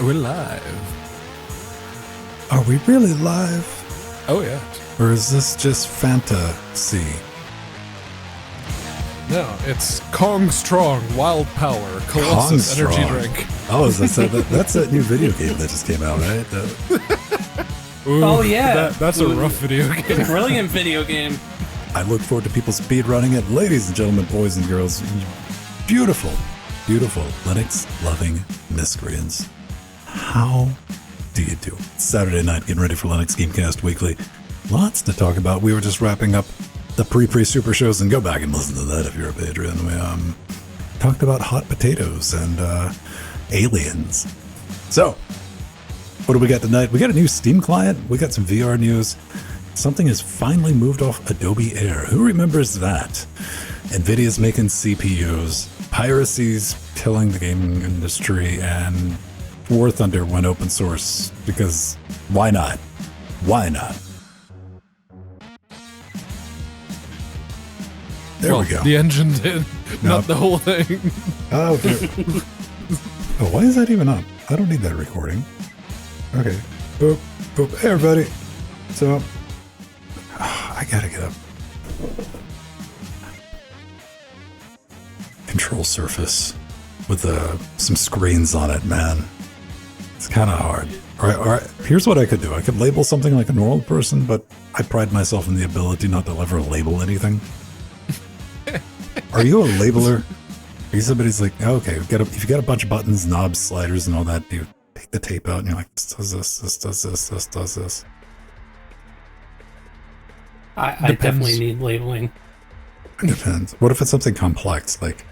We're live. Are we really live? Oh, yeah. Or is this just fantasy? No, it's Kong Strong, Wild Power, Colossus Kong Energy Strong. Drink. Oh, as I said, that's that new video game that just came out, right? Ooh, Oh, yeah. That's a rough video game. Brilliant video game. I look forward to people speedrunning it. Ladies and gentlemen, boys and girls, beautiful, beautiful Linux-loving miscreants. How do you do? It's Saturday night, getting ready for Linux Gamecast Weekly. Lots to talk about. We were just wrapping up the pre-super shows, and go back and listen to that if you're a patron. We talked about hot potatoes and aliens. So, what do we got tonight? We got a new Steam client. We got some VR news. Something has finally moved off Adobe Air. Who remembers that? NVIDIA's making CPUs. Piracy's killing the gaming industry, and War Thunder went open source because why not? Why not? There we go. The engine did, not the whole thing. Oh, oh, why is that even up? I don't need that recording. Okay. Boop, boop. Hey, everybody. So, I gotta get up. Control surface with some screens on it, man. It's kind of hard. All right. Here's what I could do. I could label something like a normal person, but I pride myself in the ability not to ever label anything. Are you a labeler? Are you somebody's like, oh, okay, if you got a bunch of buttons, knobs, sliders, and all that, you take the tape out and you're like, this does this, this does this, this does this. I definitely need labeling. It depends. What if it's something complex, like,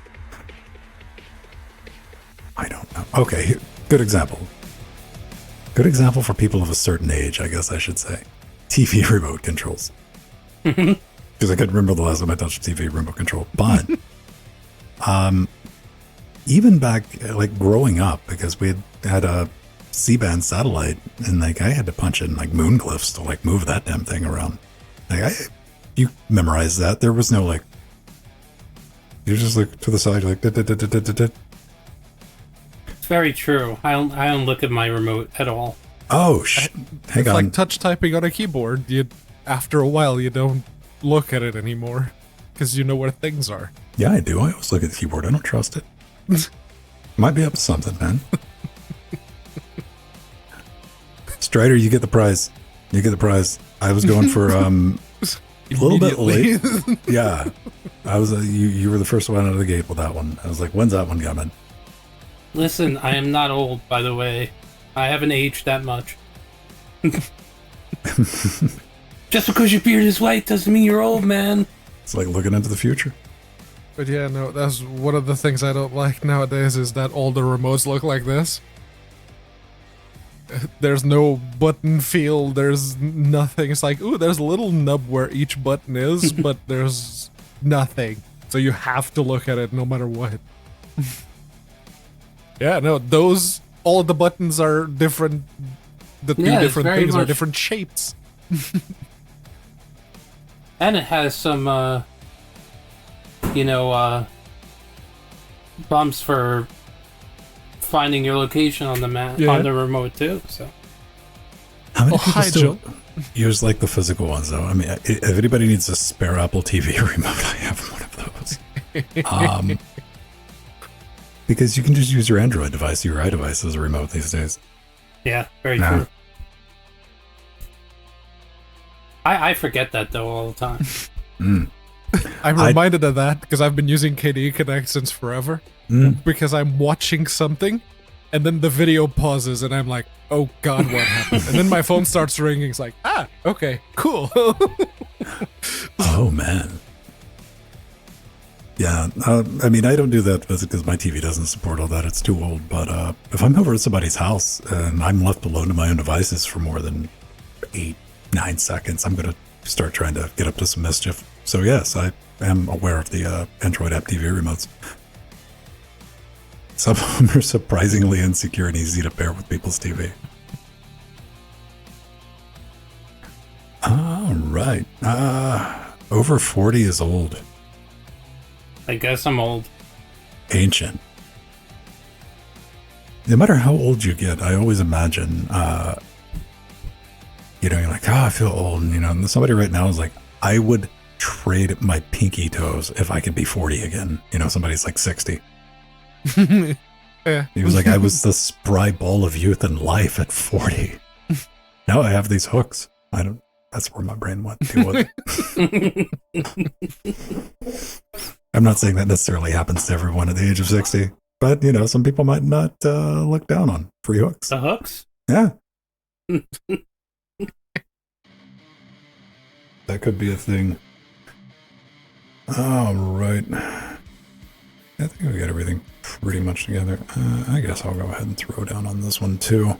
I don't know. Okay, good example. Good example for people of a certain age, I guess I should say. TV remote controls. Because I couldn't remember the last time I touched a TV remote control. But even back, like, growing up, because we had a C-band satellite, and, like, I had to punch in, like, moon glyphs to, like, move that damn thing around. Like, you memorize that. There was no, like, you're just, like, to the side, like, da-da-da-da-da-da. It's very true. I don't look at my remote at all. Oh, hang It's on. like touch typing on a keyboard. After a while, you don't look at it anymore because you know where things are. Yeah, I do. I always look at the keyboard. I don't trust it. Might be up to something, man. Strider, you get the prize. You get the prize. I was going for a little bit late. Yeah, I was. You were the first one out of the gate with that one. I was like, when's that one coming? Listen, I am not old, by the way. I haven't aged that much. Just because your beard is white doesn't mean you're old, man. It's like looking into the future. But yeah, no, that's one of the things I don't like nowadays is that all the remotes look like this. There's no button feel, there's nothing. It's like, ooh, there's a little nub where each button is, but there's nothing. So you have to look at it no matter what. Yeah, no, all the buttons are different. The two different things are different shapes. And it has some, bumps for finding your location on the map, on the remote too. So, how many people still use like the physical ones though? I mean, if anybody needs a spare Apple TV remote, I have one of those. Because you can just use your Android device, your iDevice as a remote these days. Yeah, very true. I forget that though all the time. I'm reminded of that because I've been using KDE Connect since forever. Because I'm watching something, and then the video pauses, and I'm like, "Oh God, what happened?" And then my phone starts ringing. It's like, okay, cool. Oh man. Yeah, I mean, I don't do that because my TV doesn't support all that. It's too old. But if I'm over at somebody's house and I'm left alone to my own devices for more than 8-9 seconds, I'm going to start trying to get up to some mischief. So yes, I am aware of the Android app TV remotes. Some of them are surprisingly insecure and easy to pair with people's TV. All right. Over 40 is old. I guess I'm old. Ancient. no matter how old you get, I always imagine, you're like, oh, I feel old. And, somebody right now is like, I would trade my pinky toes if I could be 40 again. Somebody's like 60. Yeah. He was like, I was the spry ball of youth and life at 40. Now I have these hooks. That's where my brain went. Deal with it. I'm not saying that necessarily happens to everyone at the age of 60, but some people might not look down on free hooks. The hooks? Yeah. That could be a thing. All right. I think we got everything pretty much together. I guess I'll go ahead and throw down on this one too.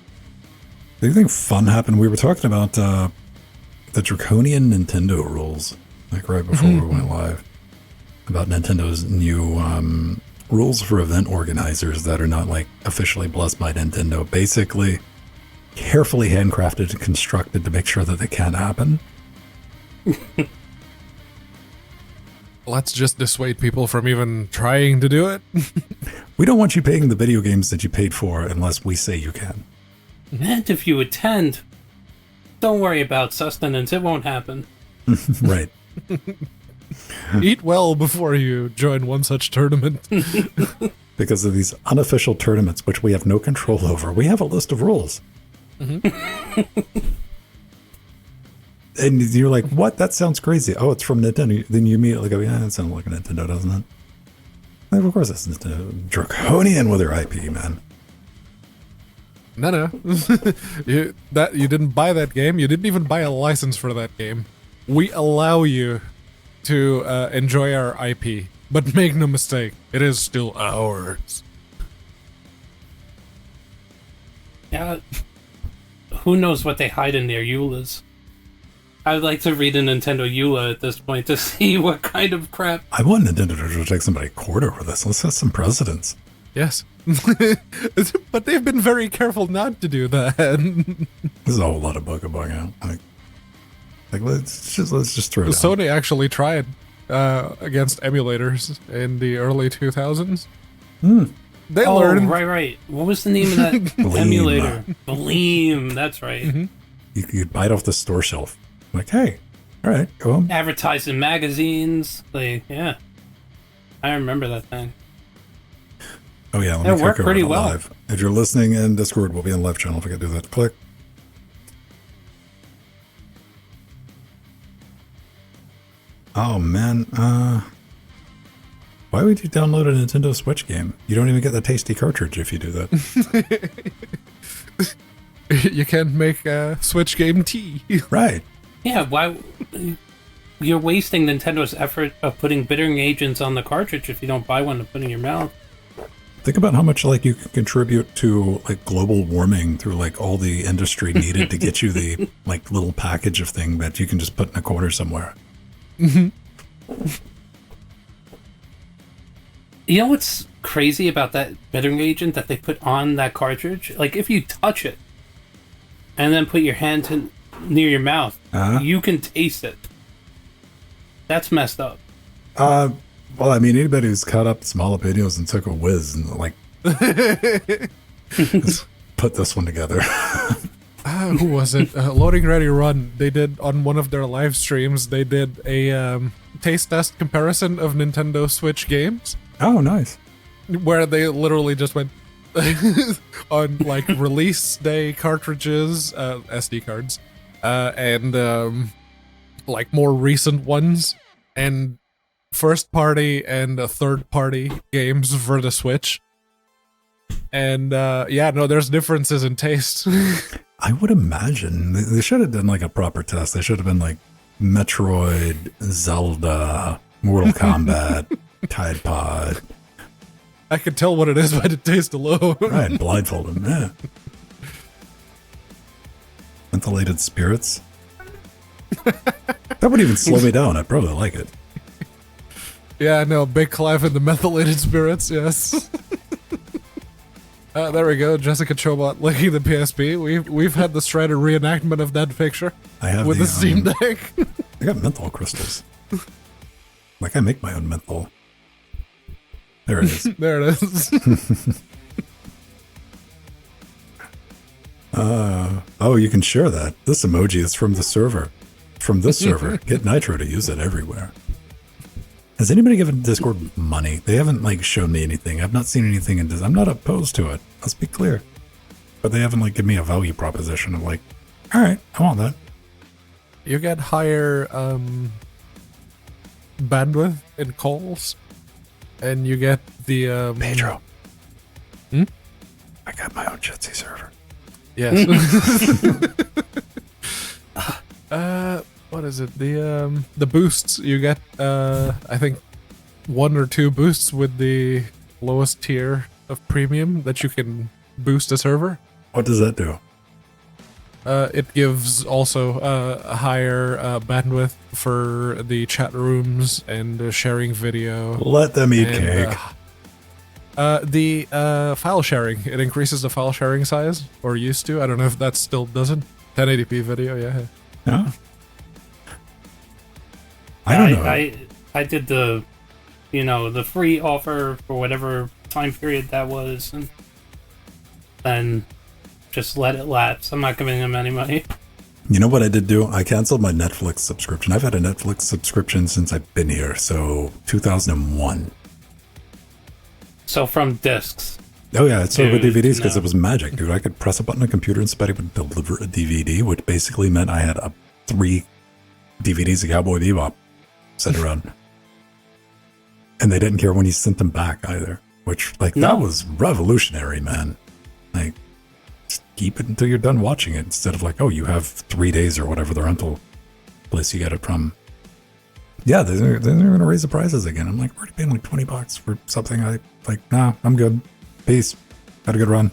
Do you think fun happened? We were talking about the draconian Nintendo rules, like right before we went live, about Nintendo's new rules for event organizers that are not like officially blessed by Nintendo. Basically, carefully handcrafted and constructed to make sure that they can't happen. Let's just dissuade people from even trying to do it. We don't want you paying the video games that you paid for unless we say you can. And if you attend, don't worry about sustenance. It won't happen. Right. Eat well before you join one such tournament. Because of these unofficial tournaments, which we have no control over, we have a list of rules. And you're like, what? That sounds crazy. Oh, it's from Nintendo. Then you immediately go, yeah, that sounds like a Nintendo, doesn't it? Like, of course, it's Nintendo. Draconian with their IP, man. No. You didn't buy that game. You didn't even buy a license for that game. We allow you to enjoy our IP. But make no mistake, it is still ours. Yeah. Who knows what they hide in their EULAs? I would like to read a Nintendo EULA at this point to see what kind of crap. I want Nintendo to take somebody to court over this. Let's set some precedents. Yes. But they've been very careful not to do that. There's a whole lot of bug out. Like let's just throw it out. Sony actually tried against emulators in the early 2000s. They learned. Right. What was the name of that emulator? Bleem, that's right. Mm-hmm. You'd buy it off the store shelf. Like, hey, all right, go on. Advertised in magazines. Like, yeah. I remember that thing. Oh, yeah, let me it worked pretty well. Live. If you're listening in Discord, we'll be on the live channel if we can do that. Click. Oh, man. Why would you download a Nintendo Switch game? You don't even get the tasty cartridge if you do that. You can't make a Switch game tea. Right. Yeah, why... You're wasting Nintendo's effort of putting bittering agents on the cartridge if you don't buy one to put in your mouth. Think about how much like you can contribute to like global warming through like all the industry needed to get you the like little package of thing that you can just put in a corner somewhere. You know what's crazy about that bittering agent that they put on that cartridge? Like if you touch it and then put your hand near your mouth, you can taste it. That's messed up. Well, I mean, anybody who's cut up small jalapenos and took a whiz and like put this one together. Who was it? Loading Ready Run. They did on one of their live streams. They did a taste test comparison of Nintendo Switch games. Oh, nice. Where they literally just went on like release day cartridges, SD cards, and like more recent ones, and first party and third party games for the Switch. And there's differences in taste. I would imagine they should have done like a proper test. They should have been like Metroid, Zelda, Mortal Kombat, Tide Pod. I could tell what it is by the taste alone. Right, blindfold them, yeah. Mentholated spirits. That would even slow me down. I'd probably like it. Yeah, no, big Clive and the methylated spirits, yes. There we go, Jessica Chobot licking the PSP. We've had the Strider reenactment of that picture. I have with the Steam Deck. I got menthol crystals. Like I make my own menthol. There it is. There it is. Oh, you can share that. This emoji is from the server. From this server. Get Nitro to use it everywhere. Has anybody given Discord money? They haven't like shown me anything. I've not seen anything in this. I'm not opposed to it. Let's be clear. But they haven't like given me a value proposition of like, all right, I want that. You get higher bandwidth in calls, and you get the Pedro. Hmm? I got my own Jitsi server. Yes. What is it? The boosts you get. I think 1 or 2 boosts with the lowest tier of premium that you can boost a server. What does that do? It gives also a higher bandwidth for the chat rooms and sharing video. Let them eat cake. The file sharing, it increases the file sharing size, or used to. I don't know if that still doesn't. 1080p video, yeah. No? I don't know. I did the, the free offer for whatever time period that was, and then just let it lapse. I'm not giving them any money. You know what I did do? I canceled my Netflix subscription. I've had a Netflix subscription since I've been here, so 2001. So from discs. Oh yeah, it started with DVDs because it was magic, dude. I could press a button on a computer and somebody would deliver a DVD, which basically meant I had 3 DVDs of Cowboy Bebop set around. And they didn't care when you sent them back either, which, that was revolutionary, man. Like, just keep it until you're done watching it instead of like, oh, you have 3 days or whatever the rental place you get it from. Yeah, they're going to raise the prices again. I'm like, we're paying like $20 for something. Nah, I'm good. Peace. Had a good run.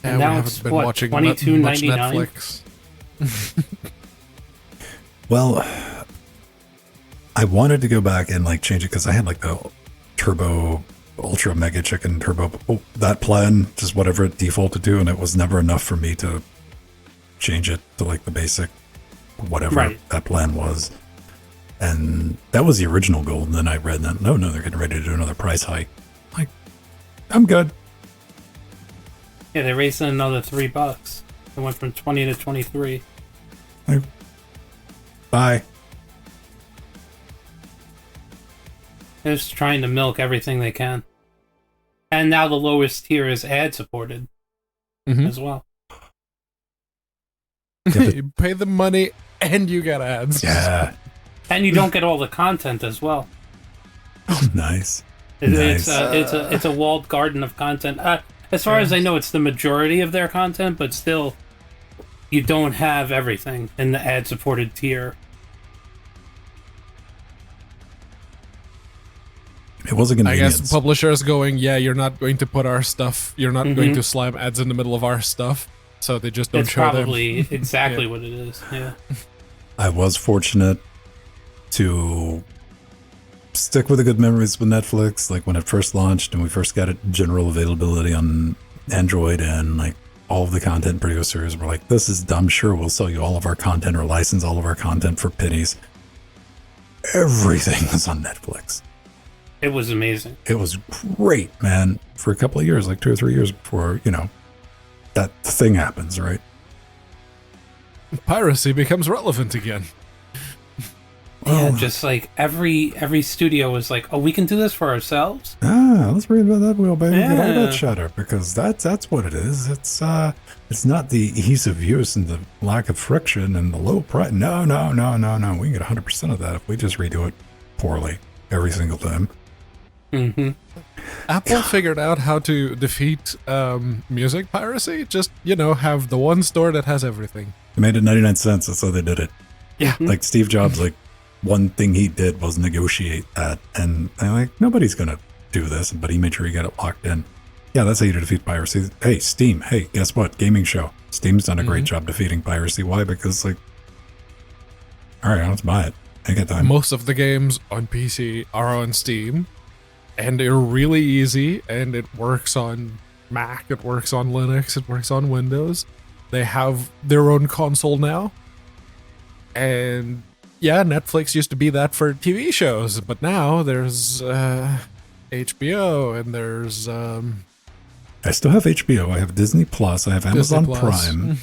Yeah, now we it's haven't been watching much $22.99. Netflix. Well, I wanted to go back and change it because I had the Turbo Ultra Mega Chicken Turbo, that plan, just whatever it defaulted to, and it was never enough for me to change it to the basic whatever that plan was. And that was the original goal. And then I read that, no, they're getting ready to do another price hike. I'm good. Yeah, they raised it another $3. It went from 20 to 23. Bye. They're just trying to milk everything they can. And now the lowest tier is ad-supported as well. You pay the money and you get ads. Yeah. And you don't get all the content as well. Oh, nice. It's a walled garden of content. As far as I know, it's the majority of their content, but still, you don't have everything in the ad-supported tier. It was a convenience. I guess publishers going, yeah, you're not going to put our stuff, you're not going to slam ads in the middle of our stuff, so they just don't show them. It's probably exactly what it is, yeah. I was fortunate to stick with the good memories with Netflix, when it first launched and we first got it general availability on Android, and all of the content producers were like, this is dumb, sure, we'll sell you all of our content or license all of our content for pennies. Everything was on Netflix. It was amazing. It was great, man, for a couple of years, 2 or 3 years before, that thing happens, right? Piracy becomes relevant again. Yeah, just every studio was like, oh, we can do this for ourselves? Let's read about that wheel, baby. Yeah. Get out of that shutter, because that's what it is. It's not the ease of use and the lack of friction and the low price. No. We can get 100% of that if we just redo it poorly every single time. Mm-hmm. Apple figured out how to defeat music piracy. Just, have the one store that has everything. They made it 99 cents. That's how they did it. Yeah. Steve Jobs, one thing he did was negotiate that. And I'm nobody's going to do this. But he made sure he got it locked in. Yeah, that's how you defeat piracy. Hey, Steam. Hey, guess what? Gaming show. Steam's done a great job defeating piracy. Why? Because, all right, let's buy it. I got time. Most of the games on PC are on Steam. And they're really easy, and it works on Mac, it works on Linux, it works on Windows. They have their own console now. And yeah, Netflix used to be that for TV shows, but now there's HBO, and there's I still have HBO. I have Disney Plus. I have Amazon Prime.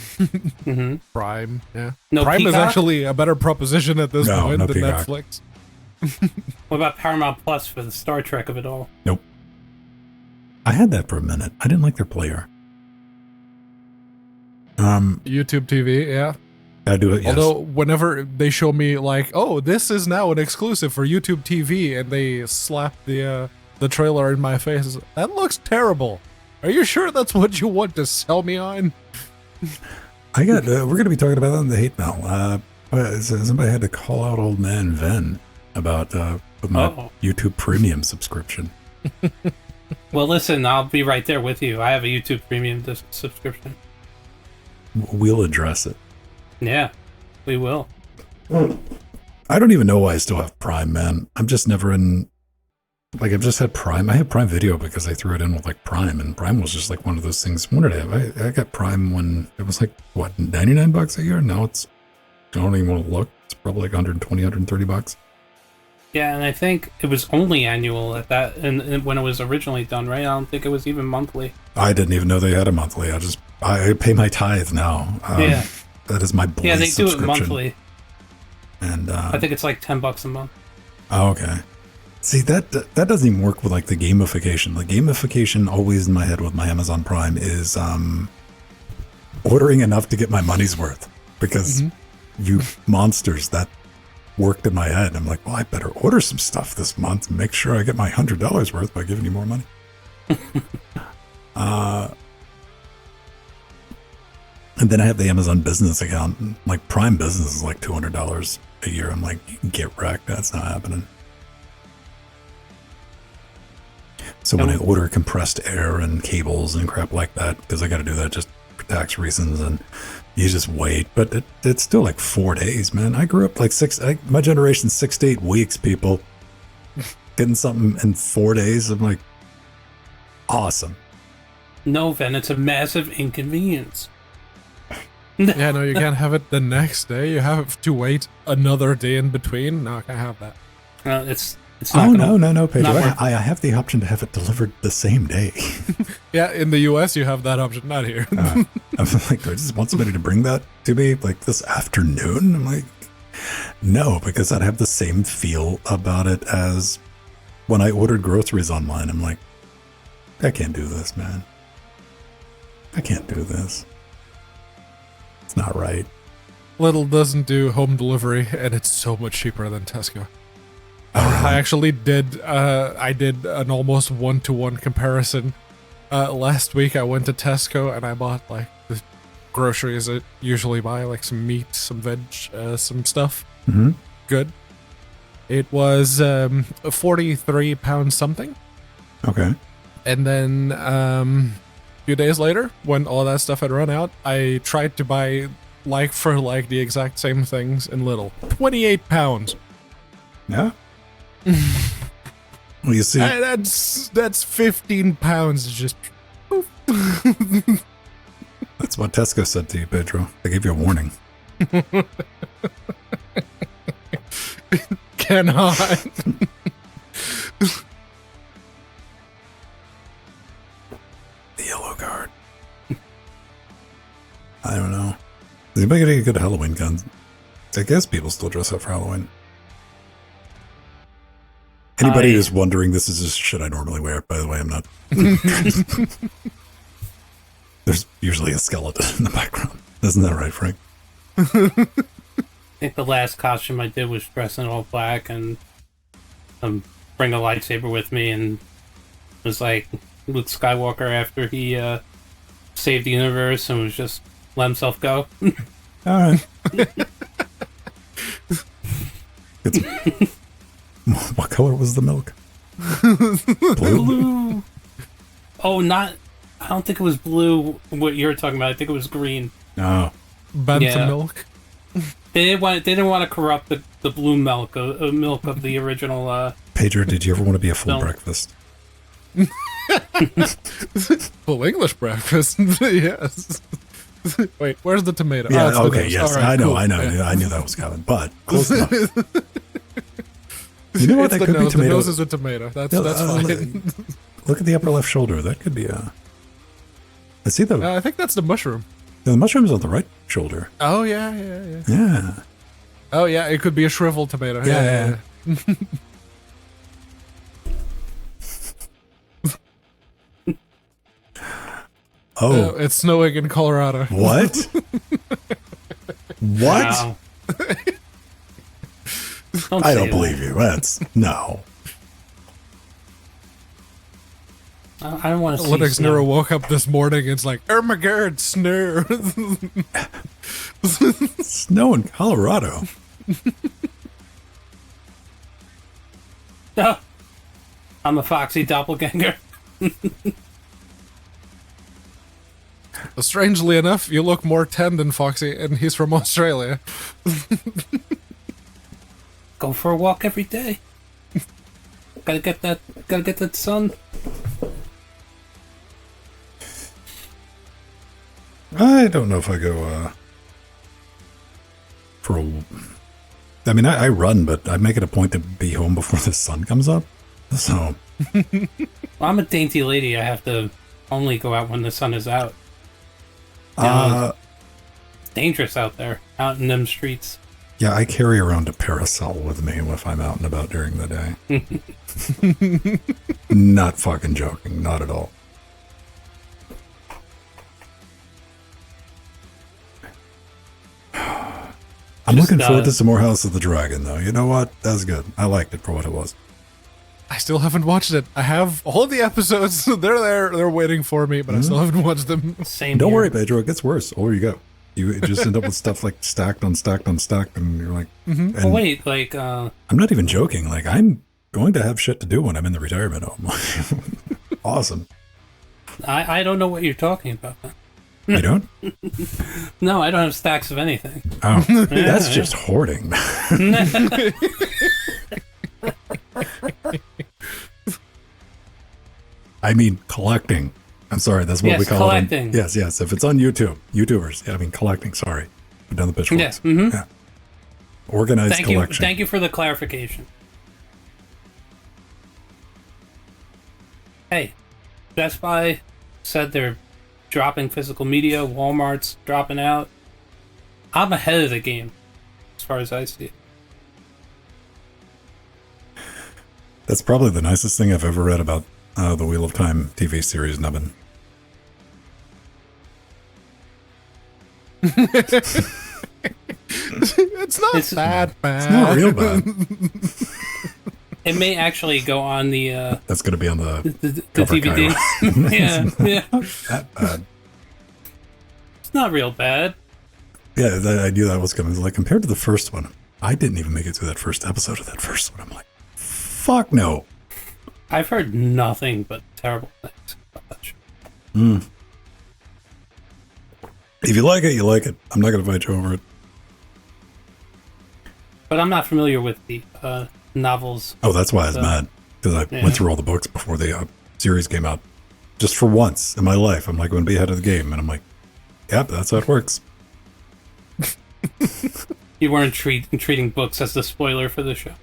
Prime, yeah. No Prime is Peacock? actually a better proposition at this point than Peacock. Netflix. What about Paramount Plus for the Star Trek of it all? Nope. I had that for a minute. I didn't like their player. YouTube TV, yeah. I do it, yes. Although whenever they show me like, oh, this is now an exclusive for YouTube TV, and they slap the trailer in my face, that looks terrible. Are you sure that's what you want to sell me on? I got. We're going to be talking about that in the hate mail. Somebody had to call out old man Ven about my YouTube Premium subscription. Well, listen, I'll be right there with you. I have a YouTube Premium subscription. We'll address it. Yeah, we will. I don't even know why I still have Prime, man. I'm just never in. Like, I've just had Prime. I had Prime Video because I threw it in with, like, Prime, and Prime was just, like, one of those things. When did I have? I got Prime when it was, like, what, $99 a year? Now it's, I don't even want to look. It's probably, like, $120, $130. Yeah, and I think it was only annual at that, and when it was originally done, right? I don't think it was even monthly. I didn't even know they had a monthly. I pay my tithe now. Yeah. That is my boy Yeah, they do it subscription. monthly. And I think it's like $10 a month. Oh, okay. See, that doesn't even work with, like, the gamification. The gamification always in my head with my Amazon Prime is ordering enough to get my money's worth. Because you monsters, that worked in my head. I'm like, well, I better order some stuff this month and make sure I get my $100 worth by giving you more money. And then I have the Amazon Business account. Like, Prime Business is like $200 a year. I'm like, get wrecked. That's not happening. So when I order compressed air and cables and crap like that, because I got to do that just for tax reasons, and you just wait. But it's still like 4 days, man. I grew up like my generation's 6 to 8 weeks, people. Getting something in 4 days, I'm like, awesome. No, Ven, it's a massive inconvenience. Yeah, no, you can't have it the next day. You have to wait another day in between. No, I can't have that. It's not no, Pedro. I have the option to have it delivered the same day. Yeah, in the US, you have that option, not here. I'm like, do I just want somebody to bring that to me like this afternoon? I'm like, no, because I'd have the same feel about it as when I ordered groceries online. I'm like, I can't do this, man. I can't do this. It's not right. Lidl doesn't do home delivery, and it's so much cheaper than Tesco. I actually did. I did an almost one-to-one comparison. Last week, I went to Tesco and I bought like the groceries I usually buy, like some meat, some veg, some stuff. Mm-hmm. Good. It was £43 something. Okay. And then a few days later, when all that stuff had run out, I tried to buy like for like the exact same things in Lidl. £28. Yeah. Well, you see, that's 15 pounds. Just poof. That's what Tesco said to you, Pedro. They gave you a warning. Cannot. The yellow card. I don't know. Is anybody getting a good Halloween gun? I guess people still dress up for Halloween. Anybody who's wondering, this is just shit I normally wear. By the way, I'm not. There's usually a skeleton in the background. Isn't that right, Frank? I think the last costume I did was dress in all black and bring a lightsaber with me, and it was like Luke Skywalker after he saved the universe and was just let himself go. All right. What color was the milk? Blue. Oh, not. I don't think it was blue. What you're talking about? I think it was green. Oh, Bantha milk. They didn't want to corrupt the blue milk of the original. Pedro, did you ever want to be a full breakfast? Full English breakfast. Yes. Wait, where's the tomato? Yeah. Oh, okay. Yes. Right, I know. cool. I know. Yeah. I knew that was coming, but close enough. You know what? It's That could be tomato. The nose is a tomato. That's fine. Look at the upper left shoulder. That could be a. I see the I think that's the mushroom. the mushroom's on the right shoulder. Oh, yeah. Yeah. Oh, yeah, it could be a shriveled tomato. Yeah. Oh, It's snowing in Colorado. what? What? Wow. I don't believe you. That's no. I don't want to see Linux snow. Nero woke up this morning and it's like, oh my god, snow. Snow in Colorado. Oh, I'm a foxy doppelganger. Strangely enough, you look more tan than Foxy, and he's from Australia. Go for a walk every day. Gotta get that sun. I don't know if I go for a... I mean, I run, but I make it a point to be home before the sun comes up. So... Well, I'm a dainty lady. I have to only go out when the sun is out. It's dangerous out there, out in them streets. Yeah, I carry around a parasol with me if I'm out and about during the day. Not fucking joking, not at all. I'm looking forward to some more House of the Dragon, though. You know what? That's good. I liked it for what it was. I still haven't watched it. I have all the episodes. They're there. They're waiting for me, but I still haven't watched them. Same. Don't here. worry, Pedro. It gets worse. Older you go. You just end up with stuff like stacked on stacked on stacked, and you're like... And Oh, wait, like... I'm not even joking. Like, I'm going to have shit to do when I'm in the retirement home. Awesome. I don't know what you're talking about. You don't? No, I don't have stacks of anything. Oh, that's just hoarding. I mean, collecting. I'm sorry, that's what we call collecting. it. Yes. If it's on YouTube, YouTubers. I mean, collecting. Sorry, I've done the pitchforks. Yes. Mm-hmm. Yeah. Organized collection. Thank you for the clarification. Hey, Best Buy said they're dropping physical media. Walmart's dropping out. I'm ahead of the game, as far as I see it. That's probably the nicest thing I've ever read about the Wheel of Time TV series, Nubbin. It's not that bad. It's not real bad. It may actually go on the That's going to be on the DVD. yeah. That bad. It's not real bad. Yeah, I knew that was coming. Like, compared to the first one, I didn't even make it through that first episode of that first one. I'm like, fuck no. I've heard nothing but terrible things about that show. If you like it, you like it. I'm not going to fight you over it. But I'm not familiar with the novels. Oh, that's why I was mad. Because I went through all the books before the series came out. Just for once in my life, I'm like, going to be ahead of the game. And I'm like, yep, that's how it works. You weren't treating books as the spoiler for the show.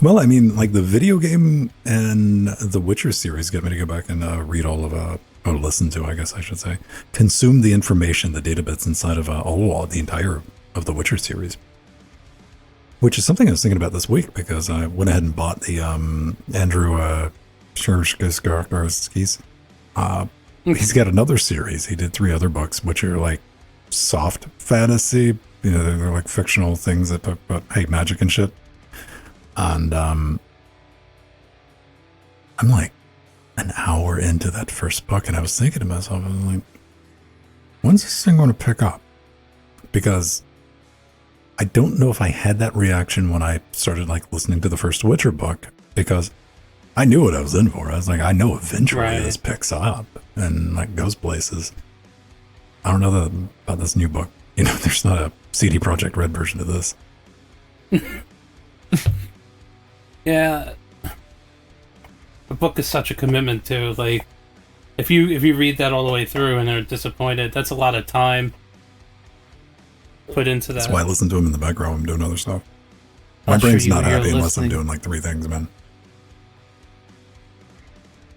Well, I mean, like the video game and the Witcher series get me to go back and read all of, or listen to, I guess I should say, consume the information, the data bits inside of the entire of the Witcher series. Which is something I was thinking about this week because I went ahead and bought the Andrew Shurskis. He's got another series. He did 3 other books, which are like soft fantasy. You know, they're like fictional things that talk about, hey, magic and shit. And I'm like an hour into that first book, and I was thinking to myself, I was like, when's this thing going to pick up? Because I don't know if I had that reaction when I started like listening to the first Witcher book, because I knew what I was in for. I was like, I know eventually this picks up and like goes places. I don't know about this new book. You know, there's not a CD Projekt Red version of this. Yeah, the book is such a commitment too. Like, if you read that all the way through and are disappointed, that's a lot of time put into that. That's why I listen to him in the background when I'm doing other stuff. My brain's not happy unless I'm doing like 3 things, man.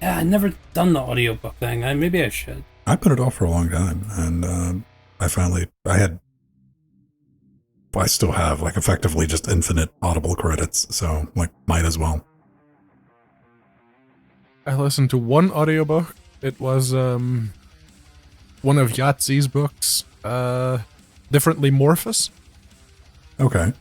Yeah, never done the audiobook thing. Maybe I should. I put it off for a long time, and I still have like effectively just infinite Audible credits, so like might as well. I listened to one audiobook. It was one of Yahtzee's books, Differently Morphous. Okay.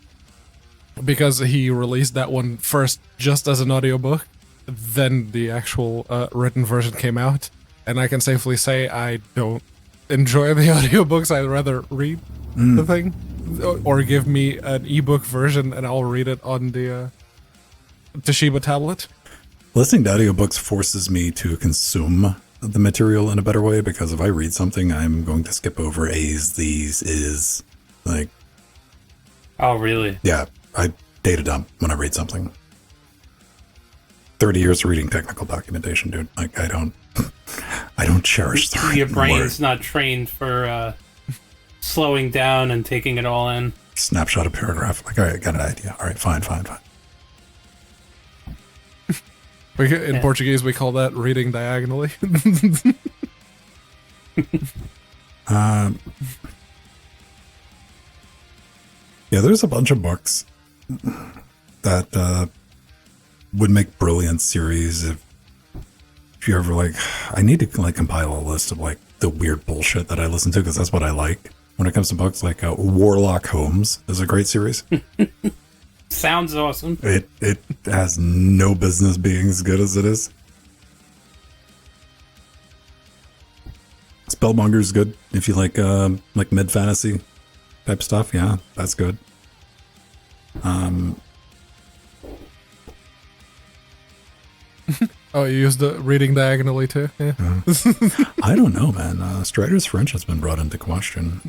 Because he released that one first just as an audiobook, then the actual written version came out. And I can safely say I don't enjoy the audiobooks. I'd rather read the thing. Or give me an ebook version and I'll read it on the Toshiba tablet. Listening to audiobooks forces me to consume the material in a better way, because if I read something, I'm going to skip over A's, these, is, like... Oh, really? Yeah, I data dump when I read something. 30 years of reading technical documentation, dude. Like, I don't cherish the Your brain's word. not trained for slowing down and taking it all in. Snapshot a paragraph. Like, all right, got an idea. All right, fine. In Portuguese, we call that reading diagonally. Yeah, there's a bunch of books that would make brilliant series if you're ever like, I need to like compile a list of like the weird bullshit that I listen to, because that's what I like when it comes to books. Like Warlock Holmes is a great series. Sounds awesome. It has no business being as good as it is. Spellmonger's good if you like mid fantasy type stuff. Yeah, that's good. Oh, you used the reading diagonally too? Yeah. I don't know, man. Strider's French has been brought into question.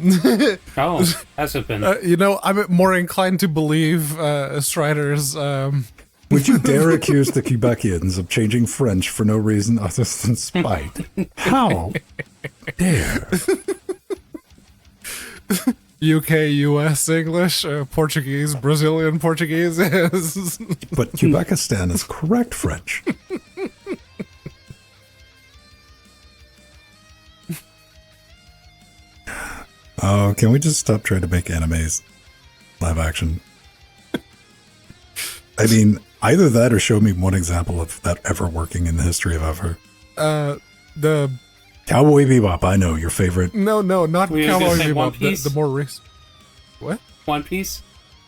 Oh, has it been? I'm more inclined to believe Strider's. Would you dare accuse the Quebecians of changing French for no reason other than spite? How dare? UK, US English, Portuguese, Brazilian Portuguese. But Quebecistan is correct French. Oh, can we just stop trying to make animes live action? I mean, either that or show me one example of that ever working in the history of ever. The Cowboy Bebop, I know, your favorite. No, not Were you Cowboy gonna say One Bebop. Piece? The more recent. What? One Piece?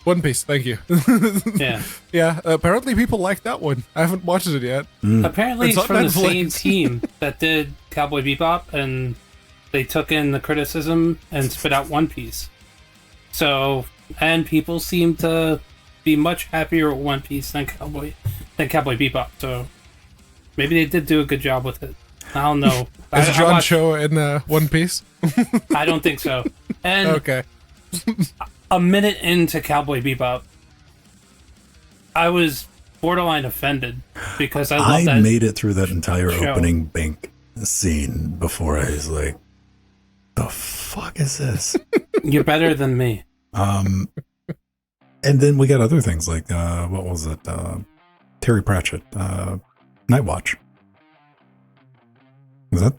One Piece. Thank you. Yeah. Yeah. Apparently, people like that one. I haven't watched it yet. Apparently, It's it's on from the Netflix. same team that did Cowboy Bebop, and they took in the criticism and spit out One Piece. So, and people seem to be much happier with One Piece than Cowboy Bebop. So, maybe they did do a good job with it. I don't know. Is I John watched- Cho in One Piece? I don't think so. And Okay. a minute into Cowboy Bebop, I was borderline offended because I love I that. made it through that entire show. opening bank scene before I was like, the fuck is this? You're better than me. And then we got other things like, what was it? Terry Pratchett, Night Watch. Was it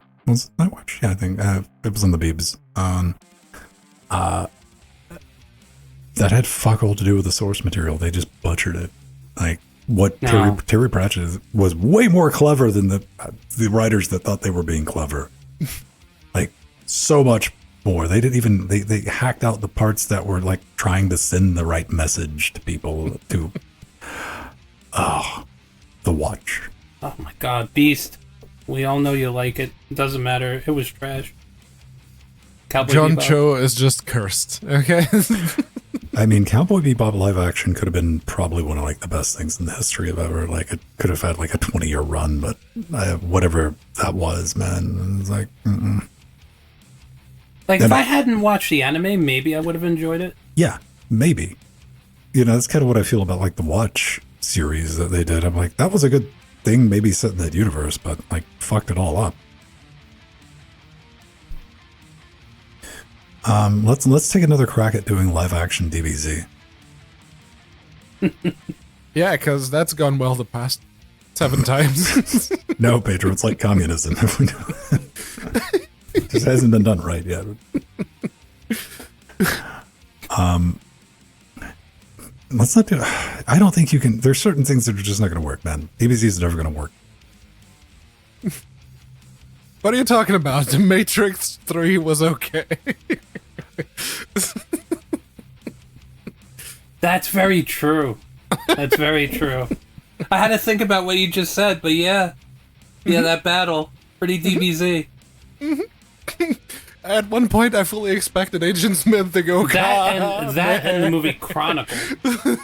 Night Watch? Yeah, I think it was on the Beebs. That had fuck all to do with the source material. They just butchered it. Like, what No. Terry Pratchett was way more clever than the writers that thought they were being clever. Like, so much more. They didn't even, they hacked out the parts that were like trying to send the right message to people to, The Watch. Oh my god, Beast. We all know you like it. It doesn't matter. It was trash. Cowboy John Bebop. Cho is just cursed. Okay. I mean, Cowboy Bebop live action could have been probably one of like the best things in the history of ever. Like, it could have had like a 20-year run, but whatever that was, man, it was like, Like, And if I hadn't watched the anime, maybe I would have enjoyed it. yeah, maybe. You know, that's kind of what I feel about like the Watch series that they did. I'm like, that was a good thing, maybe set in that universe, but like fucked it all up. Let's take another crack at doing live action DBZ. Yeah, because that's gone well the past 7 times. No, Pedro, it's like communism. It just hasn't been done right yet. Let's not do. I don't think you can. There's certain things that are just not going to work, man. DBZ is never going to work. What are you talking about? The Matrix 3 was okay. That's very true. That's very true. I had to think about what you just said, but yeah, that battle, pretty DBZ. At one point, I fully expected Agent Smith to go. That and the movie Chronicle. I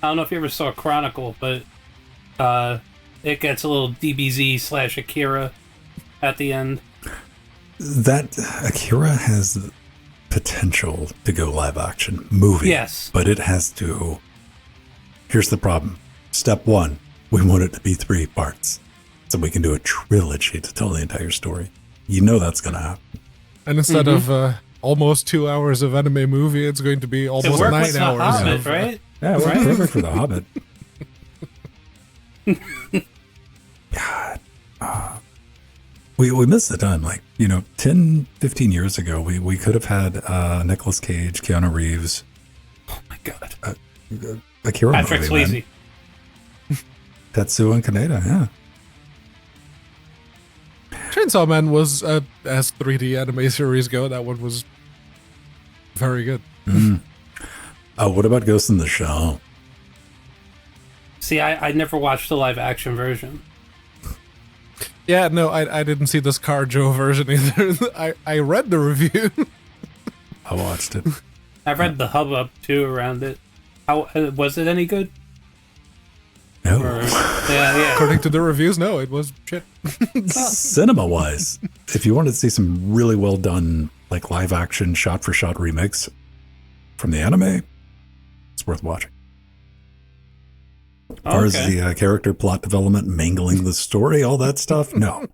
don't know if you ever saw Chronicle, but it gets a little DBZ / Akira at the end. That Akira has the potential to go live action movie. Yes, but it has to. Here's the problem. Step 1, we want it to be 3 parts, so we can do a trilogy to tell the entire story. You know that's gonna happen. And instead of almost 2 hours of anime movie, it's going to be almost 9 hours. The Hobbit, right? Yeah, it worked perfect for The Hobbit. God. We missed the time. 10, 15 years ago, we could have had Nicolas Cage, Keanu Reeves. Oh my God. Akira Patrick Swayze. Tetsuo and Kaneda, yeah. Chainsaw Man was, as 3D anime series go, that one was very good. What about Ghost in the Shell? See, I never watched the live action version. Yeah, no, I didn't see this ScarJo version either. I read the review. I watched it. I read the hubbub too around it. How was it any good? No. Yeah. According to the reviews, no, it was shit. Cinema-wise, if you wanted to see some really well done, live action, shot for shot remix from the anime, it's worth watching. As far as the character plot development, mangling the story, all that stuff, no.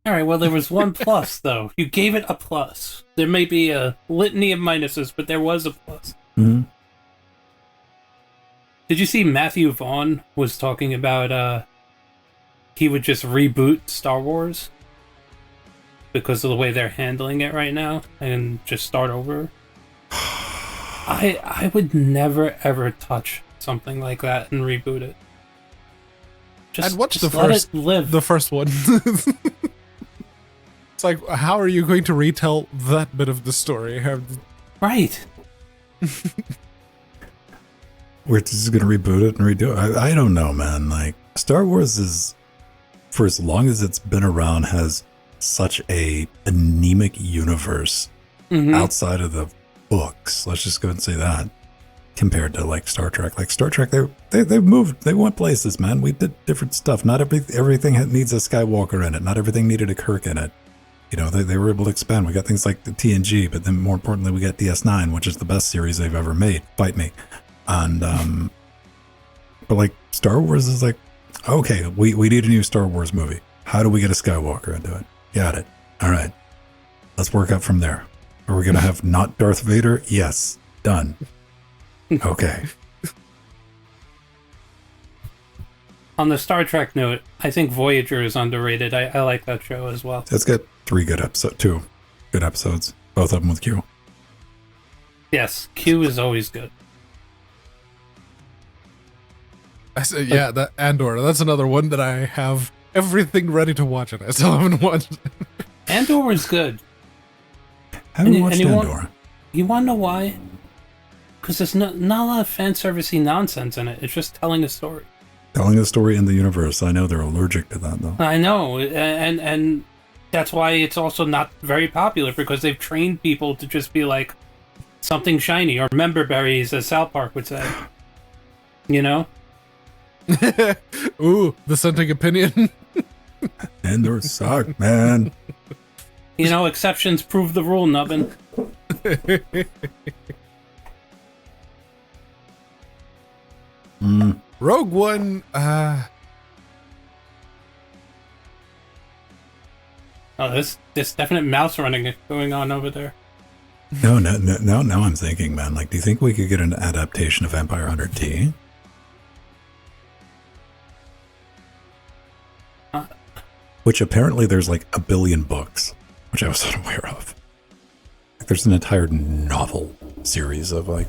All right, well, there was one plus, though. You gave it a plus. There may be a litany of minuses, but there was a plus. Mm-hmm. Did you see Matthew Vaughn was talking about he would just reboot Star Wars because of the way they're handling it right now and just start over? I would never, ever touch something like that and reboot it. I'd watch just the let first, it live. the first one. It's like, how are you going to retell that bit of the story? Right. We're just going to reboot it and redo it. I don't know, man. Star Wars is, for as long as it's been around, has such a anemic universe outside of the books. Let's just go and say that. Compared to Star Trek. Star Trek, they've moved. They went places, man. We did different stuff. Not everything needs a Skywalker in it. Not everything needed a Kirk in it. They were able to expand. We got things like the TNG, but then more importantly, we got DS9, which is the best series they've ever made. Fight me. And but Star Wars is okay, we need a new Star Wars movie. How do we get a Skywalker into it? Got it. All right, let's work up from there. Are we gonna have not Darth Vader? Yes, done. Okay. On the Star Trek note, I think Voyager is underrated. I like that show as well. It's got 2 good episodes, both of them with Q. Yes, Q is always good. Yeah, that Andor. That's another one that I have everything ready to watch, and I still haven't watched. Andor is good. Haven't watched Andor. You want to know why? Because there's not a lot of fan servicey nonsense in it. It's just telling a story. Telling a story in the universe. I know they're allergic to that, though. I know, and that's why it's also not very popular, because they've trained people to just be like something shiny or member berries, as South Park would say. Ooh, dissenting opinion. Andor suck, man. Exceptions prove the rule, Nubbin. Rogue One, Oh, there's definite mouse running going on over there. No, now I'm thinking, man, do you think we could get an adaptation of Vampire Hunter D? which apparently there's like a billion books, which I was unaware of. Like, there's an entire novel series of like.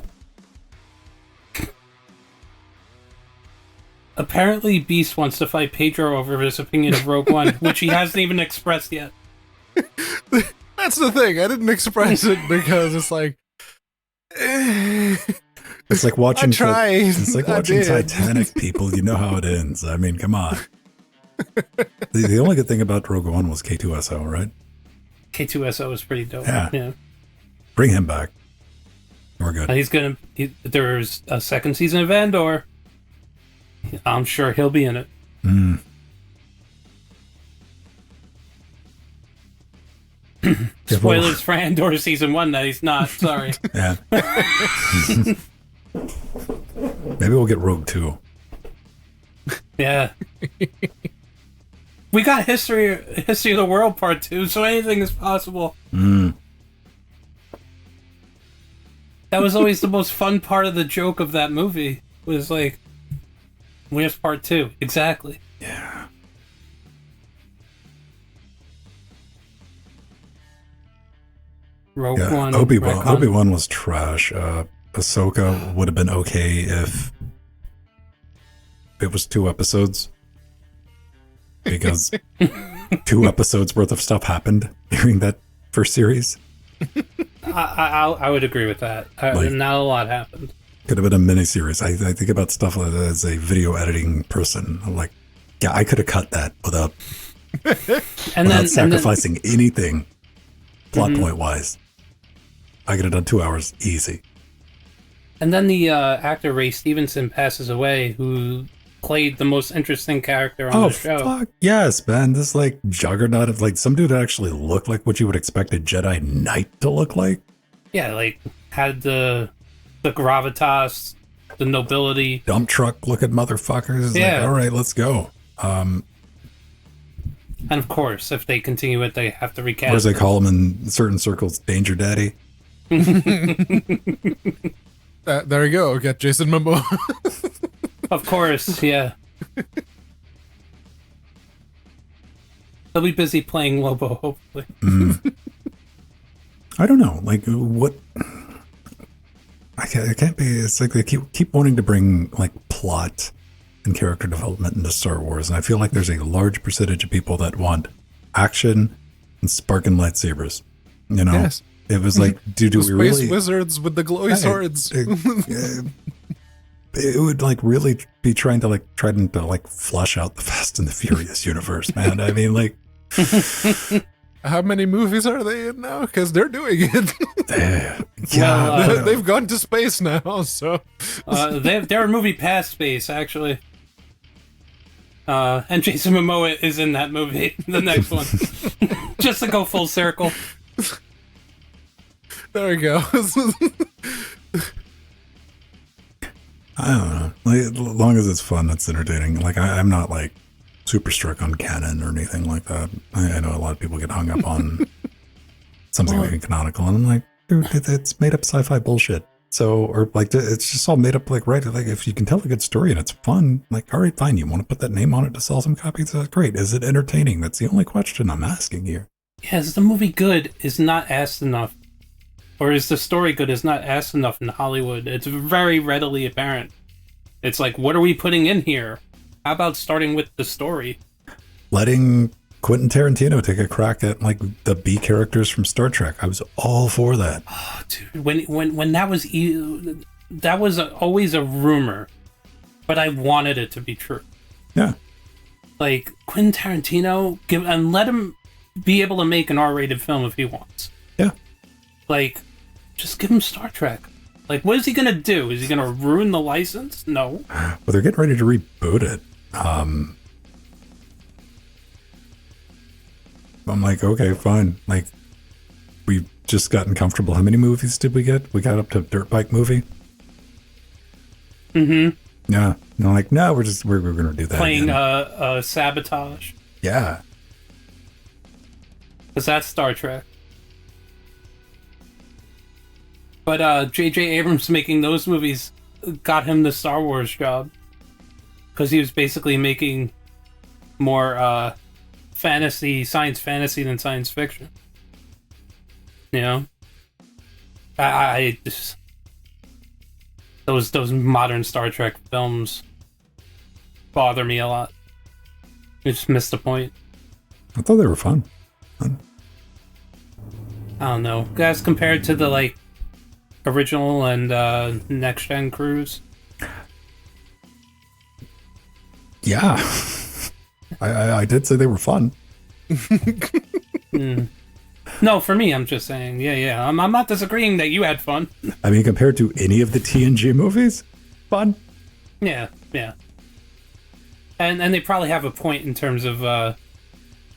Apparently, Beast wants to fight Pedro over his opinion of Rogue One, which he hasn't even expressed yet. That's the thing. I didn't express it because it's like. It's like watching. It's like watching Titanic. People, you know how it ends. I mean, come on. The only good thing about Rogue One was K2SO, right? K2SO is pretty dope. Yeah. Bring him back. We're good. There's a second season of Andor. I'm sure he'll be in it. Spoilers for Andor season 1 that he's not. Sorry. Yeah. Maybe we'll get Rogue 2. Yeah. We got History of the World Part 2, so anything is possible. That was always the most fun part of the joke of that movie. Was like, where's Part 2? Exactly. Yeah. Rogue One. Obi-Wan was trash. Ahsoka would have been okay if it was 2 episodes. Because 2 episodes worth of stuff happened during that first series. I would agree with that. Not a lot happened. Could have been a miniseries. I think about stuff like that as a video editing person. I'm like, yeah, I could have cut that without sacrificing anything plot point wise. I could have done 2 hours easy. And then the actor Ray Stevenson passes away, who played the most interesting character on the show. Oh, fuck yes, man. This, like, juggernaut of, like, some dude actually looked like what you would expect a Jedi Knight to look like. Yeah, like, had the gravitas, the nobility. Dump truck looking motherfuckers. Yeah. Like, all right, let's go. And of course, if they continue it, they have to recast. Or as they call him in certain circles, Danger Daddy. There you go. Get Jason Momoa. Of course, yeah. He'll be busy playing Lobo, hopefully. I don't know. Like, what... I can't be... It's like they keep wanting to bring, like, plot and character development into Star Wars, and I feel like there's a large percentage of people that want action and sparking lightsabers. You know? Yes. It was like, do we really... Space wizards with the glowy swords. It would, like, really be trying to flush out the Fast and the Furious universe, man. I mean, like... How many movies are they in now? Because they're doing it. Yeah. They've gone to space now, so... they're a movie past space, actually. And Jason Momoa is in that movie, the next one. Just to go full circle. There you go. I don't know. Like, as long as it's fun, it's entertaining. Like, I'm not, like, super strict on canon or anything like that. I know a lot of people get hung up on something being canonical, and I'm like, dude, it's made up sci-fi bullshit. So, or, like, it's just all made up, like, right? Like, if you can tell a good story and it's fun, like, all right, fine. You want to put that name on it to sell some copies? That's great. Is it entertaining? That's the only question I'm asking here. Yeah, is the movie good is not asked enough. Or is the story good is not asked enough in Hollywood. It's very readily apparent. It's like, what are we putting in here? How about starting with the story? Letting Quentin Tarantino take a crack at, like, the B characters from Star Trek. I was all for that. Oh, dude, when that was always a rumor, but I wanted it to be true. Yeah. Like, Quentin Tarantino, and let him be able to make an R-rated film if he wants. Yeah. Like, just give him Star Trek. Like, what is he gonna do? Is he gonna ruin the license? No. Well, they're getting ready to reboot it. I'm like, okay, fine. Like, we've just gotten comfortable. How many movies did we get? We got up to Dirt Bike movie. Mm-hmm. Yeah. And I'm like, no, we're gonna do that. Playing Sabotage. Yeah. Because that's Star Trek. But J.J. Abrams making those movies got him the Star Wars job. Because he was basically making more science fantasy than science fiction. You know, I just those modern Star Trek films bother me a lot. You just missed the point. I thought they were fun. I don't know, as compared to the like original and next gen crews. Yeah, I did say they were fun. No, for me, I'm just saying. Yeah. I'm not disagreeing that you had fun. I mean, compared to any of the TNG movies, fun. Yeah. And they probably have a point in terms of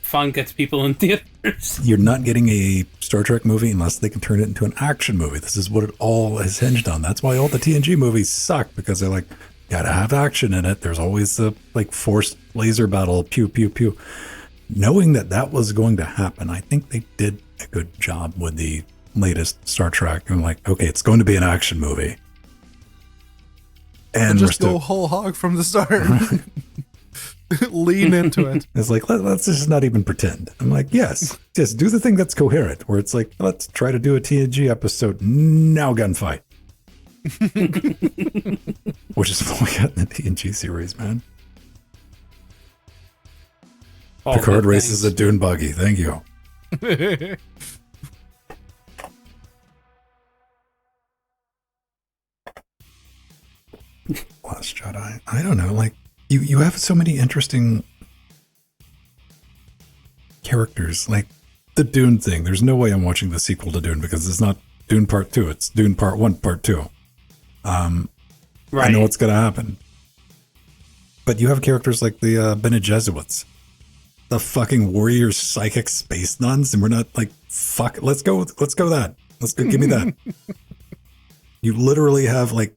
fun gets people in theaters. You're not getting a Star Trek movie unless they can turn it into an action movie. This is what it all is hinged on. That's why all the TNG movies suck, because they're like, gotta have action in it. There's always the like forced laser battle, pew pew pew. Knowing that was going to happen, I think they did a good job with the latest Star Trek. I'm like, okay, it's going to be an action movie, and just go whole hog from the start. Lean into it. It's like, let's just not even pretend. I'm like, yes, just do the thing that's coherent, where it's like, let's try to do a TNG episode, now gunfight. Which is what we got in the TNG series, man. Picard races a dune buggy. Thank you. Last Jedi. I don't know. Like, you have so many interesting characters. Like the Dune thing. There's no way I'm watching the sequel to Dune, because it's not Dune Part 2. It's Dune Part 1, Part 2. Right. I know what's going to happen. But you have characters like the Bene Gesserit, the fucking warrior psychic space nuns, and we're not like, fuck, let's go that. Give me that. You literally have like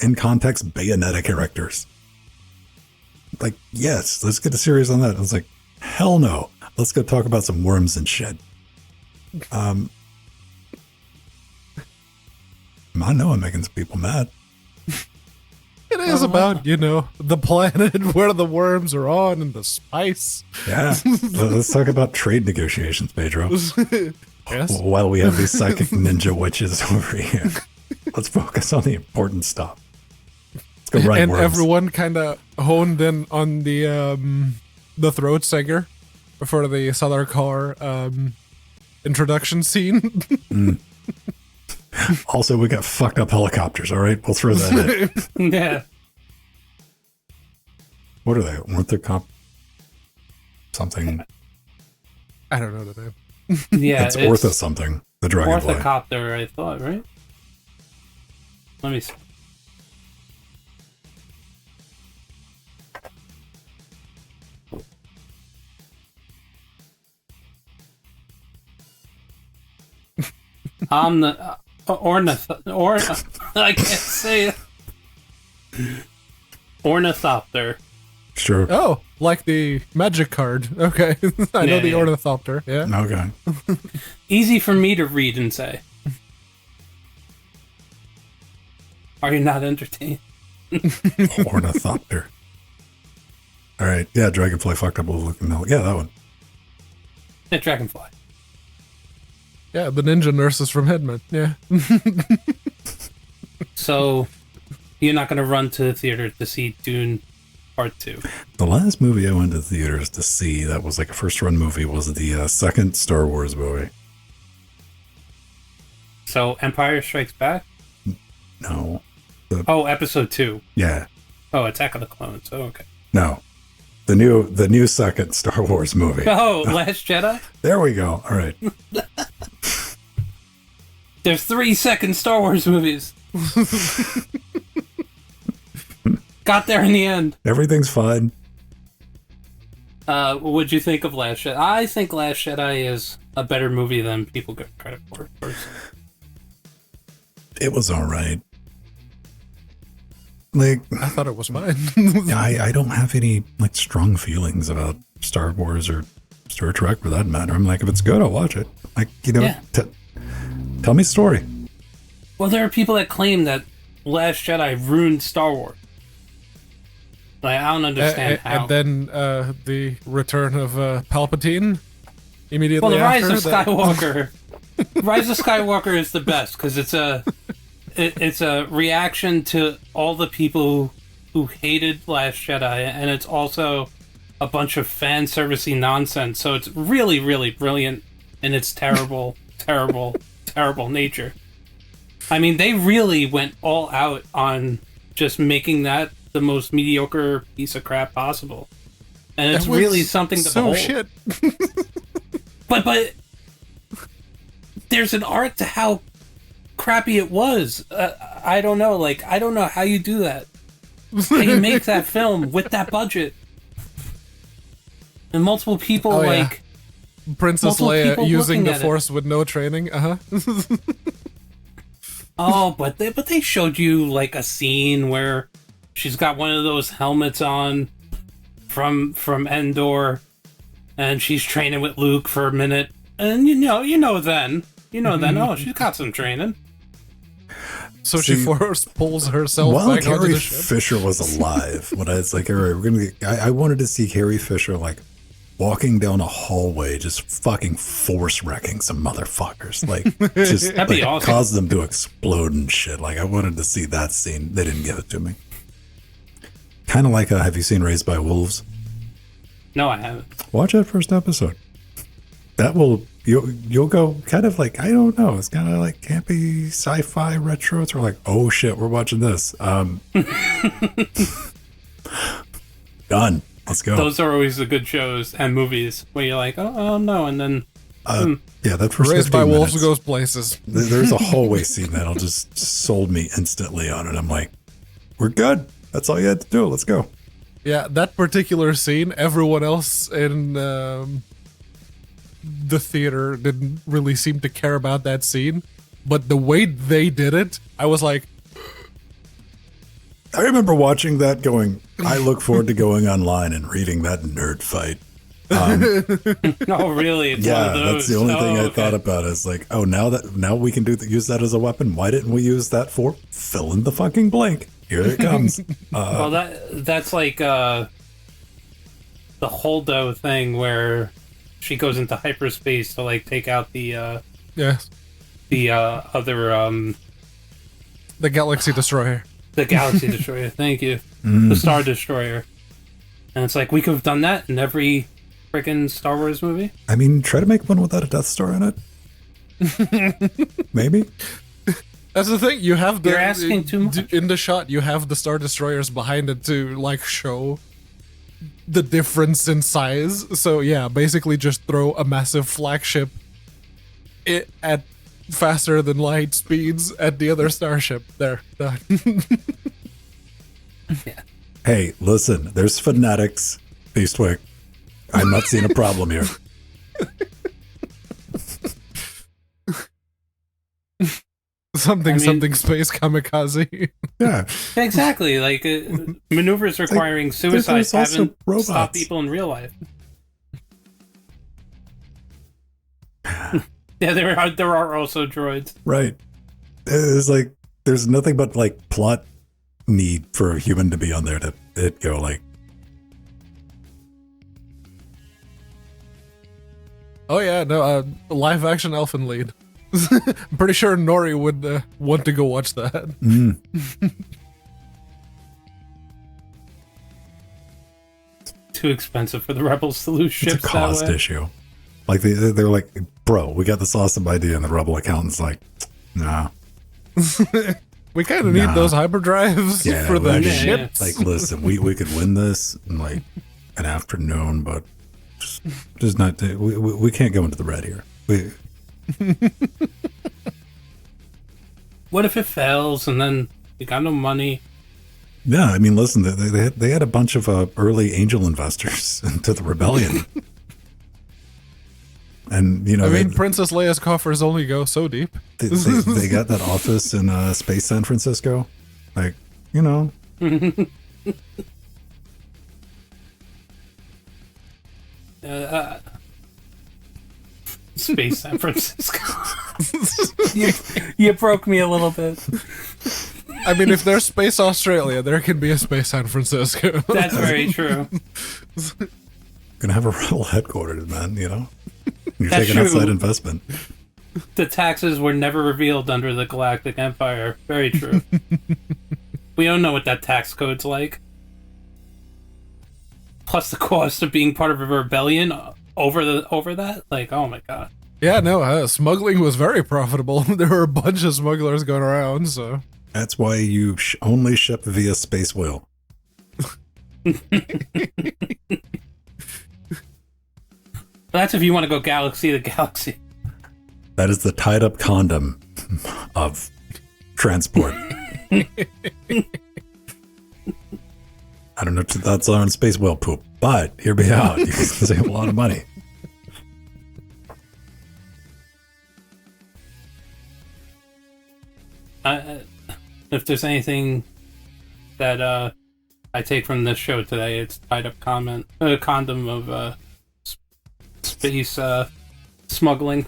in context Bayonetta characters. Like, yes, let's get a series on that. I was like, hell no. Let's go talk about some worms and shit. I know I'm making some people mad. It is about, the planet where the worms are on and the spice. Yeah. Let's talk about trade negotiations, Pedro. Yes. While we have these psychic ninja witches over here. Let's focus on the important stuff. Let's go ride and worms. Everyone kind of honed in on the throat singer for the Solar Car introduction scene. Also, we got fucked up helicopters, all right? We'll throw that in. Yeah. What are they? Orthocop? Something. I don't know the name. Yeah, it's Ortho something. The dragonfly. Orthocopter, I thought, right? Let me see. I'm the I can't say it. Ornithopter. Sure. Oh, like the magic card. Okay. I know the ornithopter. Yeah. Okay. Easy for me to read and say. Are you not entertained? Ornithopter. All right. Yeah, dragonfly fucked up with looking. Yeah, that one. Yeah, dragonfly. Yeah, the ninja nurses from Headman. Yeah. So, you're not going to run to the theater to see Dune Part 2? The last movie I went to the theaters to see that was like a first run movie was the second Star Wars movie. So, Empire Strikes Back? No. Episode 2. Yeah. Oh, Attack of the Clones. Oh, okay. No. The new second Star Wars movie. Oh, Last Jedi? There we go. All right. There's 3 second Star Wars movies. Got there in the end. Everything's fine. What'd you think of Last Jedi? I think Last Jedi is a better movie than people get credit for. It was all right. Like, I thought it was fine. I don't have any like strong feelings about Star Wars or Star Trek for that matter. I'm like, if it's good, I'll watch it. Like, tell me a story. Well, there are people that claim that Last Jedi ruined Star Wars. Like, I don't understand how. And then the return of Palpatine immediately Well, the after. Rise of Skywalker. Rise of Skywalker is the best because it's a reaction to all the people who hated Last Jedi, and it's also a bunch of fan servicey nonsense. So it's really, really brilliant in its terrible, terrible, terrible nature. I mean, they really went all out on just making that the most mediocre piece of crap possible, and it's really something to behold. Shit. But there's an art to how crappy it was. I don't know. Like, I don't know how you do that. How you make that film with that budget, and multiple people Princess multiple Leia people using the looking at Force with no training. Oh, but they showed you like a scene where she's got one of those helmets on from Endor, and she's training with Luke for a minute, and you know then oh, she's got some training. So she force pulls herself while back onto Carrie the ship. Fisher was alive, when I was like, all right, we're gonna. I wanted to see Carrie Fisher like walking down a hallway, just fucking force wrecking some motherfuckers, like just That'd be awesome. Cause them to explode and shit. Like I wanted to see that scene. They didn't give it to me. Kind of like, have you seen Raised by Wolves? No, I haven't. Watch that first episode. That will you'll go kind of like, I don't know. It's kind of like campy sci-fi retro. It's like, oh shit, we're watching this. Done. Let's go. Those are always the good shows and movies where you're like, oh no, and then yeah, that first Raised by 15 Wolves minutes, goes places. there's a hallway scene that'll just sold me instantly on it. I'm like, we're good. That's all you had to do. Let's go. Yeah, that particular scene, everyone else in the theater didn't really seem to care about that scene. But the way they did it, I was like... I remember watching that going, I look forward to going online and reading that nerd fight. oh really? It's Yeah, one of those. that's the only thing I okay. thought about is like, oh, now we can use that as a weapon. Why didn't we use that for fill in the fucking blank? Here it comes. Well, that's like the Holdo thing where she goes into hyperspace to like take out the other the Galaxy Destroyer. the Galaxy Destroyer. Thank you, the Star Destroyer. And it's like we could have done that in every freaking Star Wars movie. I mean, try to make one without a Death Star in it. Maybe. That's the thing. You have the You're asking too much. In the shot. You have the Star Destroyers behind it to like show the difference in size. So yeah, basically just throw a massive flagship at faster than light speeds at the other starship. There, done. Yeah. Hey, listen, there's fanatics, Beastwick. I'm not seeing a problem here. something space kamikaze. Yeah. Exactly. Like maneuvers requiring suicide there's also haven't robots. stopped people in real life. Yeah, there are also droids. Right. It's like there's nothing but like plot need for a human to be on there to it go like. Oh yeah, no, live action Elfin lead. I'm pretty sure Nori would want to go watch that. Too expensive for the rebels to lose ships It's a cost that way. issue. Like they're like, bro, we got this awesome idea, and the rebel accountant's like, nah. We kind of need those hyperdrives Yeah, for the we- ship. Like, listen, we could win this in like an afternoon, but just not. We can't go into the red here. What if it fails and then you got no money? Yeah, I mean, listen, they had a bunch of early angel investors into the rebellion. And, you know, I mean, Princess Leia's coffers only go so deep. they got that office in Space San Francisco. Like, you know. Space San Francisco. You broke me a little bit. I mean, if there's Space Australia, there can be a Space San Francisco. That's very true. Gonna have a real headquarters, man, you know? You're That's taking true. outside investment. The taxes were never revealed under the Galactic Empire. Very true. We don't know what that tax code's like. Plus the cost of being part of a rebellion over that. Like, oh my god. Yeah, no, smuggling was very profitable. There were a bunch of smugglers going around, so... That's why you only ship via space whale. That's if you want to go galaxy to galaxy. That is the tied up condom of transport. I don't know what your thoughts are on space whale poop, but hear me out. You can save a lot of money. If there's anything that I take from this show today, it's tied up condom of space smuggling.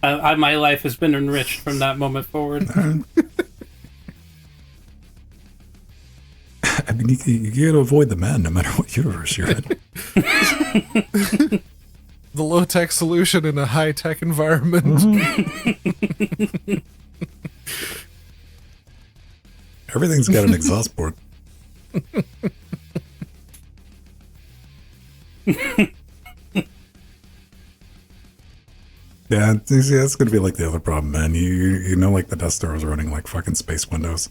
My life has been enriched from that moment forward. I mean, you gotta avoid the man no matter what universe you're in. The low-tech solution in a high-tech environment. Mm-hmm. Everything's got an exhaust port. Yeah, see, that's gonna be like the other problem, man. You know, like the Death Star was running like fucking space windows.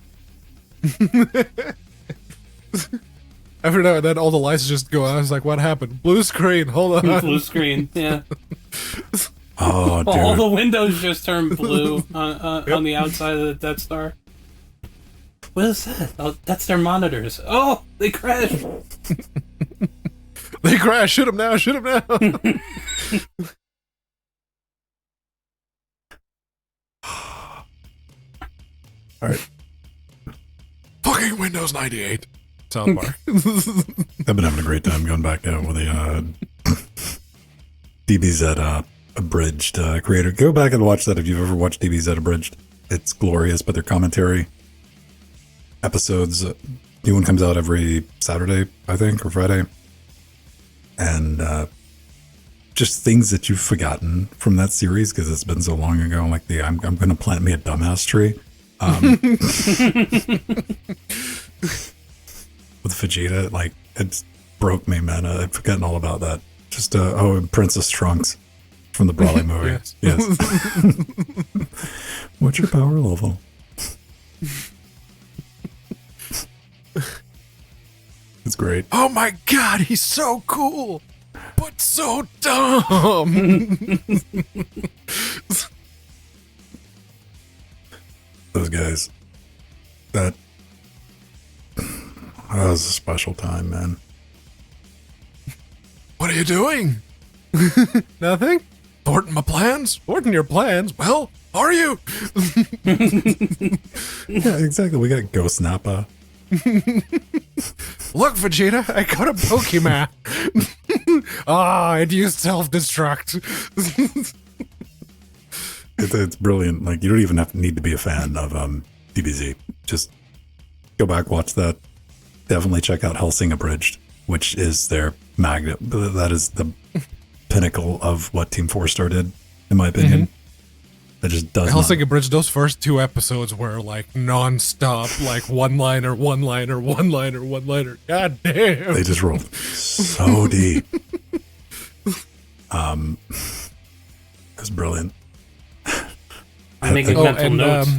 Every now and then, all the lights just go out. It's like, what happened? Blue screen. Hold on. Blue screen. Yeah. Oh, dude. All the windows just turned blue on the outside of the Death Star. What is that? Oh, that's their monitors. Oh, they crashed. They crashed. Shoot him now. Shoot him now. All right. Fucking Windows 98. South Park. I've been having a great time going back now with the DBZ Abridged creator. Go back and watch that if you've ever watched DBZ Abridged. It's glorious, but their commentary episodes, new one comes out every Saturday, I think, or Friday. And just things that you've forgotten from that series because it's been so long ago, like the I'm going to plant me a dumbass tree. With Vegeta, like, it broke me, man. I'd forgotten all about that. Just, and Princess Trunks from the Brawley movie. Yes. What's your power level? It's great. Oh my god, he's so cool, but so dumb. Those guys. That was a special time, man. What are you doing? Nothing? Thwarting my plans? Thwarting your plans? Well, are you? Yeah, exactly. We got Ghost Nappa. Look, Vegeta, I got a Pokemon. It used self-destruct. It's brilliant. Like, you don't even need to be a fan of DBZ. Just go back, watch that. Definitely check out Hellsing Abridged, which is their magnet. That is the pinnacle of what Team 4-Star did, in my opinion. That just does Hellsing Abridged, those first two episodes were like non-stop, like one-liner, one-liner, one-liner, one-liner. God damn. They just rolled so deep. It was brilliant. I'm making mental notes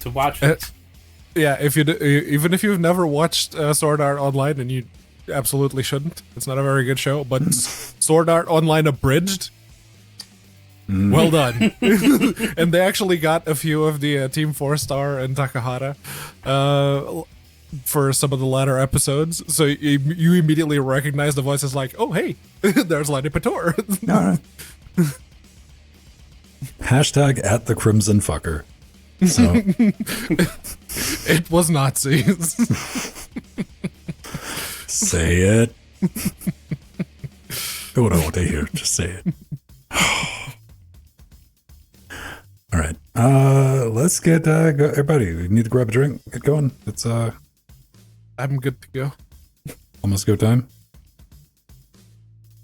to watch it. Yeah, even if you've never watched Sword Art Online, and you absolutely shouldn't, it's not a very good show, but Sword Art Online Abridged, well done. And they actually got a few of the Team 4-Star and Takahata for some of the latter episodes, so you immediately recognize the voices like, oh hey, there's Lani Pator. All right. Hashtag at the Crimson Fucker. So it was Nazis. say it. Do what I want to hear. Just say it. All right. Let's get go, everybody. We need to grab a drink. Get going. It's I'm good to go. almost go time.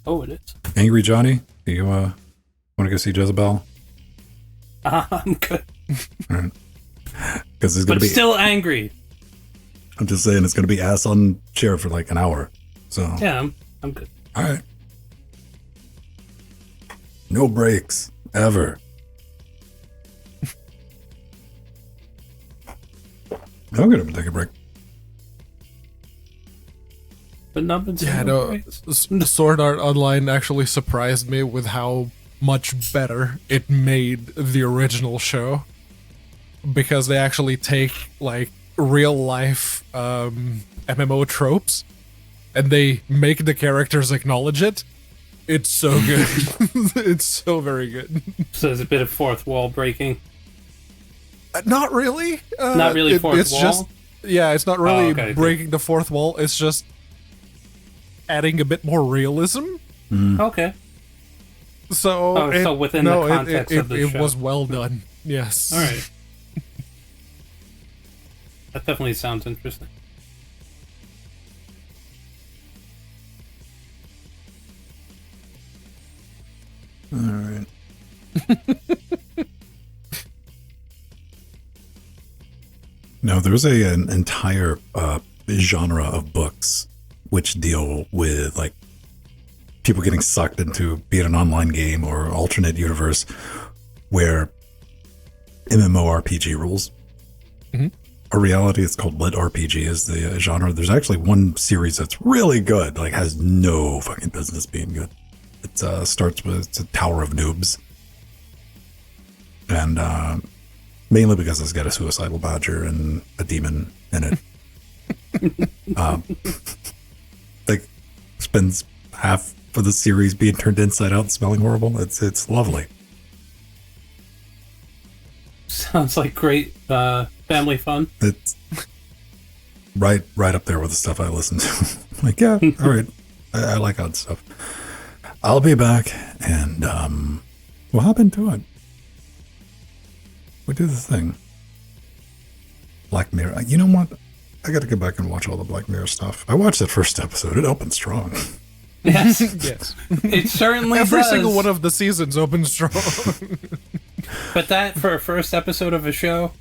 Oh, it is. Angry Johnny, do you want to go see Jezebel? I'm good. Because it's gonna But be still angry. I'm just saying it's gonna be ass on chair for like an hour. So Yeah, I'm good. all right. No breaks ever. I'm gonna take a break. But nothing's Yeah, no. Sword Art Online actually surprised me with how much better it made the original show, because they actually take like real life MMO tropes and they make the characters acknowledge it. It's so good. It's so very good. So there's a bit of fourth wall breaking. Not really. Not really fourth it's wall? Just, yeah, it's not really okay, breaking the fourth wall. It's just adding a bit more realism. Okay. So, so within the context of the it show. was well done. Yes. All right. That definitely sounds interesting. All right. No, there's an entire genre of books which deal with like people getting sucked into be it an online game or alternate universe where MMORPG rules. Mm-hmm. A reality, it's called Lit RPG is the genre. There's actually one series that's really good, like has no fucking business being good. It starts with it's a Tower of Noobs. And mainly because it's got a suicidal badger and a demon in it. Like spends half of the series being turned inside out and smelling horrible. It's lovely. Sounds like great family fun. It's right up there with the stuff I listen to. Like, yeah, all right. I like odd stuff. I'll be back and we'll hop into it. We do the thing. Black Mirror. You know what? I got to go back and watch all the Black Mirror stuff. I watched that first episode. It opened strong. Yes. Yes. It certainly Every does. single one of the seasons opens strong. But that, for a first episode of a show,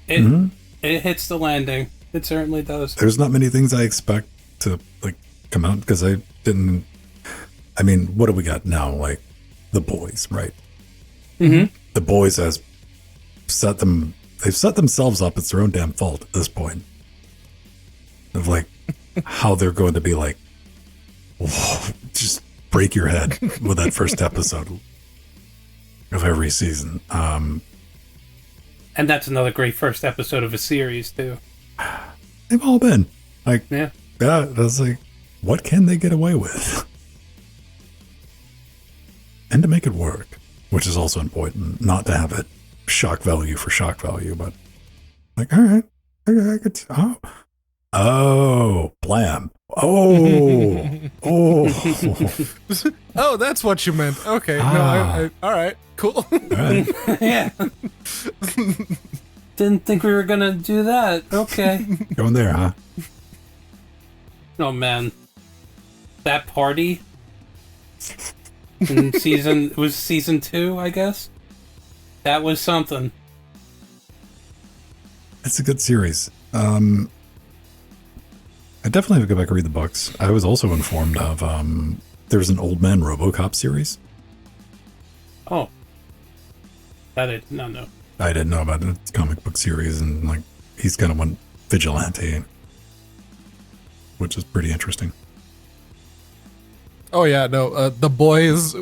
it hits the landing. It certainly does. There's not many things I expect to like come out because I didn't. I mean, what do we got now? Like The Boys, right? Mm-hmm. The Boys has they've set themselves up. It's their own damn fault at this point. Of like how they're going to be like, whoa, just break your head with that first episode of every season. And that's another great first episode of a series too. They've all been like, Yeah. I was like, what can they get away with? And to make it work, which is also important, not to have it shock value for shock value, but like, all right, I could, oh, blam. Oh, Oh, that's what you meant. Okay. No, I all right. Cool. all right. Yeah. Didn't think we were gonna do that. Okay. Going there, huh? Oh man, that party in it was season 2, I guess. That was something. It's a good series. I definitely have to go back and read the books. I was also informed of there's an Old Man RoboCop series. Oh, that I did not know. I didn't know about it. It's a comic book series, and like he's kind of one vigilante, which is pretty interesting. Oh yeah, no. The Boys.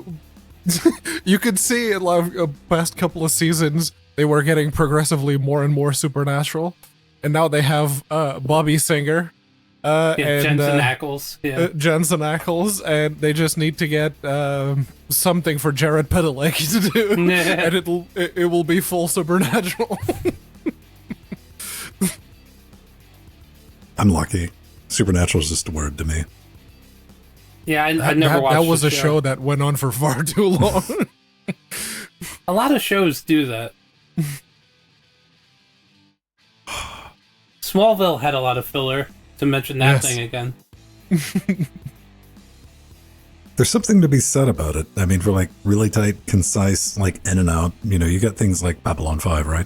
You could see in like past couple of seasons they were getting progressively more and more supernatural, and now they have Bobby Singer. And Jensen Ackles. Yeah. Jensen Ackles, and they just need to get something for Jared Padalecki to do, and it will be full supernatural. I'm lucky. Supernatural is just a word to me. Yeah, I never watched. That was the a show that went on for far too long. A lot of shows do that. Smallville had a lot of filler, to mention that thing again. There's something to be said about it. I mean, for like really tight, concise, like in and out, you got things like Babylon 5, right?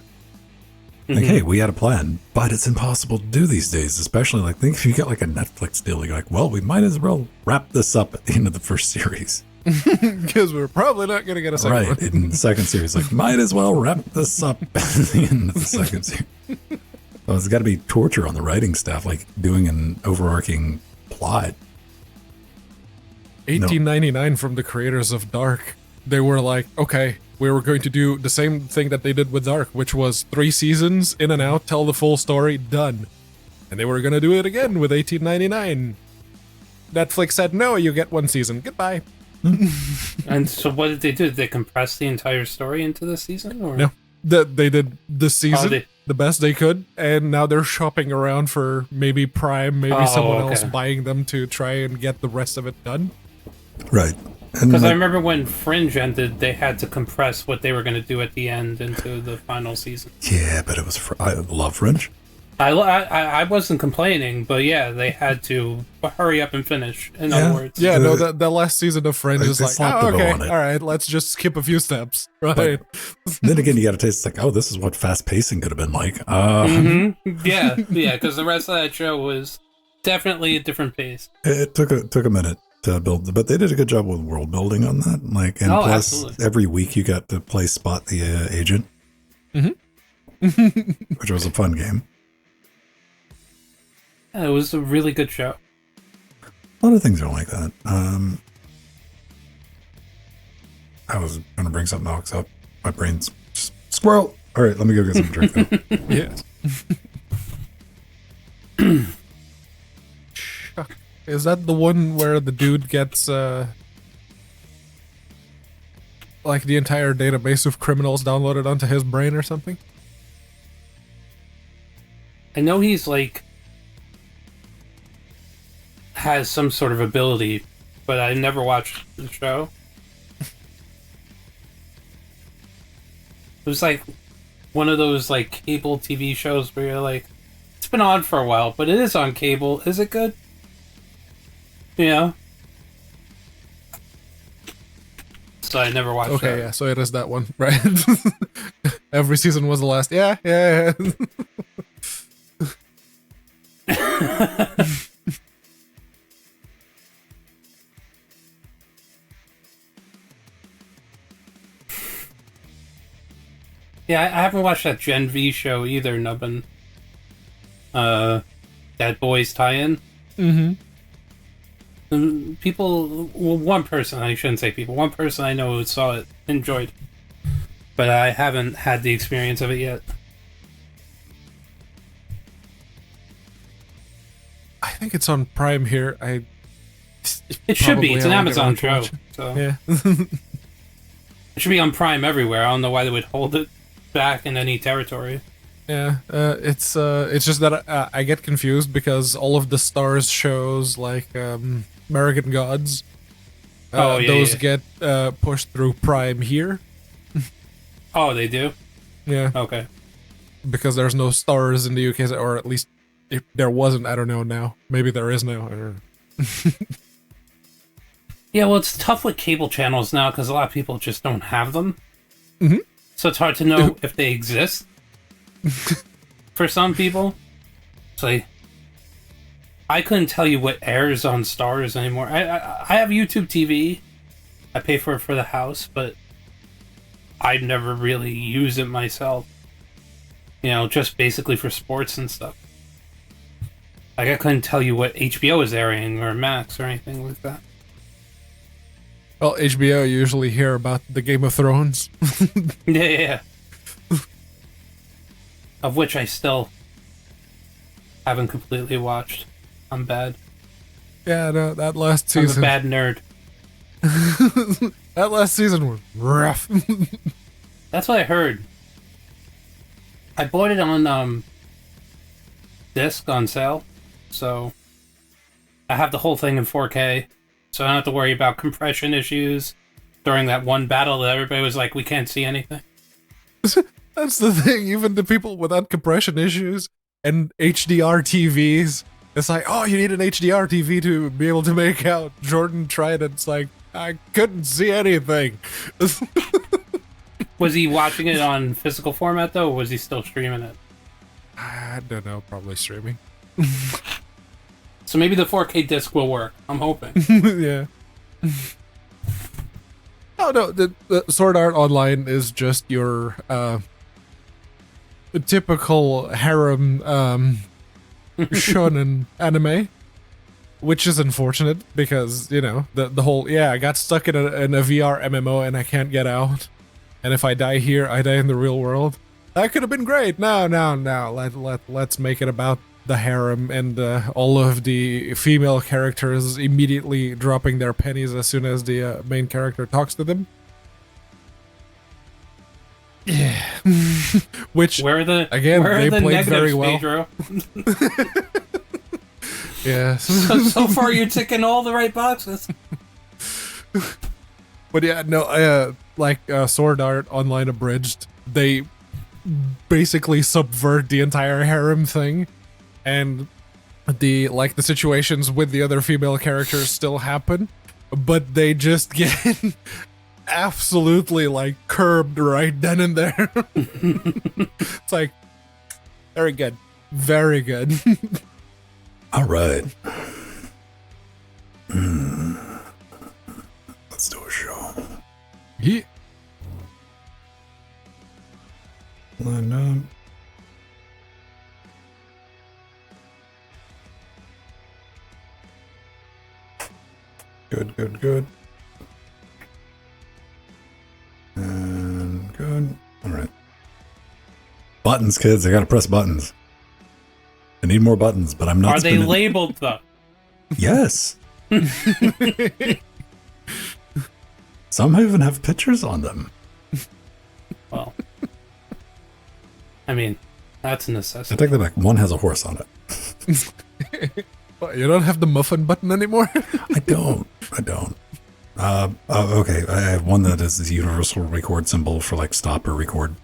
Like, hey, we had a plan, but it's impossible to do these days, especially like, think if you get like a Netflix deal, you're like, well, we might as well wrap this up at the end of the first series. Because we're probably not going to get a second one. Right, in the second series, like, might as well wrap this up at the end of the second series. Well, it's got to be torture on the writing staff, like doing an overarching plot. 1899 from the creators of Dark. They were like, okay, we were going to do the same thing that they did with Dark, which was 3 seasons, in and out, tell the full story, done. And they were going to do it again with 1899. Netflix said, no, you get 1 season. Goodbye. And so what did they do? Did they compress the entire story into the season? Or? No. They did the season the best they could, and now they're shopping around for maybe Prime, maybe someone else buying them to try and get the rest of it done. Right. Because I remember when Fringe ended, they had to compress what they were going to do at the end into the final season. Yeah, but it was... I love Fringe. I wasn't complaining, but yeah, they had to hurry up and finish, in other words. Yeah, no, the last season of Fringe is like, oh, okay, all right, let's just skip a few steps. Right. Then again, you got to taste, it's like, oh, this is what fast pacing could have been like. Yeah, because the rest of that show was definitely a different pace. It took a minute to build, but they did a good job with world building on that. Like, and plus, absolutely. Every week you got to play Spot the Agent, which was a fun game. Yeah, it was a really good show. A lot of things are like that. I was going to bring something else up. My brain's just, squirrel. All right, let me go get some drink now. Yes. Is that the one where the dude gets like the entire database of criminals downloaded onto his brain or something? I know he's like has some sort of ability, but I never watched the show. It was like one of those like cable TV shows where you're like, it's been on for a while, but it is on cable. Is it good? Yeah. So I never watched it. Okay, yeah, so it is that one, right? Every season was the last. Yeah. Yeah, I haven't watched that Gen V show either, Nubbin. That Boys tie-in. People, well, one person I know who saw it enjoyed, but I haven't had the experience of it yet. I think it's on Prime here. It should be. It's an Amazon show, so yeah. It should be on Prime everywhere. I don't know why they would hold it back in any territory. Yeah, it's just that I get confused because all of the Stars shows like American Gods, those get pushed through Prime here. Oh, they do? Yeah. Okay. Because there's no Stars in the UK, or at least if there wasn't, I don't know now. Maybe there is now. I don't know. Yeah, well, it's tough with cable channels now because a lot of people just don't have them. So it's hard to know if they exist. For some people, it's like I couldn't tell you what airs on Stars anymore. I have YouTube TV. I pay for it for the house, but I never really use it myself. Just basically for sports and stuff. Like I couldn't tell you what HBO is airing or Max or anything like that. Well, HBO you usually hear about the Game of Thrones. Yeah. Of which I still haven't completely watched. I'm bad. Yeah, no, that last season. I'm a bad nerd. That last season was rough. That's what I heard. I bought it on disc on sale, so I have the whole thing in 4K, so I don't have to worry about compression issues during that one battle that everybody was like, we can't see anything. That's the thing, even the people without compression issues, and HDR TVs. It's like, oh, you need an HDR TV to be able to make out. Jordan tried it. It's like, I couldn't see anything. Was he watching it on physical format, though, or was he still streaming it? I don't know, probably streaming. So maybe the 4K disc will work. I'm hoping. Yeah. Oh, no, the Sword Art Online is just your typical harem shonen anime, which is unfortunate because, you know, the whole, I got stuck in a VR MMO and I can't get out. And if I die here, I die in the real world. That could have been great. No. Let's make it about the harem and all of the female characters immediately dropping their pennies as soon as the main character talks to them. Yeah. Which, where are the played very well. Pedro? Yeah. So far, you're ticking all the right boxes. But yeah, no, Sword Art Online Abridged, they basically subvert the entire harem thing, and the situations with the other female characters still happen, but they just get absolutely curbed right then and there. It's like, very good. Very good. All right. Let's do a show. Yeah. Line up. Good. And good. All right. Buttons, kids. I gotta press buttons. I need more buttons, but I'm not. Are they labeled though? Yes. Some even have pictures on them. Well, I mean, that's a necessity. I take that back. One has a horse on it. What, you don't have the muffin button anymore? I don't. Okay, I have one that is the universal record symbol for stop or record.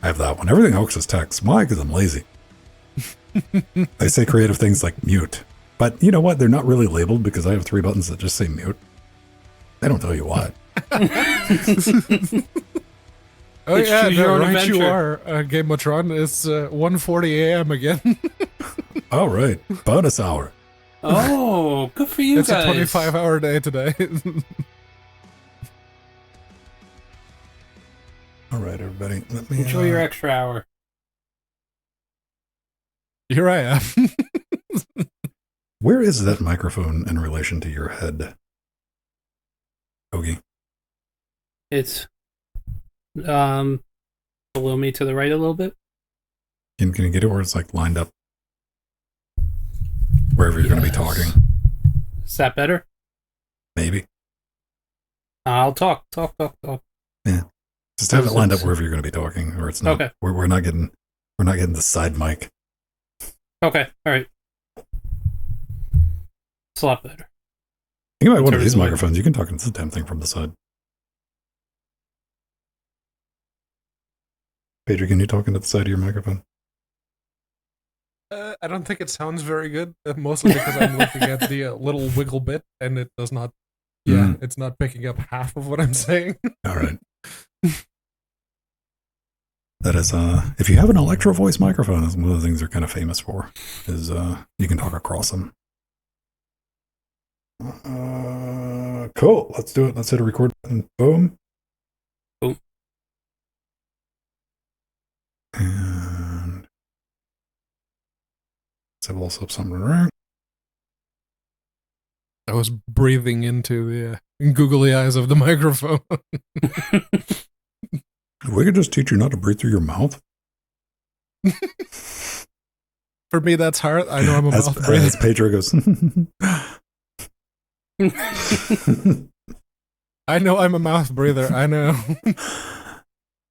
I have that one. Everything else is text. Why? Because I'm lazy. They say creative things like mute. But you know what? They're not really labeled because I have 3 buttons that just say mute. They don't tell you why. Oh yeah, right you are. Gameotron. It's 1:40 a.m. again. Oh, right. Bonus hour. Oh, good for you it's guys. It's a 25-hour day today. All right, everybody. Let me enjoy your extra hour. Here I am. Where is that microphone in relation to your head? Ogie? It's below me to the right a little bit. Can you get it where it's lined up? Wherever you're going to be talking. Is that better? Maybe. I'll talk. Yeah. Just have it lined up wherever you're going to be talking, or it's not. Okay. We're not getting the side mic. Okay. All right. It's a lot better. Think about one of these microphones. You can talk into the damn thing from the side. Pedro, can you talk into the side of your microphone? I don't think it sounds very good, mostly because I'm looking at the little wiggle bit, and it does not. Yeah, it's not picking up half of what I'm saying. All right. That is, if you have an electro voice microphone, that's one of the things they're kind of famous for, is you can talk across them. Cool. Let's do it. Let's hit a record button. Boom. Boom. And let's also have something around. I was breathing into the googly eyes of the microphone. We could just teach you not to breathe through your mouth. For me, that's hard. I know I'm a mouth breather. As Pedro goes, I know I'm a mouth breather. I know.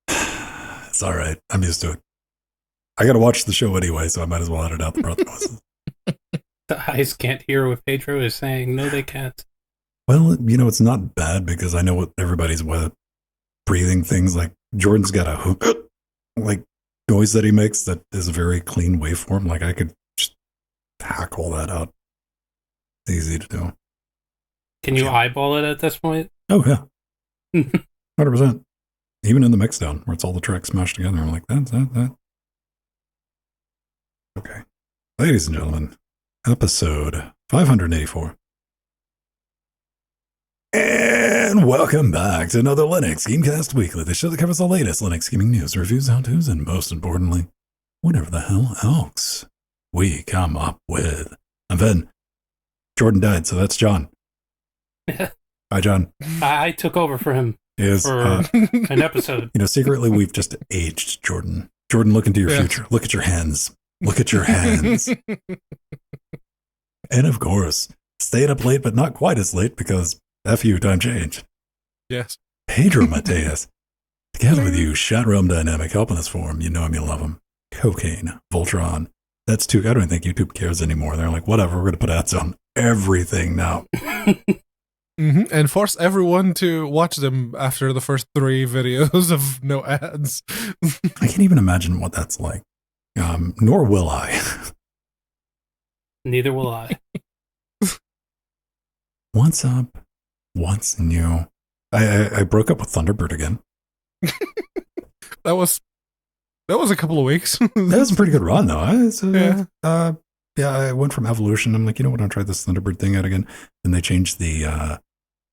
It's all right. I'm used to it. I got to watch the show anyway, so I might as well edit out the breath noises. The eyes can't hear what Pedro is saying. No, they can't. Well, it's not bad because I know what everybody's breathing things like. Jordan's got a noise that he makes that is a very clean waveform. Like I could just hack all that out. It's easy to do. Can you eyeball it at this point? Oh yeah, 100%. Even in the mixdown where it's all the tracks smashed together, I'm like that. Okay, ladies and gentlemen, episode 584. And welcome back to another Linux Gamecast Weekly, the show that covers the latest Linux gaming news, reviews, how-tos, and most importantly, whatever the hell else we come up with. And then Jordan died, so that's John. Hi, John. I took over for him Yes, for an episode. Secretly, we've just aged Jordan. Jordan, look into your future. Look at your hands. Look at your hands. And of course, stayed up late, but not quite as late because F you, time change. Yes. Pedro Mateus. Together with you, Shot Realm Dynamic, helping us form. You know him, you love him. Cocaine, Voltron. That's too. I don't think YouTube cares anymore. They're like, whatever, we're going to put ads on everything now. And force everyone to watch them after the first 3 videos of no ads. I can't even imagine what that's like. Nor will I. Neither will I. What's up? What's new? I broke up with Thunderbird again. That was a couple of weeks. That was a pretty good run, though. I went from Evolution. I'm like, you know what? I'll try this Thunderbird thing out again. And they changed the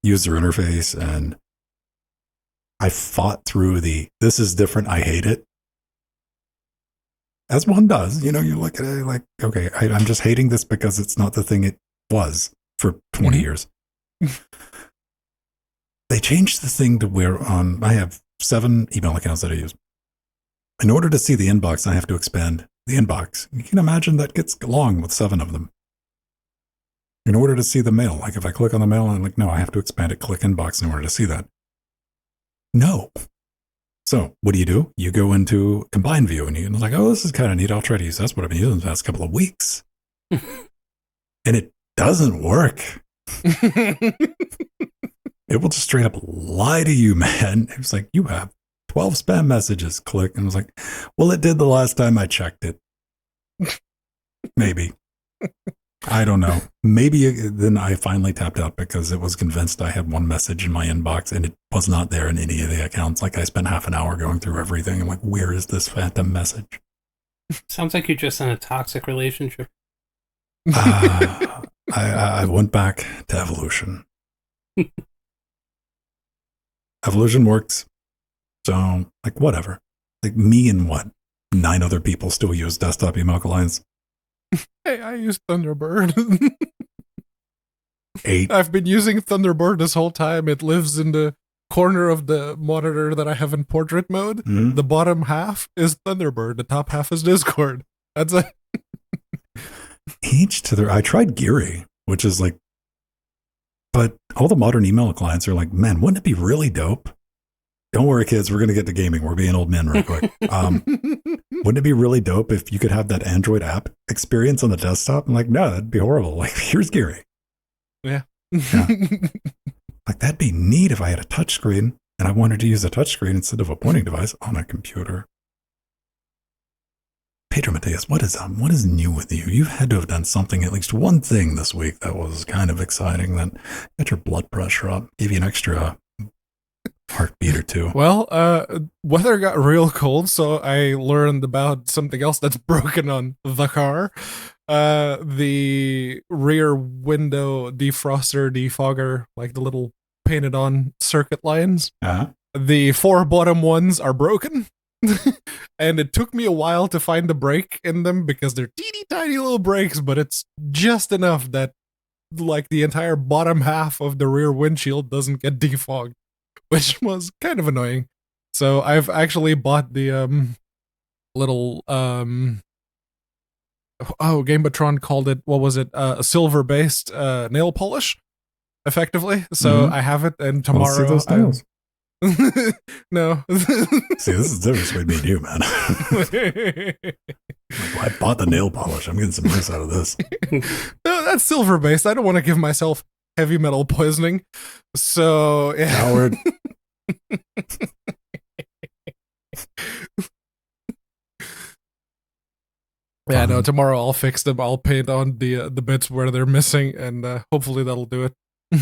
user interface, and I fought through this is different. I hate it. As one does, you look at it like, okay, I'm just hating this because it's not the thing it was for 20 years. They changed the thing to where I have 7 email accounts that I use. In order to see the inbox, I have to expand the inbox. You can imagine that gets long with 7 of them. In order to see the mail, like if I click on the mail, I'm like, no, I have to expand it, click inbox in order to see that. No. So what do? You go into combine view and you're like, oh, this is kind of neat. I'll try to use that's what I've been using the past couple of weeks. And it doesn't work. It will just straight up lie to you, man. It was like, you have 12 spam messages. Click. And I was like, well, it did the last time I checked it. Maybe. I don't know. Maybe then I finally tapped out because it was convinced I had one message in my inbox and it was not there in any of the accounts. Like I spent half an hour going through everything. I'm like, where is this phantom message? Sounds like you're just in a toxic relationship. I went back to Evolution. Evolution works. So, like, whatever. Like, me and 9 other people still use desktop email clients. Hey, I use Thunderbird. 8. I've been using Thunderbird this whole time. It lives in the corner of the monitor that I have in portrait mode. Mm-hmm. The bottom half is Thunderbird. The top half is Discord. That's it. Each to their... I tried Geary, which is like... But all the modern email clients are like, man, wouldn't it be really dope? Don't worry, kids. We're going to get to gaming. We're being old men real quick. Wouldn't it be really dope if you could have that Android app experience on the desktop? I'm like, no, that'd be horrible. Like, here's Geary. Yeah. Like, that'd be neat if I had a touchscreen and I wanted to use a touchscreen instead of a pointing device on a computer. Pedro Mateus, what is new with you? You had to have done something, at least one thing this week that was kind of exciting, that got your blood pressure up, gave you an extra heartbeat or 2. Well, weather got real cold, so I learned about something else that's broken on the car. The rear window defroster, defogger, like the little painted on circuit lines. Uh-huh. The 4 bottom ones are broken. And it took me a while to find the brake in them because they're teeny tiny little brakes, but it's just enough that like the entire bottom half of the rear windshield doesn't get defogged, which was kind of annoying. So I've actually bought the little Gamebatron called it, what was it, a silver based nail polish effectively. So I have it, and tomorrow no. See, this is the difference between me and you, man. I bought the nail polish. I'm getting some use out of this. No, that's silver based. I don't want to give myself heavy metal poisoning. So, yeah. Howard. Yeah, no, tomorrow I'll fix them. I'll paint on the bits where they're missing, and hopefully that'll do it.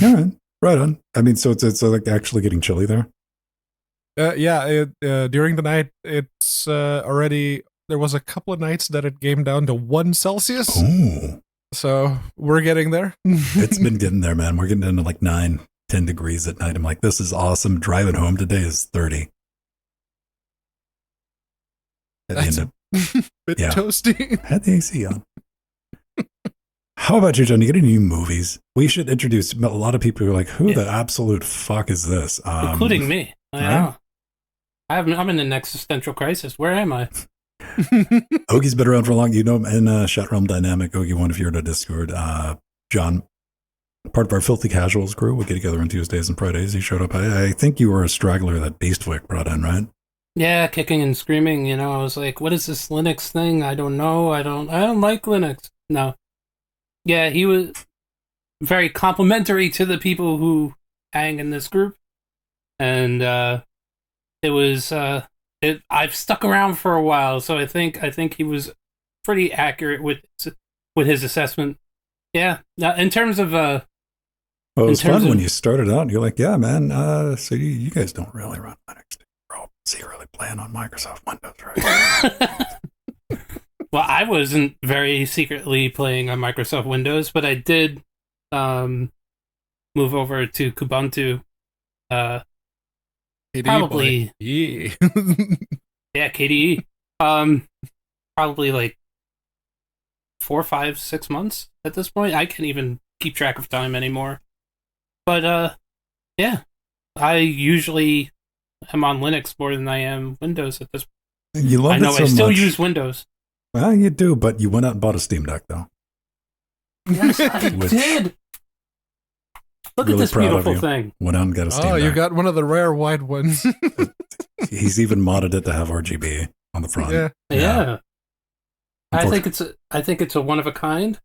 All right, right on. I mean, so it's like actually getting chilly there. Yeah, during the night, it's already. There was a couple of nights that it came down to 1 Celsius. Ooh. So we're getting there. It's been getting there, man. We're getting into like 9, 10 degrees at night. I'm like, this is awesome. Driving home today is 30. That's a bit toasty. Had the AC on. How about you, John? You get any new movies? We should introduce a lot of people who are like, who the absolute fuck is this? Including me. I know. I'm in an existential crisis. Where am I? Ogie's been around for a long, you know him in Chat Realm Dynamic. Ogie, one if you're in a Discord. John, part of our Filthy Casuals crew, we get together on Tuesdays and Fridays. He showed up. I think you were a straggler that Beastwick brought in, right? Yeah, kicking and screaming. You know, I was like, "What is this Linux thing? I don't know. I don't like Linux." No. Yeah, he was very complimentary to the people who hang in this group, and it was. I've stuck around for a while, so I think he was pretty accurate with his assessment. Yeah, in terms of well, it was fun when you started out. You're like, yeah, man. So you guys don't really run Linux. You're all secretly playing on Microsoft Windows, right? Well, I wasn't very secretly playing on Microsoft Windows, but I did move over to Kubuntu. Probably, yeah, KDE. Probably like 4, 5, 6 months at this point. I can't even keep track of time anymore. But yeah, I usually am on Linux more than I am Windows at this point. You love I know it so I still much. use Windows. Well, you do, but you went out and bought a Steam Deck, though. Yes, I did. Look Really at this proud of beautiful you. thing. Went out and got a Steam Deck. You got one of the rare white ones. He's even modded it to have RGB on the front. Yeah. I think it's a one of a kind.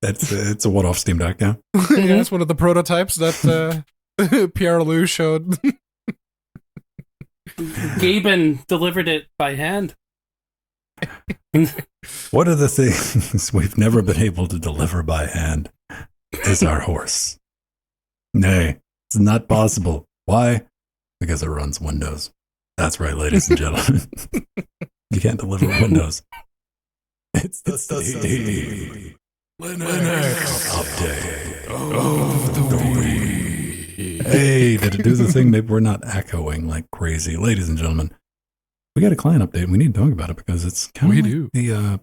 It's a one-off Steam Deck, yeah. Yeah, it's one of the prototypes that Pierre Lou showed. Gaben delivered it by hand. One of the things we've never been able to deliver by hand is our horse. Nay, it's not possible. Why? Because it runs Windows. That's right, ladies and gentlemen. You can't deliver Windows. It's the Steam Linux update of the week. Hey, did it do the thing? Maybe we're not echoing like crazy. Ladies and gentlemen, we got a client update. We need to talk about it because it's kind of the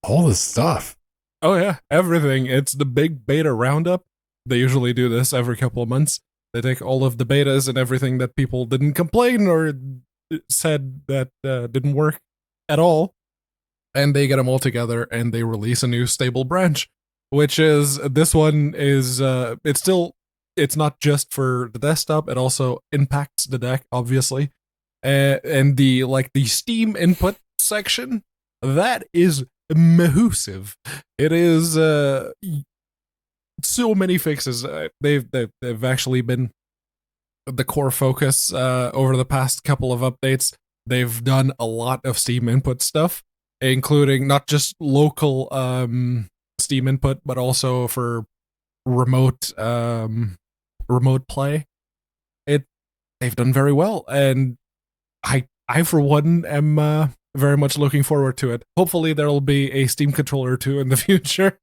all the stuff. Oh yeah, everything. It's the big beta roundup. They usually do this every couple of months. They take all of the betas and everything that people didn't complain or said that didn't work at all, and they get them all together and they release a new stable branch, which is this one is it's not just for the desktop. It also impacts the deck, obviously, and the Steam input section that is massive. It is so many fixes. They've actually been the core focus over the past couple of updates. They've done a lot of Steam input stuff, including not just local Steam input, but also for remote play. They've done very well, and I for one am very much looking forward to it. Hopefully there'll be a Steam controller too in the future.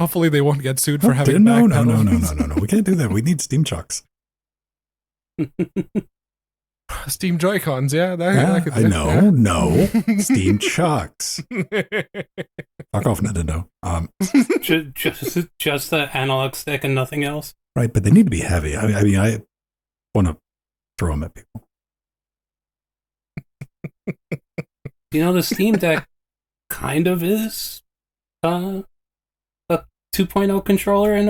Hopefully they won't get sued for having No. backpedals. We can't do that. We need Steam Chucks. Steam Joy-Cons, yeah. I know. No. Steam Chucks. Fuck off, Nintendo. Just the analog stick and nothing else. Right, but they need to be heavy. I mean, I want to throw them at people. You know, the Steam Deck kind of is a 2.0 controller in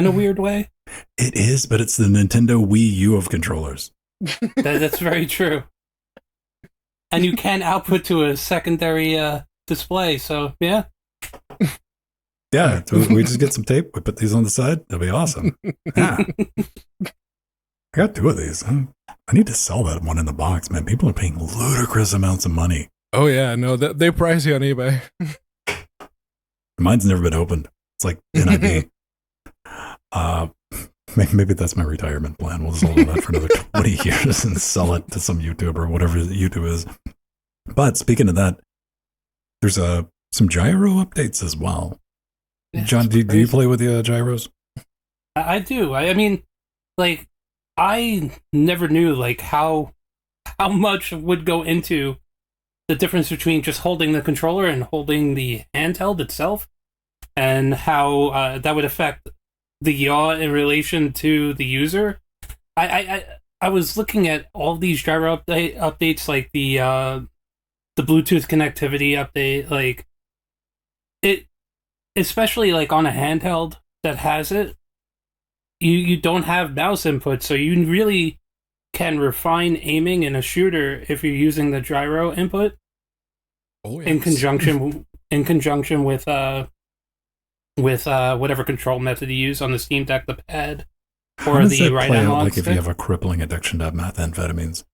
a weird way. It is, but it's the Nintendo Wii U of controllers. That's very true. And you can output to a secondary display, so yeah. Yeah, so we just get some tape, we put these on the side, that'll be awesome. Yeah. I got 2 of these. I need to sell that one in the box, man. People are paying ludicrous amounts of money Oh yeah, no, they price you on eBay. Mine's never been opened. It's like NIB. Maybe that's my retirement plan. We'll just hold on that for another 20 years and sell it to some YouTuber, whatever YouTube is. But speaking of that, there's some gyro updates as well. Yeah, John, do you play with the gyros? I do. I mean, like, I never knew like how much would go into the difference between just holding the controller and holding the handheld itself, and how that would affect the yaw in relation to the user. I was looking at all these gyro updates, like the Bluetooth connectivity update, like it, especially like on a handheld that has it, you don't have mouse input, so you really can refine aiming in a shooter if you're using the gyro input. Oh, yes. in conjunction with whatever control method you use on the Steam Deck, the pad or the right analog like stick. if you have a crippling addiction to methamphetamines?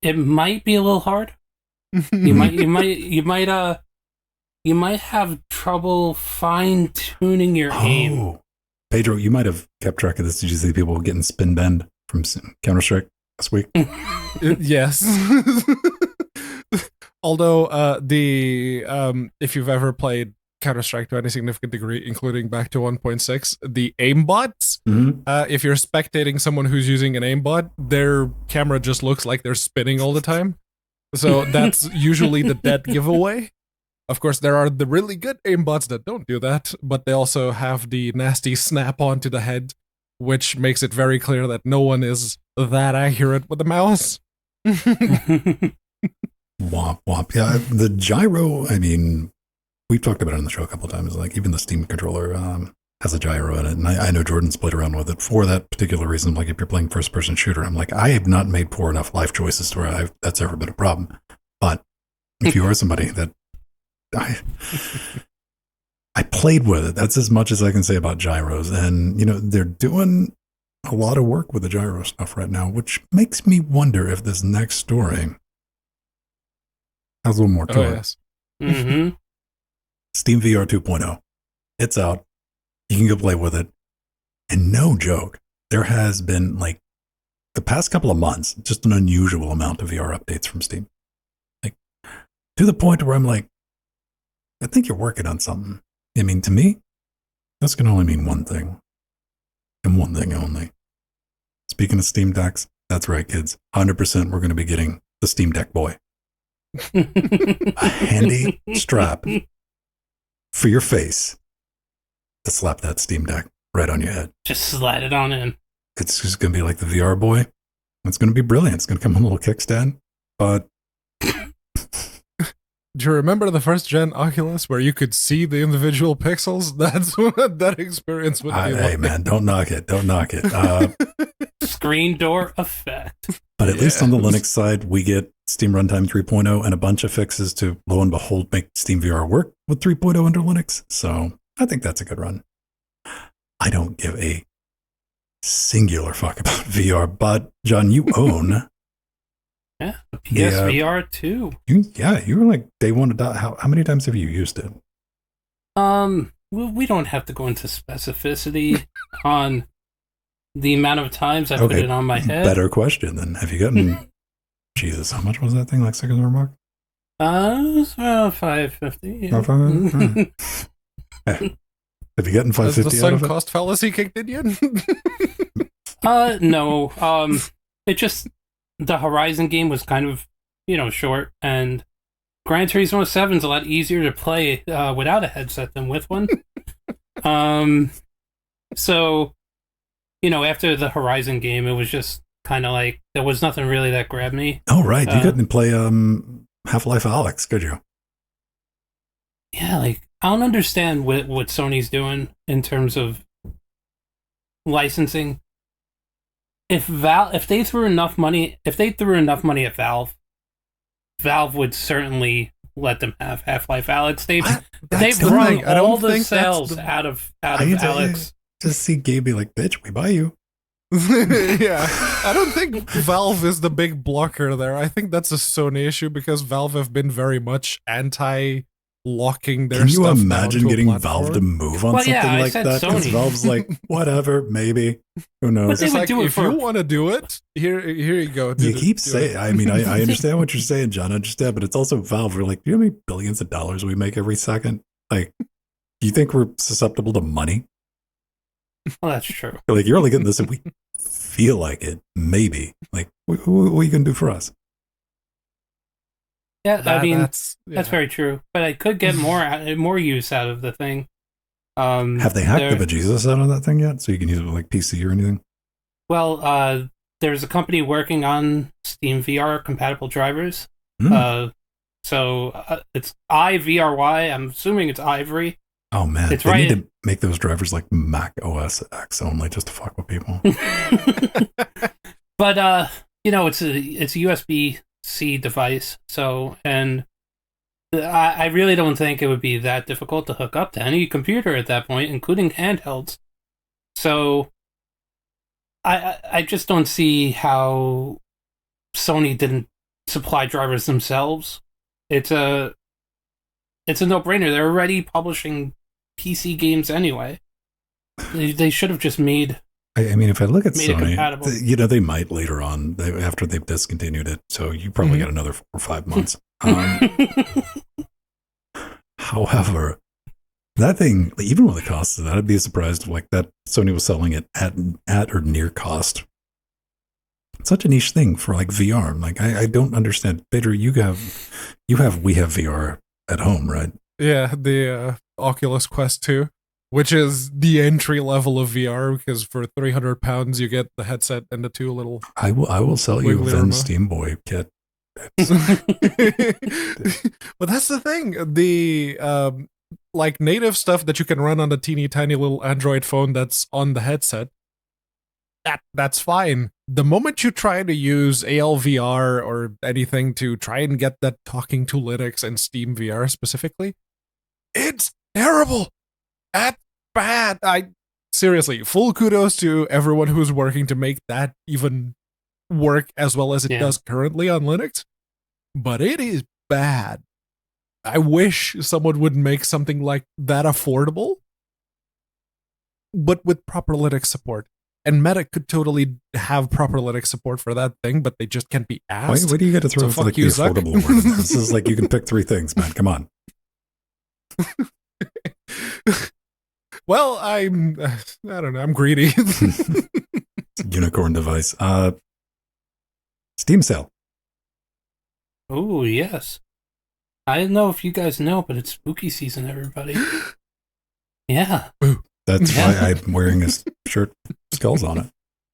It might be a little hard. You might have trouble fine tuning your aim. Pedro, you might have kept track of this. Did you see people getting spin bend from Counter-Strike this week? Yes. Although if you've ever played Counter-Strike to any significant degree, including back to 1.6, the aimbots, if you're spectating someone who's using an aimbot, their camera just looks like they're spinning all the time. So that's usually the dead giveaway. Of course, there are the really good aimbots that don't do that, but they also have the nasty snap onto the head, which makes it very clear that no one is that accurate with the mouse. Womp womp. Yeah, the gyro, I mean, we've talked about it on the show a couple of times. Like, even the Steam controller has a gyro in it. And I know Jordan's played around with it for that particular reason. Like, if you're playing first-person shooter, I'm like, I have not made poor enough life choices to where that's ever been a problem. But if you are somebody that I played with it, that's as much as I can say about gyros. And, you know, they're doing a lot of work with the gyro stuff right now, which makes me wonder if this next story has a little more to it. Yes. Mm-hmm. SteamVR 2.0. It's out. You can go play with it. And no joke, there has been, like, the past couple of months, just an unusual amount of VR updates from Steam. Like, to the point where I'm like, I think you're working on something. I mean, to me, that's going to only mean one thing. And one thing only. Speaking of Steam Decks, that's right, kids. 100% we're going to be getting the Steam Deck Boy. A handy strap for your face to slap that Steam Deck right on your head. Just slide it on in. It's just going to be like the VR Boy. It's going to be brilliant. It's going to come on a little kickstand. But do you remember the first gen Oculus where you could see the individual pixels? That's what that experience would be like. Hey, man, don't knock it. Don't knock it. Screen door effect. But at least on the Linux side, we get Steam Runtime 3.0 and a bunch of fixes to, lo and behold, make SteamVR work with 3.0 under Linux. So I think that's a good run. I don't give a singular fuck about VR, but John, you own... Yeah, the PSVR too. You were like day one. How many times have you used it? We don't have to go into specificity on the amount of times I put it on my head. Better question then. Have you gotten? Jesus, how much was that thing? Like $600 mark? It's about $550. Yeah. Hey, have you gotten $550 Has the out sunk of it? cost fallacy kicked in yet? No. It just. The Horizon game was kind of, short, and Gran Turismo 7 is a lot easier to play without a headset than with one. So, after the Horizon game, it was just kind of like, there was nothing really that grabbed me. Oh, right. You couldn't play Half-Life Alyx, could you? Yeah, like, I don't understand what Sony's doing in terms of licensing. If they threw enough money at Valve would certainly let them have Half-Life Alyx. They've run all the sales out of Alyx. Just see Gabe be like, "Bitch, we buy you." Yeah, I don't think Valve is the big blocker there. I think that's a Sony issue because Valve have been very much anti-locking their Can you stuff imagine down to a getting platform. Valve to move on Well, something yeah, I like said that? Because Sony. Valve's like, whatever, maybe. Who knows? They It's would like, do it if for- you want to do it, here you go. You keep saying, I mean, I understand what you're saying, John. I understand, but it's also Valve. We're like, do you know how many billions of dollars we make every second? Like, do you think we're susceptible to money? Well, that's true. Like, you're only getting this if we feel like it, maybe. Like, what are you going to do for us? Yeah, I mean, that's very true. But I could get more use out of the thing. Have they hacked the bejesus out of that thing yet? So you can use it with like PC or anything? Well, there's a company working on SteamVR compatible drivers. Mm. So it's IVRY. I'm assuming it's Ivory. Oh man, it's they right. need to make those drivers like Mac OS X only, just to fuck with people. But it's a USB-C device. So, and I really don't think it would be that difficult to hook up to any computer at that point, including handhelds. So, I just don't see how Sony didn't supply drivers themselves. It's a no-brainer. They're already publishing PC games anyway. They should have just made. I mean, if I look at Made it Sony, compatible. they might later on after they've discontinued it. So you probably got another 4 or 5 months. However, that thing, even with the cost of that, I'd be surprised if like that Sony was selling it at or near cost. It's such a niche thing for like VR. Like I don't understand. Pedro, we have VR at home, right? Yeah, the Oculus Quest 2, which is the entry level of VR, because for £300 you get the headset and the two little. I will sell you a Vin Steam Boy kit. But that's the thing. The like native stuff that you can run on the teeny tiny little Android phone that's on the headset, that's fine. The moment you try to use ALVR or anything to try and get that talking to Linux and SteamVR specifically, it's terrible. That's bad. Seriously, full kudos to everyone who's working to make that even work as well as it does currently on Linux. But it is bad. I wish someone would make something like that affordable, but with proper Linux support. And Meta could totally have proper Linux support for that thing, but they just can't be asked. Why do you get to throw for like the affordable word? This is like you can pick 3 things, man. Come on. Well, I don't know. I'm greedy. Unicorn device. Steam sale. Oh, yes. I don't know if you guys know, but it's spooky season, everybody. Yeah. That's why I'm wearing a shirt with skulls on it.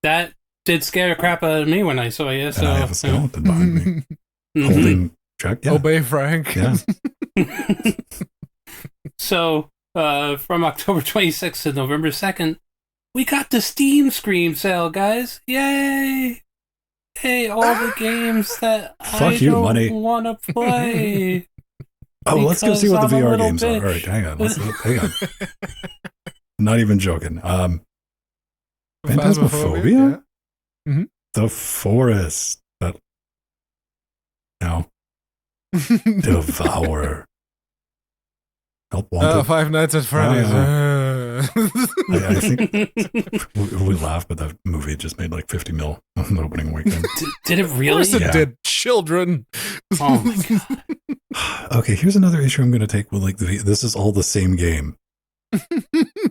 That did scare the crap out of me when I saw you. So, and I have a skeleton behind me. Holding check. Yeah. Obey Frank. Yeah. So, from October 26th to November 2nd, we got the Steam Scream sale, guys. Yay! Hey, all the games that I don't want to play. Oh, let's go see what the VR games are. All right, hang on. Hang on. Not even joking. Phantasmophobia? Yeah. Mm-hmm. The Forest. No. Devour. Help Wanted. Five Nights at Freddy's. I think we laugh, but that movie just made like 50 mil on the opening weekend. Did it really? Of course it did. Children. Oh my god. Okay, here's another issue I'm going to take with like this is all the same game.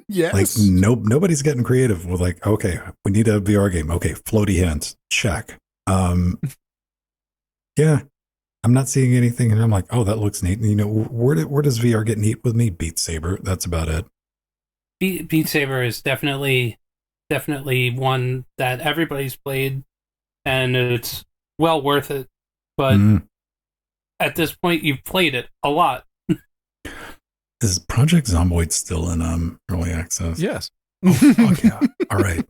Yes. Like nobody's getting creative with like, okay, we need a VR game. Okay, floaty hands. Check. Yeah. I'm not seeing anything and I'm like, oh, that looks neat. And, you know, where does VR get neat with me? Beat Saber. That's about it. Beat Saber is definitely one that everybody's played and it's well worth it. But at this point, you've played it a lot. Is Project Zomboid still in early access? Yes. Oh, fuck yeah. All right.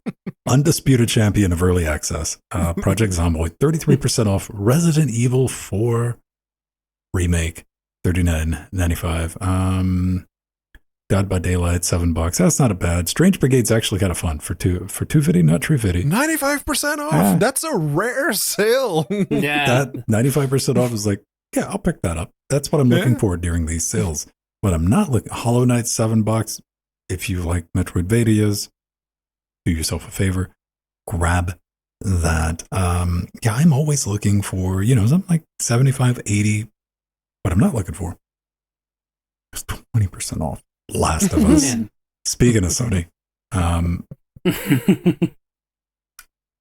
Undisputed champion of early access. Project Zomboid, 33% off. Resident Evil 4 remake, $39.95. Dead by Daylight, $7. That's not a bad. Strange Brigade's actually kind of fun for $250, not $350. 95% off. That's a rare sale. Yeah. That 95% off is like, yeah, I'll pick that up. That's what I'm looking for during these sales. But I'm not looking. Hollow Knight, $7. If you like Metroidvanias, do yourself a favor, grab that. Yeah, I'm always looking for, something like 75, 80. What I'm not looking for is 20% off Last of Us. Speaking of Sony,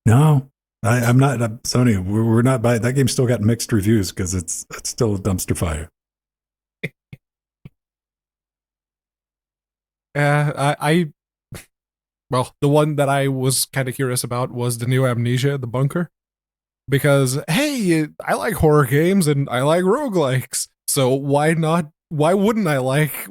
no, I'm not. Sony, we're not buying. That game still got mixed reviews because it's still a dumpster fire. Well, the one that I was kind of curious about was the new Amnesia, The Bunker. Because, hey, I like horror games and I like roguelikes. So why wouldn't I like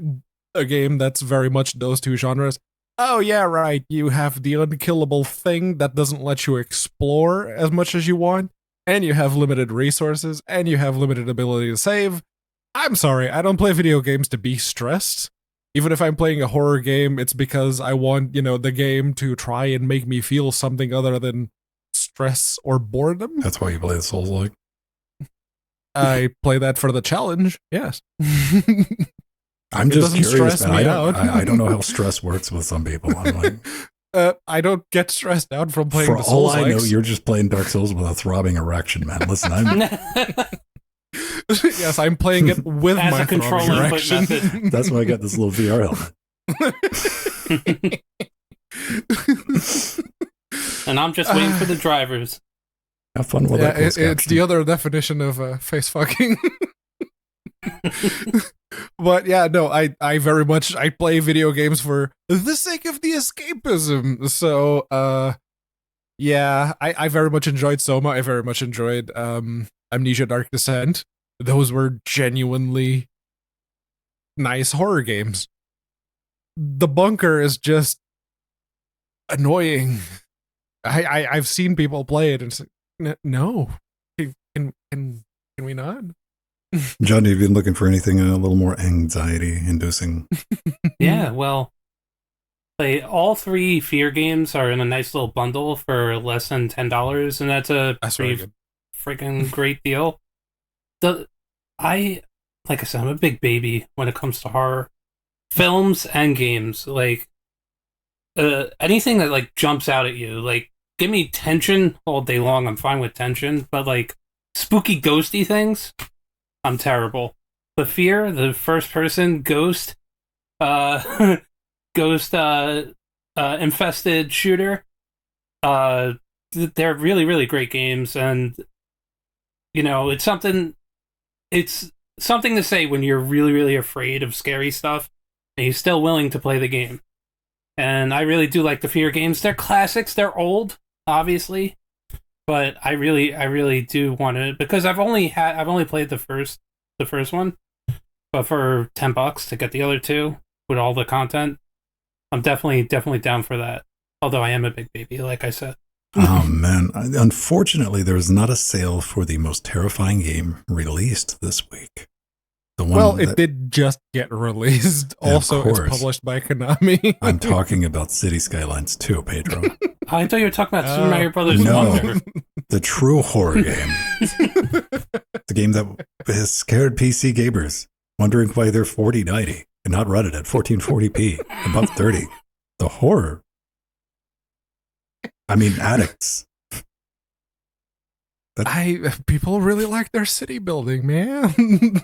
a game that's very much those two genres? Oh, yeah, right. You have the unkillable thing that doesn't let you explore as much as you want. And you have limited resources. And you have limited ability to save. I'm sorry, I don't play video games to be stressed. Even if I'm playing a horror game, it's because I want, the game to try and make me feel something other than stress or boredom. That's why you play the Souls-like. I play that for the challenge, yes. I'm just curious, man. I don't know how stress works with some people. I'm like, I don't get stressed out from playing for the all Souls-likes. I know, you're just playing Dark Souls with a throbbing erection, man. Listen, yes, I'm playing it with As my a control throbbing input erection. method. that's why I got this little VR helmet. And I'm just waiting for the drivers. Have fun with that. It's the other definition of face fucking. But yeah, no, I very much I play video games for the sake of the escapism. So yeah, I very much enjoyed Soma. I very much enjoyed Amnesia Dark Descent. Those were genuinely nice horror games. The Bunker is just annoying. I've seen people play it and it's like, no. Can we not? John, have you been looking for anything a little more anxiety-inducing? Yeah, well, all three Fear games are in a nice little bundle for less than $10, and that's pretty freaking great deal. Like I said, I'm a big baby when it comes to horror films and games. Like anything that like jumps out at you, like give me tension all day long. I'm fine with tension, but like spooky, ghosty things, I'm terrible. The Fear, the first-person ghost, infested shooter, they're really, really great games, and it's something to say when you're really, really afraid of scary stuff, and you're still willing to play the game. And I really do like the Fear games. They're classics. They're old, obviously. But I really do want to, because I've only played the first one, but for $10 to get the other two with all the content, I'm definitely down for that. Although I am a big baby, like I said. Oh man! Unfortunately, there was not a sale for the most terrifying game released this week. It did just get released. Also, it's published by Konami. I'm talking about City Skylines 2, Pedro. I thought you were talking about Super Mario Brothers Wonder. The true horror game. The game that has scared PC gamers, wondering why they're 4090 and not run it at 1440p, above 30. The horror. I mean, addicts. People really like their city building, man.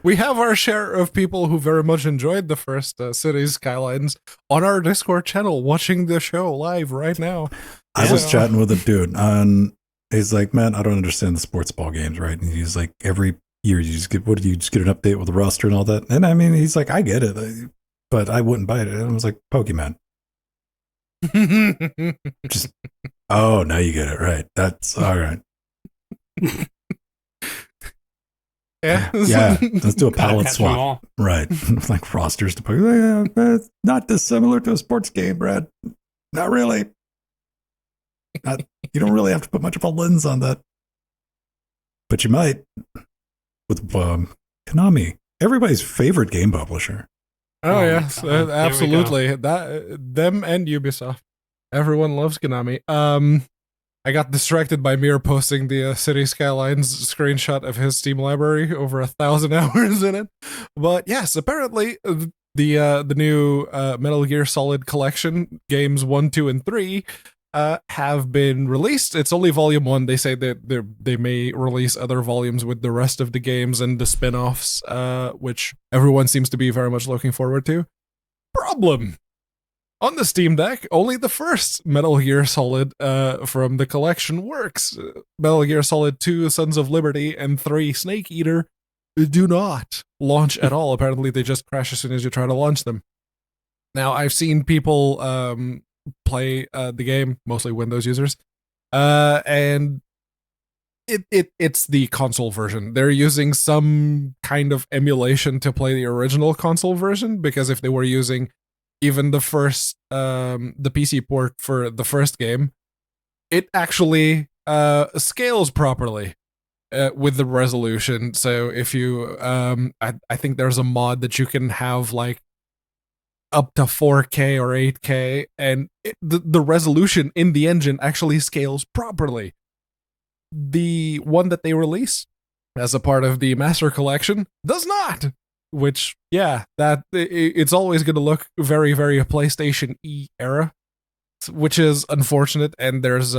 We have our share of people who very much enjoyed the first Cities Skylines on our Discord channel, watching the show live right now. I was chatting with a dude, and he's like, "Man, I don't understand the sports ball games, right?" And he's like, "Every year you just get an update with the roster and all that." And I mean, he's like, "I get it, but I wouldn't buy it." And I was like, "Pokemon." Just, oh, now you get it right. That's all right. Yeah, let's do a palette swap. Right. Like rosters to Pokemon. Yeah, not dissimilar to a sports game, Brad. Not really. You don't really have to put much of a lens on that. But you might with Konami, everybody's favorite game publisher. Oh yes, God. There we go. absolutely. That them and Ubisoft. Everyone loves Konami. I got distracted by Mir posting the City Skylines screenshot of his Steam library, over 1,000 hours in it. But yes, apparently the new Metal Gear Solid collection games 1, 2, and 3 have been released. It's only volume 1. They say that they may release other volumes with the rest of the games and the spin-offs, which everyone seems to be very much looking forward to. Problem. On the Steam Deck, only the first Metal Gear Solid from the collection works. Metal Gear Solid 2, Sons of Liberty, and 3, Snake Eater, do not launch at all. Apparently, they just crash as soon as you try to launch them. Now, I've seen people play the game, mostly Windows users, and it's the console version. They're using some kind of emulation to play the original console version, because if they were using even the first the PC port for the first game, it actually scales properly with the resolution. So if you I think there's a mod that you can have like up to 4K or 8K, and the resolution in the engine actually scales properly. The one that they release as a part of the Master Collection does not. Which, yeah, that it's always going to look very, very PlayStation E era, which is unfortunate. And there's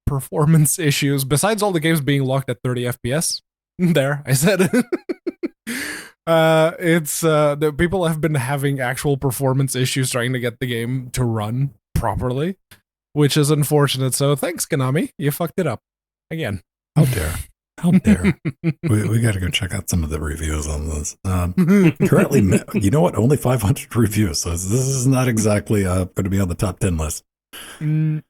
performance issues besides all the games being locked at 30 FPS. There, I said it. It's the people have been having actual performance issues trying to get the game to run properly, which is unfortunate. So thanks, Konami, you fucked it up again. How dare. How dare. we got to go check out some of the reviews on this. Currently, you know what? Only 500 reviews. So this is not exactly going to be on the top 10 list. No,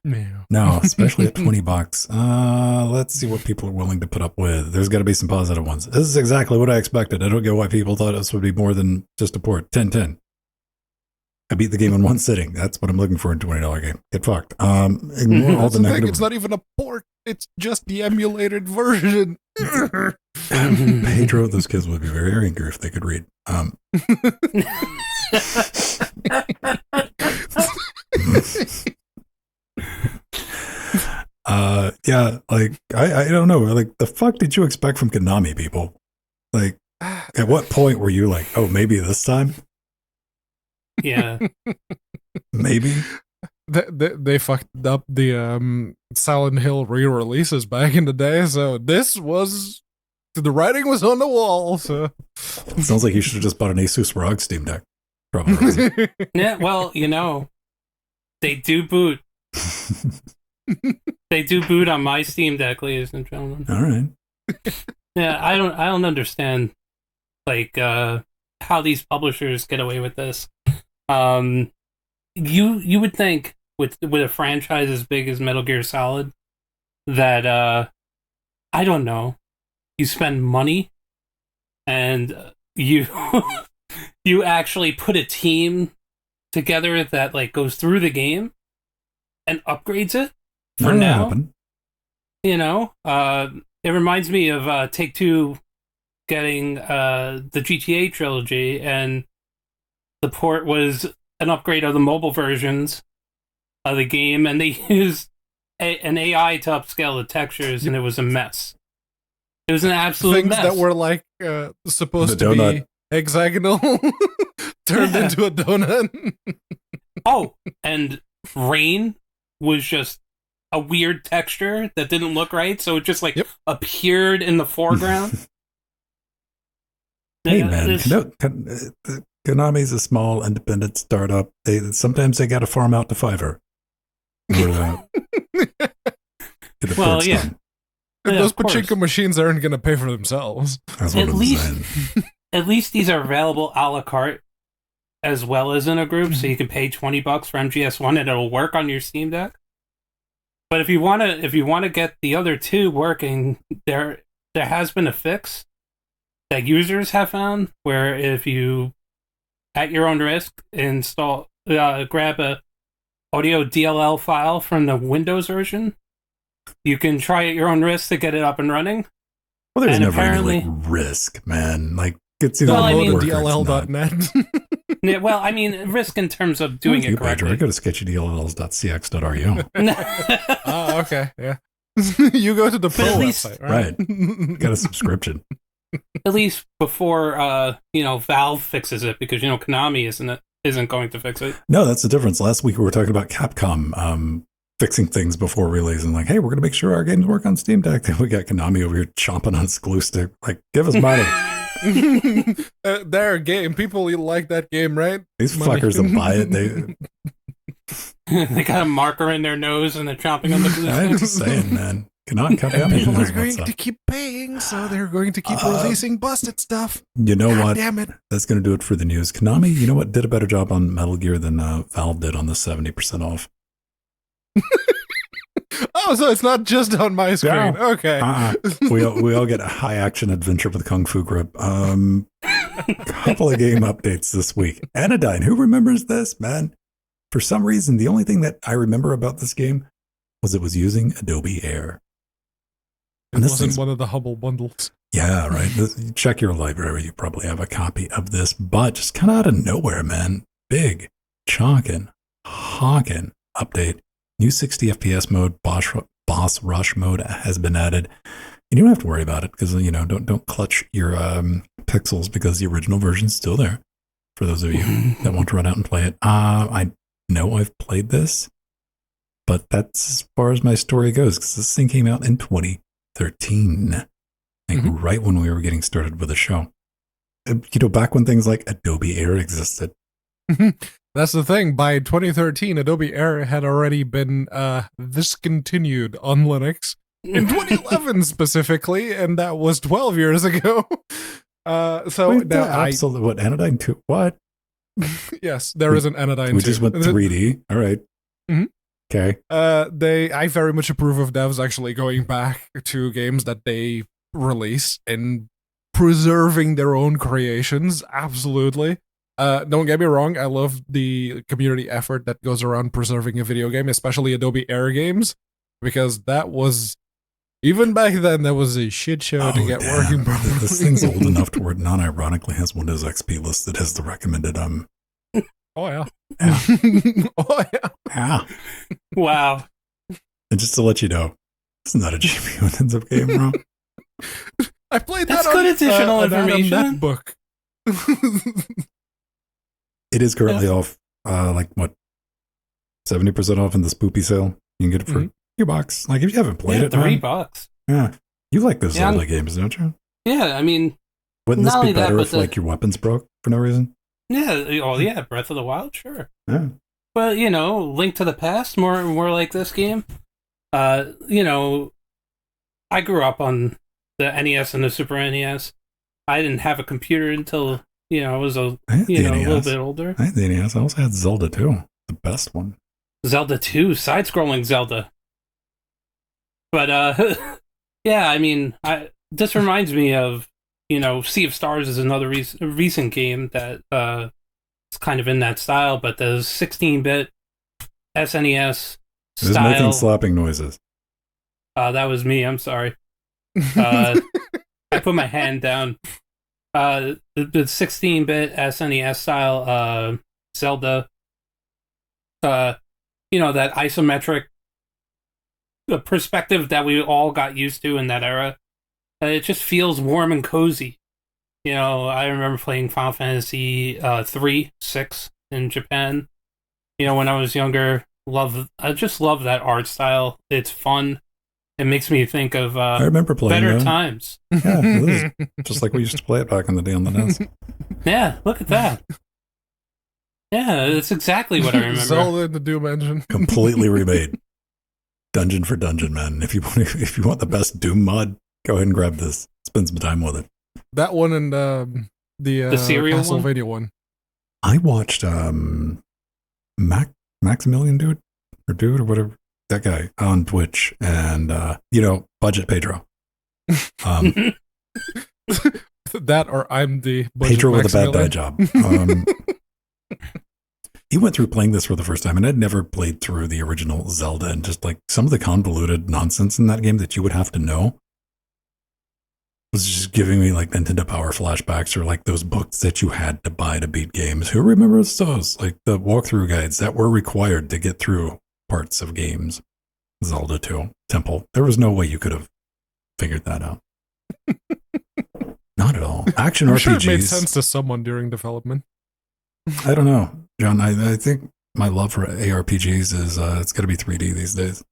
especially at $20. Let's see what people are willing to put up with. There's got to be some positive ones. This is exactly what I expected. I don't get why people thought this would be more than just a port. 10-10. I beat the game in one sitting. That's what I'm looking for in a $20 game. Get fucked. Ignore all the negative. It's not even a port. It's just the emulated version. Pedro, those kids would be very angry if they could read. Yeah, like I don't know. Like, the fuck did you expect from Konami, people? Like, at what point were you like, oh, maybe this time? Yeah. Maybe. They fucked up the Silent Hill re-releases back in the day, so the writing was on the wall. So it sounds like you should have just bought an Asus ROG Steam Deck. Probably. Yeah, well, they do boot. They do boot on my Steam Deck, ladies and gentlemen. All right. Yeah, I don't understand, like, how these publishers get away with this. You would think with a franchise as big as Metal Gear Solid that I don't know, you spend money and you you actually put a team together that like goes through the game and upgrades it for now. It reminds me of Take-Two getting the GTA trilogy, and the port was an upgrade of the mobile versions of the game, and they used an AI to upscale the textures, and it was a mess. It was an absolute mess. Things that were like supposed to be hexagonal turned into a donut. Oh, and rain was just a weird texture that didn't look right, so it just appeared in the foreground. Hey man, Konami's a small independent startup. Sometimes they got to farm out to Fiverr. Well, yeah. Those pachinko machines aren't going to pay for themselves. At least these are available a la carte as well as in a group, so you can pay $20 for MGS1 and it'll work on your Steam Deck. But if you want to get the other two working, there has been a fix that users have found where if you, at your own risk, grab a audio DLL file from the Windows version, you can try at your own risk to get it up and running. Well, there's never any risk, man. Like, Gets you Well, the I mean, work or it's not. DLL.net. Yeah, well, I mean, risk in terms of doing it correctly. I go to sketchydlls.cx.ru. Oh, okay, yeah. You go to the pro website, right? Got a subscription. At least before Valve fixes it, because Konami isn't going to fix it. No, that's the difference. Last week we were talking about Capcom fixing things before release and like, hey, we're going to make sure our games work on Steam Deck. And we got Konami over here chomping on its glue stick. Like, give us money. Their game. People like that game, right? These fuckers will buy it. They got a marker in their nose and they're chomping on the glue stick. I'm just saying, man. Cannot come down. People are going to keep paying, so they're going to keep releasing busted stuff. You know God what? Damn it. That's going to do it for the news. Konami, you know what? Did a better job on Metal Gear than Valve did on the 70% off. Oh, so it's not just on my screen. Yeah. Okay. We all get a high action adventure with Kung Fu Grip. Couple of game updates this week. Anodyne, who remembers this, man? For some reason, the only thing that I remember about this game was it was using Adobe Air. It wasn't one of the Hubble bundles. Yeah, right. Check your library. You probably have a copy of this, but just kind of out of nowhere, man. Big, honkin' update. New 60 FPS mode, boss rush mode has been added. And you don't have to worry about it because, don't clutch your pixels because the original version's still there for those of you that want to run out and play it. I know I've played this, but that's as far as my story goes because this thing came out in 2013, I think right when we were getting started with the show. Back when things like Adobe Air existed. That's the thing. By 2013, Adobe Air had already been discontinued on Linux. In 2011 specifically, and that was 12 years ago. Absolutely. What, Anodyne 2? What? Yes, there is an Anodyne 2. We just went 3D. All right. Mm-hmm. Okay. I very much approve of devs actually going back to games that they release and preserving their own creations. Absolutely. Don't get me wrong, I love the community effort that goes around preserving a video game, especially Adobe Air games, because that was, even back then, that was a shit show to get working properly. This thing's old enough to where it non-ironically has Windows XP listed as the recommended. Oh, yeah. Yeah. Oh, yeah. Yeah. Wow. And just to let you know, it's not a GPU-intensive game, bro. I played That's that good on, additional information. that book. It is currently off, 70% off in the spoopy sale. You can get it for $2. Like, if you haven't played it, $3. Yeah. You like those Zelda games, don't you? Yeah, I mean, wouldn't this be better if, your weapons broke for no reason? Yeah, yeah, Breath of the Wild, sure. Yeah. But, Link to the Past, more like this game. I grew up on the NES and the Super NES. I didn't have a computer until, I was a little bit older. I had the NES. I also had Zelda 2, the best one. Zelda 2, side-scrolling Zelda. But, yeah, I mean, this reminds me of, Sea of Stars is another recent game that is kind of in that style, but the 16-bit SNES style. Who's making slapping noises? That was me, I'm sorry. I put my hand down. The 16-bit SNES style Zelda, that isometric perspective that we all got used to in that era. It just feels warm and cozy. I remember playing Final Fantasy 3-6 in Japan. When I was younger, I just love that art style. It's fun. It makes me think of I remember playing better times. Yeah, it is just like we used to play it back in the day on the NES. Yeah, look at that. Yeah, that's exactly what I remember. Zelda in the Doom engine. Completely remade. Dungeon for dungeon, man. If you want the best Doom mod, go ahead and grab this. Spend some time with it. That one and the serial Castlevania one. I watched Maximilian Dude or whatever, that guy on Twitch, and Budget Pedro. That or I'm the Pedro with a bad dye job. He went through playing this for the first time, and I'd never played through the original Zelda, and just like some of the convoluted nonsense in that game that you would have to know. was just giving me like Nintendo Power flashbacks, or like those books that you had to buy to beat games. Who remembers those? Like the walkthrough guides that were required to get through parts of games. Zelda 2, Temple. There was no way you could have figured that out. Not at all. Action I'm RPGs. sure it made sense to someone during development. I don't know, John. I think my love for ARPGs is it's got to be 3D these days.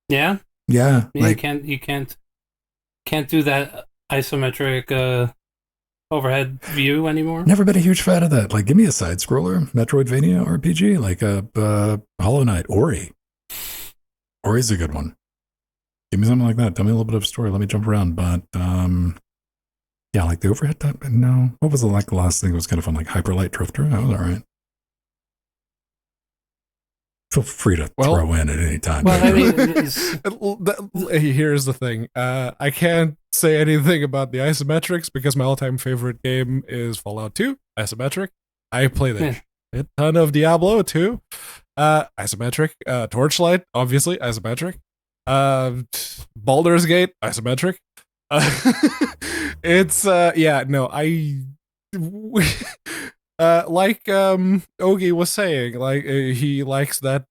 Yeah. Yeah, like you can't do that isometric overhead view anymore. never been a huge fan of that. Like, give me a side scroller, Metroidvania RPG, like a Hollow Knight, Ori. Ori's a good one. Give me something like that. Tell me a little bit of a story. Let me jump around. But yeah, like the overhead type. No, what was the last thing that was kind of fun? Like Hyperlight Drifter. That was all right. Feel free to throw in at any time. Well, I mean, here's the thing. I can't say anything about the isometrics because my all-time favorite game is Fallout 2, isometric. I play a ton of Diablo 2, isometric. Torchlight, obviously, isometric. Baldur's Gate, isometric. It's like Ogie was saying, like he likes that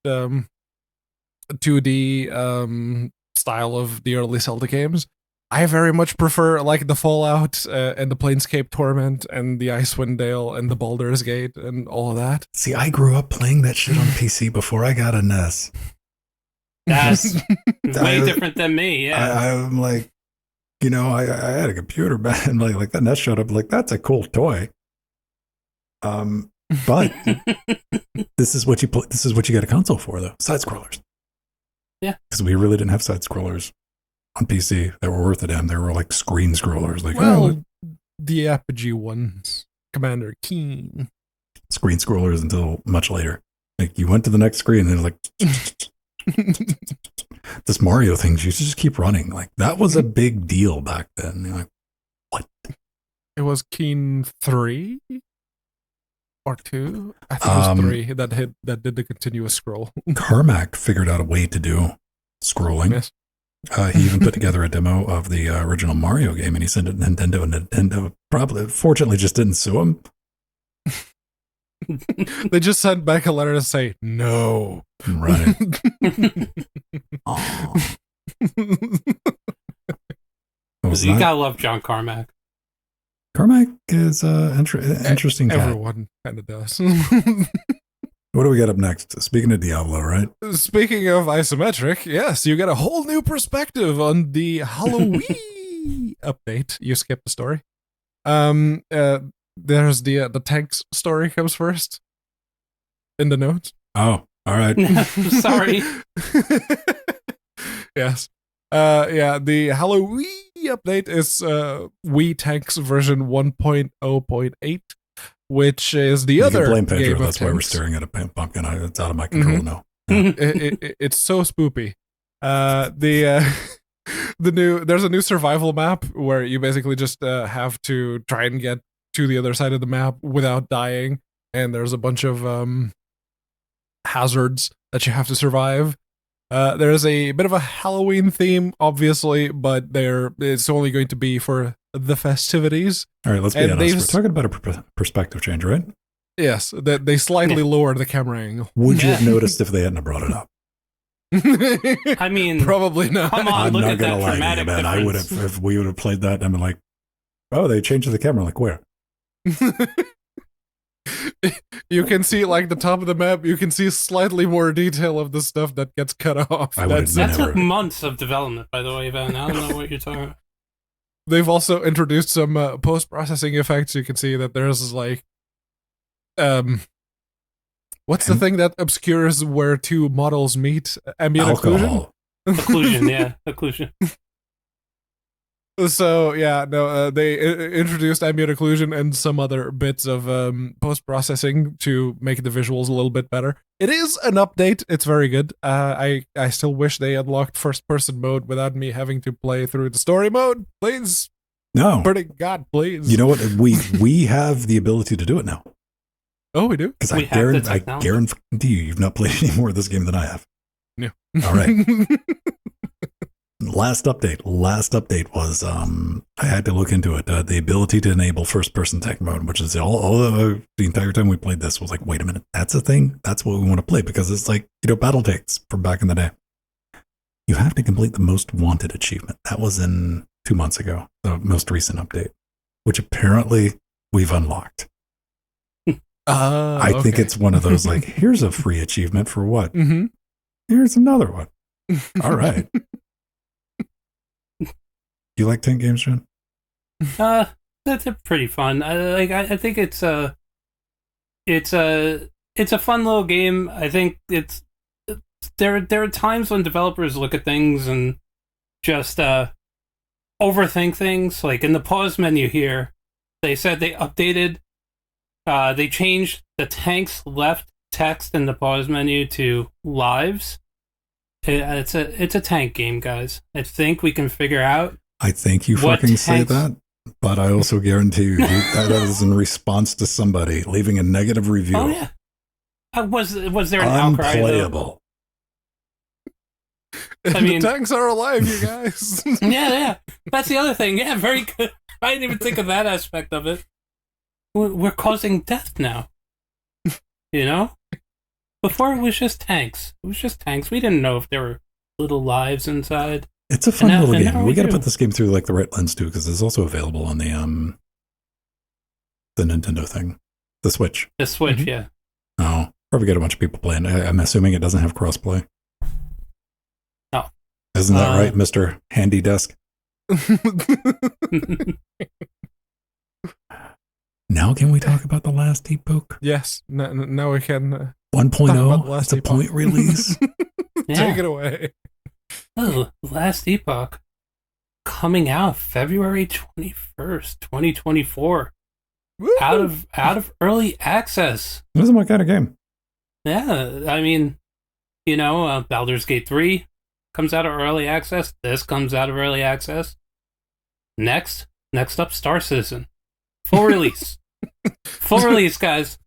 2D style of the early Zelda games. I very much prefer like the Fallout and the Planescape Torment and the Icewind Dale and the Baldur's Gate and all of that. See, I grew up playing that shit on PC before I got a NES. That's way different than me. Yeah, I'm like, I had a computer back, and like that NES showed up. Like, that's a cool toy. But this is what you get a console for, though. Side scrollers. Yeah, because we really didn't have side scrollers on PC that were worth a damn. They were like screen scrollers. Like, the Apogee ones, Commander Keen. Screen scrollers until much later. Like, you went to the next screen and it was like this Mario thing. You just keep running. Like, that was a big deal back then. You're like, what? It was Keen 3 or 2. I think it was 3 that did the continuous scroll. Carmack figured out a way to do scrolling. Yes. He even put together a demo of the original Mario game, and he sent it to Nintendo, and Nintendo fortunately just didn't sue him. They just sent back a letter to say no. Right. You gotta love John Carmack. Carmack is interesting. Everyone kind of does. What do we got up next? Speaking of Diablo, right? Speaking of isometric, yes, you get a whole new perspective on the Halloween update. You skipped the story. There's the tanks story comes first in the notes. Oh, all right. Sorry. Yes. The Halloween update is Wii Tanks version 1.0.8, which is the other blame Pedro. game of That's why we're tanks. staring at a pumpkin. It's out of my control now. It's so spoopy. There's a new survival map where you basically just have to try and get to the other side of the map without dying, and there's a bunch of hazards that you have to survive. There's a bit of a Halloween theme, obviously, but it's only going to be for the festivities. All right, let's be honest. We're talking about a perspective change, right? Yes, that they slightly lowered the camera angle. Would you have noticed if they hadn't brought it up? I mean, probably not. Come on, I'm look not at gonna that lie to you, dramatic man. I would have, if we would have played that, I'm like, oh, they changed the camera. Like, where? You can see like the top of the map. You can see slightly more detail of the stuff that gets cut off. That took months of development, by the way, Van. I don't know what you're talking about. They've also introduced some post-processing effects. You can see that there's like, what's the thing that obscures where two models meet? Ambient occlusion. Occlusion. So they introduced ambient occlusion and some other bits of post-processing to make the visuals a little bit better. It is an update. It's very good. I still wish they unlocked first-person mode without me having to play through the story mode. Please. No. Pretty God, please. You know what? We have the ability to do it now. Oh, we do? Because I guarantee you've not played any more of this game than I have. No. All right. Last update was I had to look into it. The ability to enable first-person tank mode, which is all the entire time we played this was like, wait a minute, that's a thing. That's what we want to play because it's like battle tanks from back in the day. You have to complete the most wanted achievement. That was in 2 months ago, the most recent update, which apparently we've unlocked. I think it's one of those like, here's a free achievement for what? Mm-hmm. Here's another one. All right. You like tank games, John? That's pretty fun. I think it's a fun little game. I think there are times when developers look at things and just overthink things. Like in the pause menu here, they said they updated. They changed the tank's left text in the pause menu to lives. It's a tank game, guys. I think we can figure out. I think you fucking say that, but I also guarantee you that is in response to somebody leaving a negative review. Oh yeah. Was there an outcry? Unplayable. I mean, the tanks are alive, you guys. Yeah. That's the other thing. Yeah, very good. I didn't even think of that aspect of it. We're causing death now. You know? Before it was just tanks. It was just tanks. We didn't know if there were little lives inside. It's a fun little game. We got to put this game through like the right lens too, because it's also available on the Nintendo thing, the Switch. The Switch, yeah. Oh, probably got a bunch of people playing. I'm assuming it doesn't have crossplay. No, isn't that right, Mr. Handy Desk? Now, can we talk about the last Epoch? Yes. Now we can. 1.0. It's a point release. Take it away. Oh, Last Epoch coming out February 21st, 2024. Woo-hoo! Out of early access. This is my kind of game. Yeah, I mean, Baldur's Gate 3 comes out of early access. This comes out of early access. Next up, Star Citizen. Full release. Full release, guys.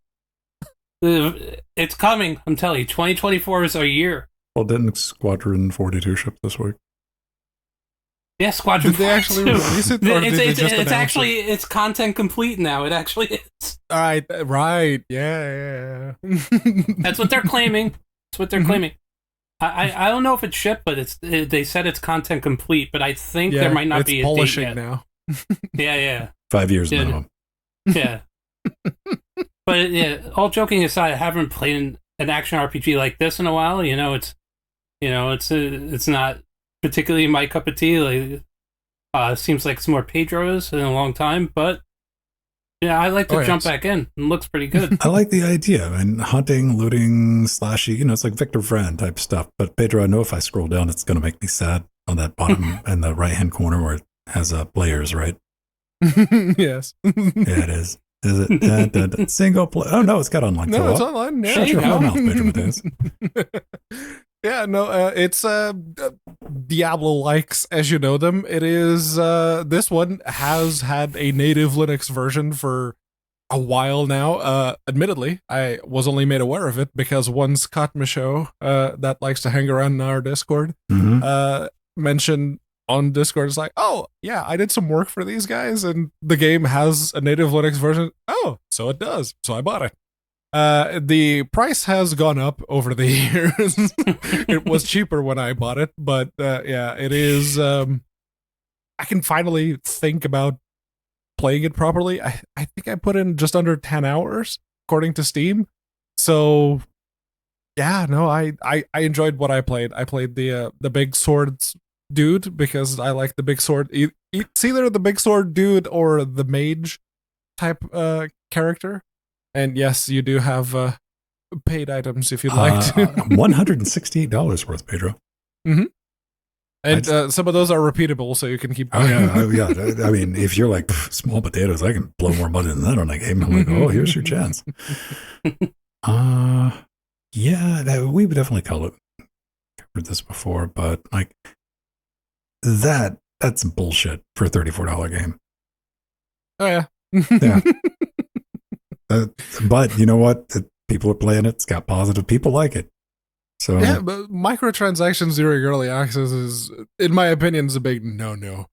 It's coming. I'm telling you, 2024 is our year. Well, didn't Squadron 42 ship this week? Yeah, Squadron 42. Did they actually release it? Or it's actually it's content complete now. It actually is. All right. Yeah. That's what they're claiming. I don't know if it's shipped, but they said it's content complete. But I think there might not be a date yet. Now. Yeah. 5 years minimum. Yeah. But yeah, all joking aside, I haven't played an action RPG like this in a while. It's not particularly my cup of tea. Like, seems like it's more Pedro's in a long time, but yeah, I like to jump back in. It looks pretty good. I like the idea. And hunting, looting, slashy, it's like Victor Fran type stuff. But Pedro, I know if I scroll down, it's going to make me sad on that bottom and the right-hand corner where it has players, right? Yes. Yeah, it is. Is it single player? Oh no, it's got online. No, it's online. Yeah. Shut your mouth, Pedro Mateus. Yeah, no, it's Diablo-likes as you know them. It is this one has had a native Linux version for a while now. Admittedly, I was only made aware of it because one Scott Michaud that likes to hang around in our Discord mentioned on Discord, it's like, oh yeah, I did some work for these guys and the game has a native Linux version. Oh, so it does. So I bought it. The price has gone up over the years. It was cheaper when I bought it, but yeah, it is. I can finally think about playing it properly. I think I put in just under 10 hours according to Steam. So yeah, no, I enjoyed what I played. I played the big swords dude because I like the big sword. It's either the big sword dude or the mage type character. And yes, you do have paid items if you'd like to. $168 worth, Pedro. Mm-hmm. And some of those are repeatable, so you can keep buying. Yeah. I mean, if you're like small potatoes, I can blow more money than that on that game. I'm like, oh, here's your chance. Yeah, we would definitely covered this before, but like that's bullshit for a $34 game. Oh yeah. Yeah. But you know what? People are playing it. It's got positive. People like it. So yeah, but microtransactions during early access is, in my opinion, is a big no-no.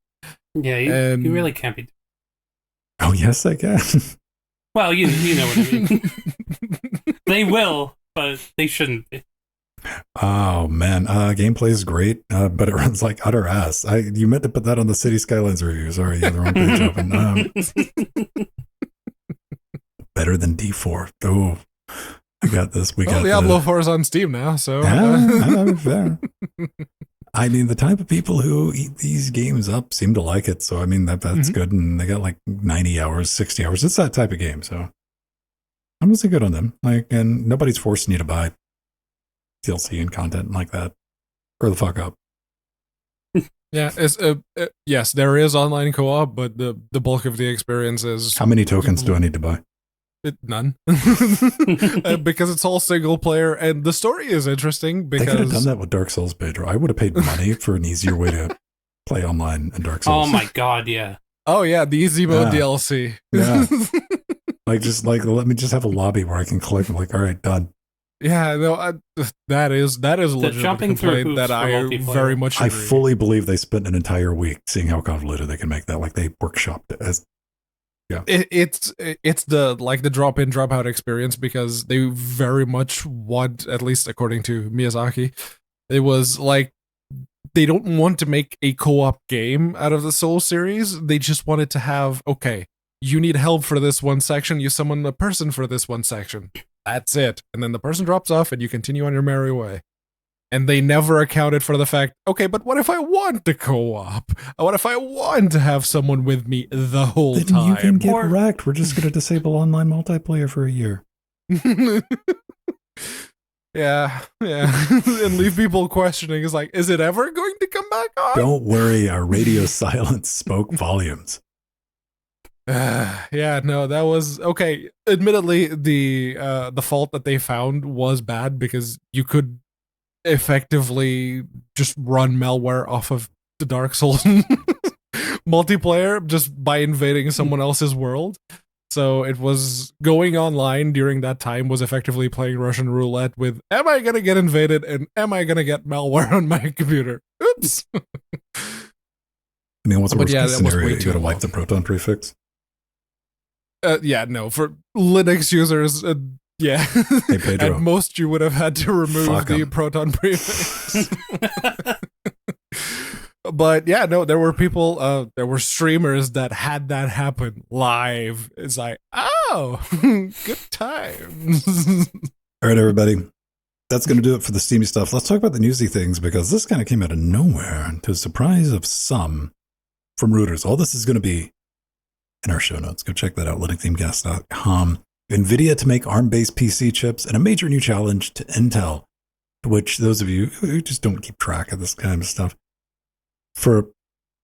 Yeah, you really can't be. Oh yes, I can. Well, you know what I mean. They will, but they shouldn't be. Oh man, gameplay is great, but it runs like utter ass. You meant to put that on the City Skylines review. Sorry, you had the wrong page open. Better than D4. Oh, I got this. Diablo 4 is on Steam now, so fair. I mean, the type of people who eat these games up seem to like it. So I mean that's good, and they got like 90 hours, 60 hours. It's that type of game. So I'm gonna say good on them. Like, and nobody's forcing you to buy DLC and content like that. Grow the fuck up. Yeah, yes, there is online co-op, but the bulk of the experience is... How many tokens do I need to buy? None. Because it's all single player, and the story is interesting because... They could have done that with Dark Souls, Pedro. I would have paid money for an easier way to play online in Dark Souls. Oh my god, yeah. Oh yeah, the easy mode DLC. Yeah. Let me just have a lobby where I can click. I'm like, all right, done. Yeah, no, that is a legitimate jumping through complaint that I very much agree. I fully believe they spent an entire week seeing how convoluted they can make that. Like they workshopped it as. Yeah, it's the drop in drop out experience because they very much want, at least according to Miyazaki, it was like they don't want to make a co-op game out of the Soul series. They just wanted to have, okay, you need help for this one section, you summon a person for this one section. That's it. And then the person drops off and you continue on your merry way. And they never accounted for the fact, okay, but what if I want to co-op? What if I want to have someone with me the whole then time? You can get wrecked. We're just going to disable online multiplayer for a year. Yeah. And leave people questioning. It's like, is it ever going to come back on? Don't worry, our radio silence spoke volumes. Yeah, no, that was okay. Admittedly, the fault that they found was bad because you could effectively just run malware off of the Dark Souls multiplayer just by invading someone else's world. So it was going online during that time was effectively playing Russian roulette with, am I gonna get invaded and am I gonna get malware on my computer? Oops. I mean, what's the worst case scenario? You gotta wipe the Proton prefix? Yeah, no, for Linux users, yeah. Hey, Pedro. At most, you would have had to remove the Proton prefix. But yeah, no, there were people, there were streamers that had that happen live. It's like, oh, good times. All right, everybody. That's going to do it for the steamy stuff. Let's talk about the newsy things because this kind of came out of nowhere to the surprise of some from rooters. All this is going to be in our show notes. Go check that out, linuxthemecast.com. NVIDIA to make ARM-based PC chips and a major new challenge to Intel, which those of you who just don't keep track of this kind of stuff, for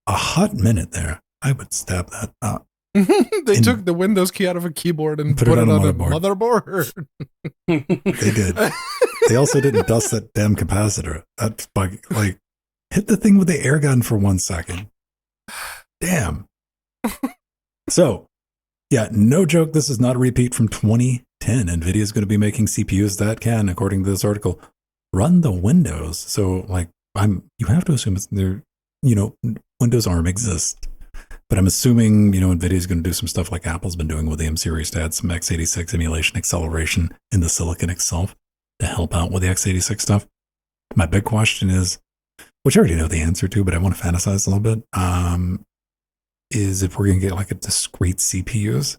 a hot minute there, I would stab that up. They took the Windows key out of a keyboard and put it on a motherboard. They did. They also didn't dust that damn capacitor. That's like hit the thing with the air gun for 1 second. Damn. So, yeah, no joke. This is not a repeat from 2010. NVIDIA is going to be making CPUs that can, according to this article, run the Windows. So, like, you have to assume it's there. Windows ARM exists, but I'm assuming, NVIDIA is going to do some stuff like Apple's been doing with the M series to add some x86 emulation acceleration in the silicon itself to help out with the x86 stuff. My big question is, which I already know the answer to, but I want to fantasize a little bit, is if we're going to get like a discrete CPUs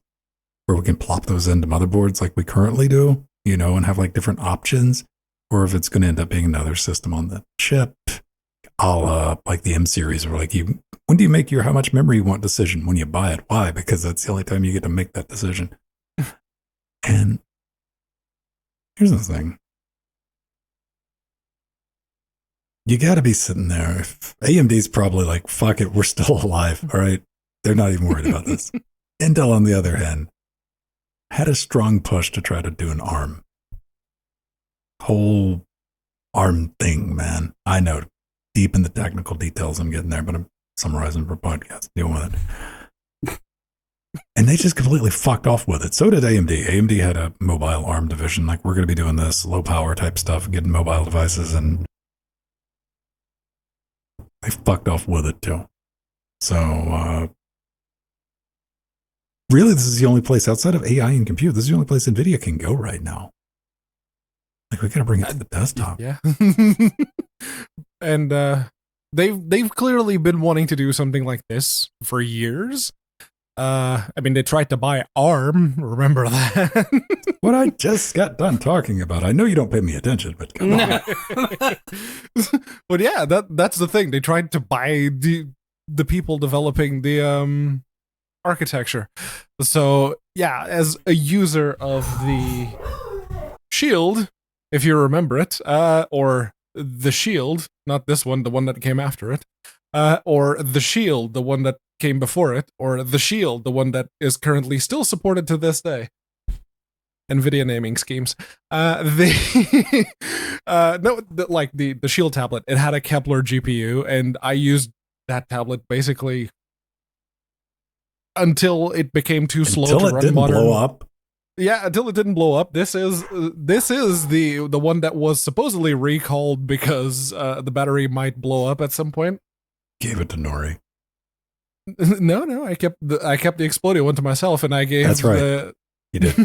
where we can plop those into motherboards like we currently do, and have like different options, or if it's going to end up being another system on the chip, a la like the M series, where like when do you make your how much memory you want decision? When you buy it. Why? Because that's the only time you get to make that decision. And here's the thing. You got to be sitting there. If AMD's probably like, fuck it, we're still alive. All right. They're not even worried about this. Intel, on the other hand, had a strong push to try to do an ARM. Whole ARM thing, man. I know. Deep in the technical details, I'm getting there, but I'm summarizing for podcast. Deal with it. And they just completely fucked off with it. So did AMD. AMD had a mobile ARM division. Like, we're going to be doing this low power type stuff, getting mobile devices, and they fucked off with it too. So, really, this is the only place outside of AI and compute. This is the only place NVIDIA can go right now. Like, we got to bring it to the desktop. Yeah. And they've clearly been wanting to do something like this for years. I mean, they tried to buy ARM. Remember that? What I just got done talking about. I know you don't pay me attention, but come on. But yeah, that's the thing. They tried to buy the people developing the architecture. So yeah, as a user of the Shield, if you remember it, or the Shield, not this one, the one that came after it, or the Shield, the one that came before it, or the Shield, the one that is currently still supported to this day. NVIDIA naming schemes. The Shield tablet, it had a Kepler GPU, and I used that tablet basically until it became too slow to run modern. Blow up. Yeah, until it didn't blow up. This is the one that was supposedly recalled because the battery might blow up at some point. Gave it to Nori. No, I kept the exploding one to myself, and I gave. That's right. You did.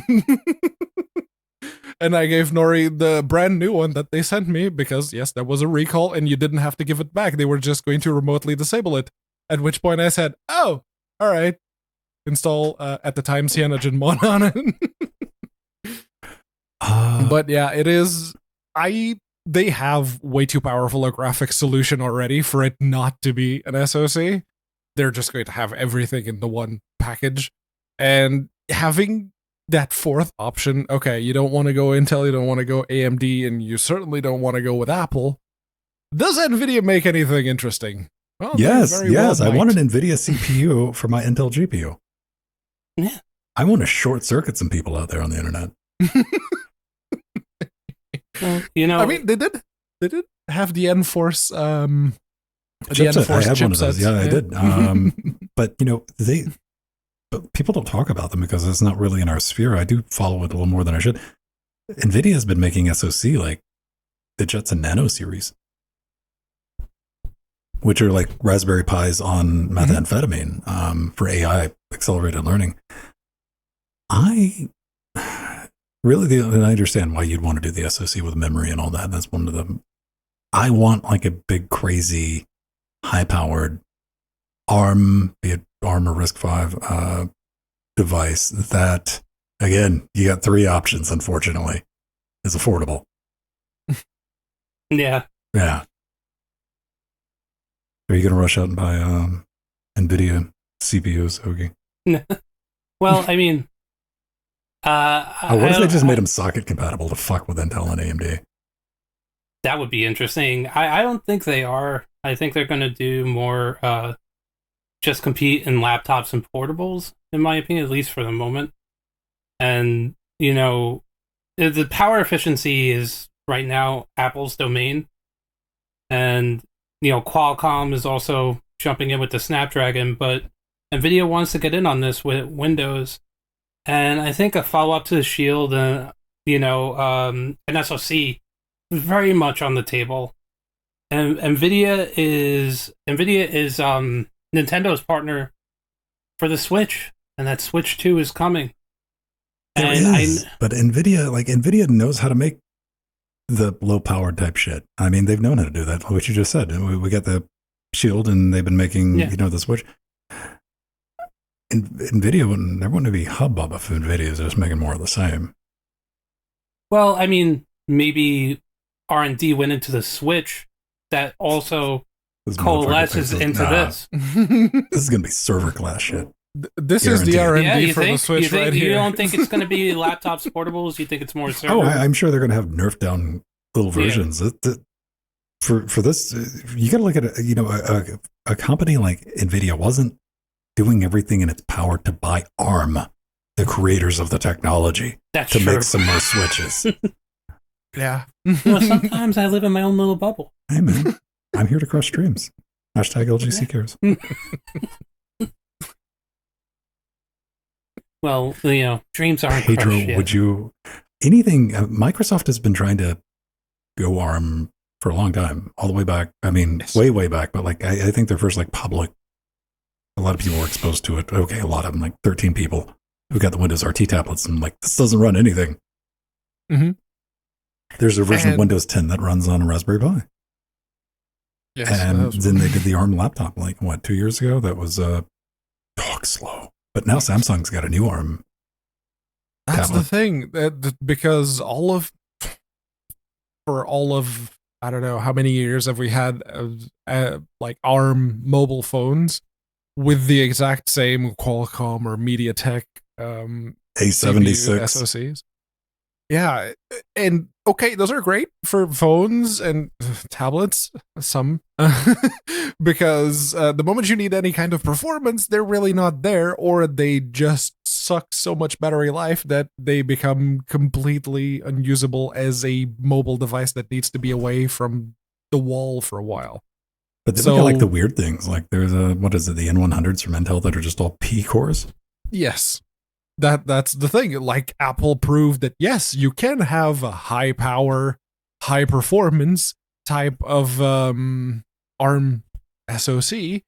And I gave Nori the brand new one that they sent me because yes, there was a recall, and you didn't have to give it back. They were just going to remotely disable it. At which point I said, "Oh, all right." Install at the time CyanogenMod on it. But yeah, it is. They have way too powerful a graphics solution already for it not to be an SoC. They're just going to have everything in the one package, and having that fourth option. Okay, you don't want to go Intel, you don't want to go AMD, and you certainly don't want to go with Apple. Does NVIDIA make anything interesting? Well, yes. I want an NVIDIA CPU for my Intel GPU. Yeah. I want to short circuit some people out there on the internet. Well, you know, I mean, they did have the Enforce chipset. I had one of those. Yeah, I did. But you know, but people don't talk about them because it's not really in our sphere. I do follow it a little more than I should. NVIDIA has been making SoC like the Jetson Nano series, which are like Raspberry Pis on methamphetamine for AI accelerated learning. I understand why you'd want to do the SoC with memory and all that. That's one of them. I want like a big, crazy, high-powered ARM, be it ARM or RISC-V device that, again, you got three options, unfortunately, is affordable. Yeah. Yeah. Are you going to rush out and buy NVIDIA CPUs, Ogie? Well, I mean... what if they just made them socket compatible to fuck with Intel and AMD? That would be interesting. I don't think they are. I think they're going to do more just compete in laptops and portables, in my opinion, at least for the moment. And, you know, the power efficiency is right now Apple's domain. And, you know, Qualcomm is also jumping in with the Snapdragon, but NVIDIA wants to get in on this with Windows. And I think a follow-up to the Shield, an SoC, is very much on the table. And NVIDIA is Nintendo's partner for the Switch, and that Switch 2 is coming. But NVIDIA knows how to make the low-powered type shit. I mean, they've known how to do that, what you just said. We got the Shield, and they've been making, the Switch. NVIDIA, there wouldn't be hubbub if NVIDIA is just making more of the same. Well, I mean, maybe R&D went into the Switch that also coalesces into this. This is going to be server class shit. This is the R&D for the Switch right here. You don't think it's going to be laptops, portables? You think it's more server? Oh, I'm sure they're going to have nerfed down little versions. Yeah. For this, you got to look at a company like NVIDIA wasn't doing everything in its power to buy ARM, the creators of the technology, That's to true. make some more switches. Yeah. Sometimes I live in my own little bubble. Hey, man. I'm here to crush dreams. # LGC cares. Well, dreams aren't Pedro, crushed yet. would you anything? Microsoft has been trying to go ARM for a long time, all the way back. I mean, Yes. way back. But like, I think their first like public. A lot of people were exposed to it. Okay, a lot of them, like 13 people who got the Windows RT tablets, and like this doesn't run anything. Mhm. There's a version of Windows 10 that runs on a Raspberry Pi. Yes, And then they did the ARM laptop, like, 2 years ago? That was dog slow. But now Samsung's got a new ARM. that's tablet. the thing. Because for all of, I don't know how many years have we had like ARM mobile phones with the exact same Qualcomm or MediaTek A76. CPU SoCs. Yeah, and okay, those are great for phones and tablets, some, because the moment you need any kind of performance, they're really not there, or they just suck so much battery life that they become completely unusable as a mobile device that needs to be away from the wall for a while. But then we got like the weird things. Like there's the N100s from Intel that are just all P cores. Yes. That's the thing. Like Apple proved that yes, you can have a high power, high performance type of ARM SoC,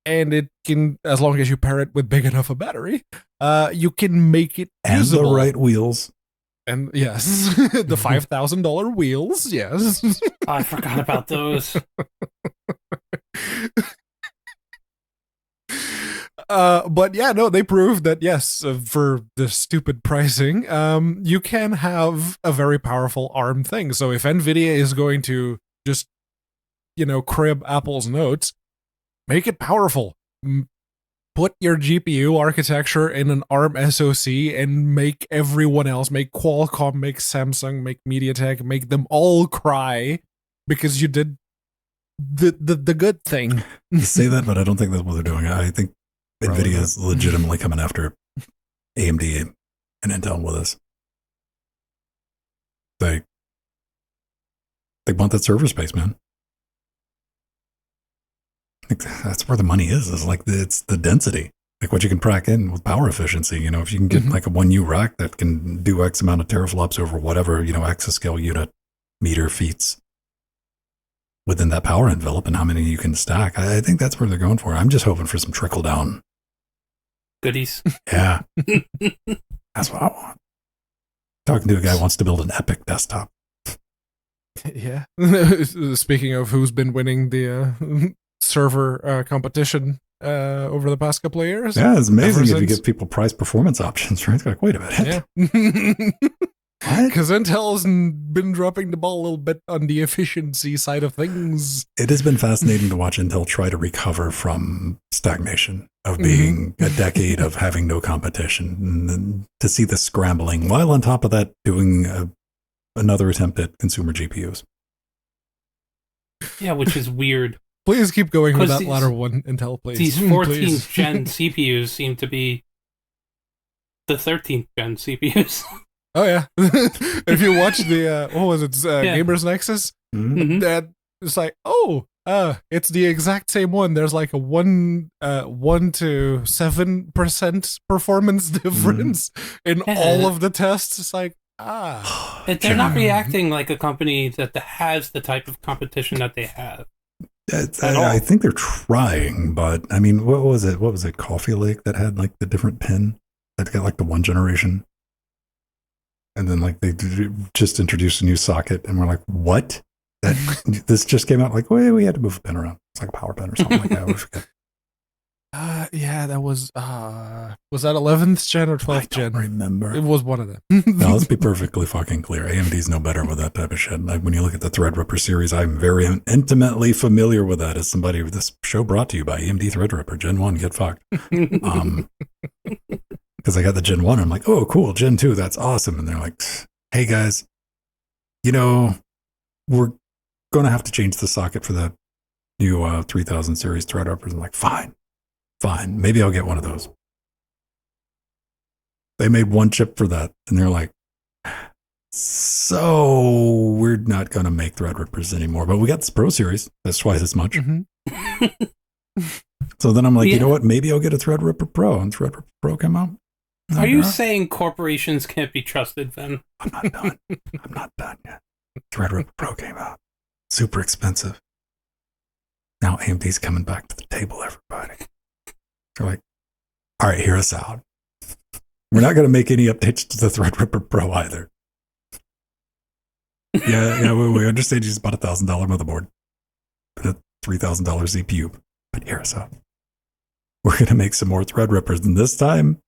and it can, as long as you pair it with big enough a battery, you can make it and usable. the right wheels. And yes, the $5,000 wheels. Yes, I forgot about those. But yeah, no, they proved that yes, for the stupid pricing, you can have a very powerful ARM thing. So if NVIDIA is going to just, crib Apple's notes, make it powerful. Put your GPU architecture in an ARM SoC and make everyone else, make Qualcomm, make Samsung, make MediaTek, make them all cry because you did the good thing. You say that, but I don't think that's what they're doing. I think NVIDIA is legitimately coming after AMD and Intel with us. They want that server space, man. I think that's where the money is like it's the density, like what you can pack in with power efficiency. If you can get like a 1U rack that can do X amount of teraflops over whatever, exascale unit, meter, feet within that power envelope and how many you can stack. I think that's where they're going for. I'm just hoping for some trickle down goodies. Yeah. That's what I want. Talking to a guy who wants to build an epic desktop. Yeah. Speaking of who's been winning the server competition over the past couple of years. Yeah, it's amazing if you give people price performance options, right? It's like, wait a minute. Yeah. Because Intel's been dropping the ball a little bit on the efficiency side of things. It has been fascinating to watch Intel try to recover from stagnation of being a decade of having no competition, and then to see the scrambling while on top of that doing another attempt at consumer GPUs. Yeah, which is weird. Please keep going with that latter one, Intel, please. These 14th gen CPUs seem to be the 13th gen CPUs. Oh yeah. If you watch the what was it, Gamers Nexus, that it's like, it's the exact same one. There's like a 1 to 7% performance difference in all of the tests. It's like, they're not reacting like a company that has the type of competition that they have. I think they're trying, but I mean, what was it? Coffee Lake that had like the different pin that got like the one generation. And then, like, they just introduced a new socket, and we're like, what? This just came out, like, well, we had to move a pin around. It's like a power pin or something like that. We forget. Yeah, that was that 11th gen or 12th gen? I don't remember. It was one of them. Now, let's be perfectly fucking clear. AMD's no better with that type of shit. Like, when you look at the Threadripper series, I'm very intimately familiar with that as somebody with this show brought to you by AMD Threadripper. Gen 1, get fucked. Because I got the Gen 1, I'm like, oh, cool, Gen 2, that's awesome. And they're like, hey, guys, we're going to have to change the socket for the new 3000 series Threadrippers. I'm like, fine, maybe I'll get one of those. They made one chip for that, and they're like, so we're not going to make Threadrippers anymore. But we got this Pro series, that's twice as much. So then I'm like, you know what, maybe I'll get a Threadripper Pro. And Threadripper Pro came out. Are you saying corporations can't be trusted, then? I'm not done. I'm not done yet. Threadripper Pro came out. Super expensive. Now AMD's coming back to the table, everybody. They're like, all right, hear us out. We're not going to make any updates to the Threadripper Pro either. Yeah, we understand you just bought a $1,000 motherboard and a $3,000 CPU, but hear us out. We're going to make some more Threadrippers, and this time,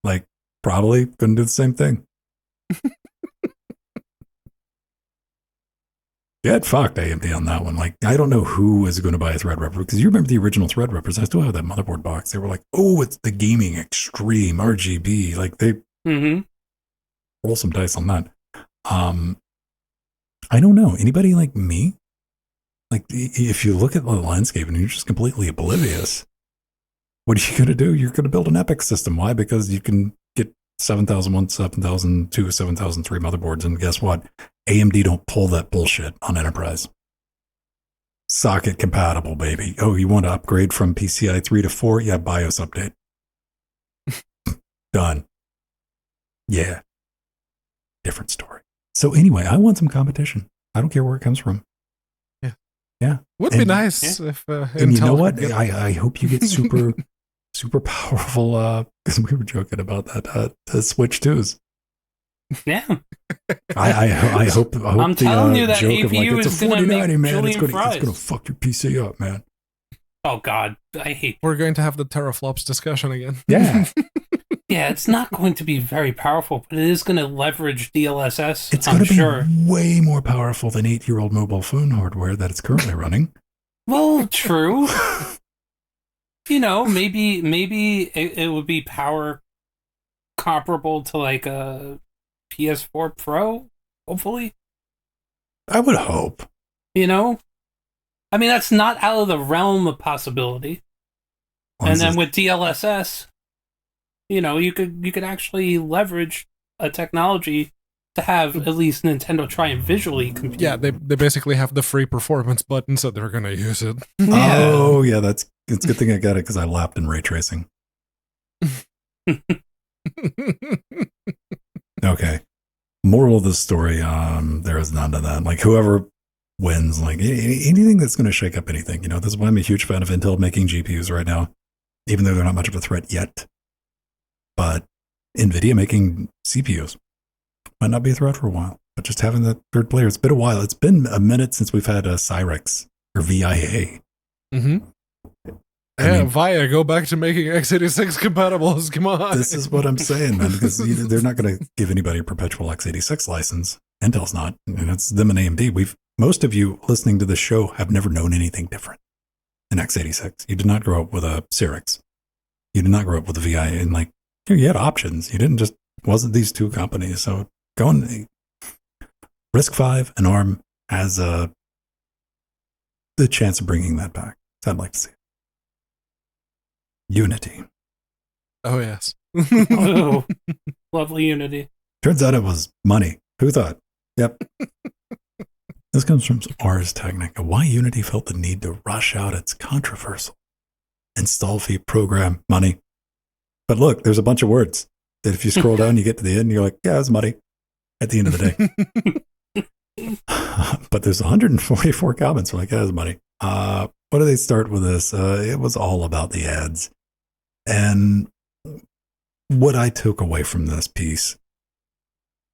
like, probably going to do the same thing. Yeah, it fucked AMD on that one. Like, I don't know who is going to buy a Threadripper, because you remember the original Threadrippers. I still have that motherboard box. They were like, oh, it's the gaming extreme RGB. Like, they roll some dice on that. I don't know. Anybody like me? Like, if you look at the landscape and you're just completely oblivious, what are you going to do? You're going to build an Epic system. Why? Because you can get 7001, 7002, 7003 motherboards. And guess what? AMD don't pull that bullshit on enterprise. Socket compatible, baby. Oh, you want to upgrade from PCI 3 to 4? Yeah, BIOS update. Done. Yeah. Different story. So anyway, I want some competition. I don't care where it comes from. Yeah. Would be nice if and you know what? I hope you get super super powerful because we were joking about that the Switch 2s. Yeah. I hope I'm telling you that joke APU of like, it's is a 4090, man. Julian It's fries. gonna fuck your PC up, man. Oh God, I hate. We're going to have the teraflops discussion again. Yeah. Yeah, it's not going to be very powerful, but it is going to leverage DLSS. It's going to be way more powerful than 8-year-old mobile phone hardware that it's currently running. Well, true. You know, maybe it would be power comparable to like a PS4 Pro, hopefully. I would hope. You know? I mean, that's not out of the realm of possibility. And then with DLSS, you know, you could actually leverage a technology to have at least Nintendo try and visually compete. Yeah, they basically have the free performance button, so they're going to use it. Yeah. Oh, yeah, it's a good thing I got it because I lapped in ray tracing. Okay. Moral of the story, there is none of that. Like, whoever wins, like, anything that's going to shake up anything, you know, this is why I'm a huge fan of Intel making GPUs right now, even though they're not much of a threat yet. But NVIDIA making CPUs might not be a threat for a while, but just having that third player, it's been a while. It's been a minute since we've had a Cyrix or VIA. Mm-hmm. I mean, VIA, go back to making x86 compatibles. Come on. This is what I'm saying, man, because they're not going to give anybody a perpetual x86 license. Intel's not, and it's them and AMD. Most of you listening to this show have never known anything different than x86. You did not grow up with a Cyrix. You did not grow up with a VIA, and like, you had options. You didn't just, wasn't these two companies. So going RISC-V and ARM has the chance of bringing that back. So I'd like to see it. Unity. Oh, yes. Oh, lovely Unity. Turns out it was money. Who thought? Yep. This comes from Ars Technica. Why Unity felt the need to rush out its controversial install fee program money. But look, there's a bunch of words that if you scroll down, you get to the end, you're like, yeah, it's money at the end of the day. But there's 144 comments. We're like, yeah, it's money. What do they start with this? It was all about the ads. And what I took away from this piece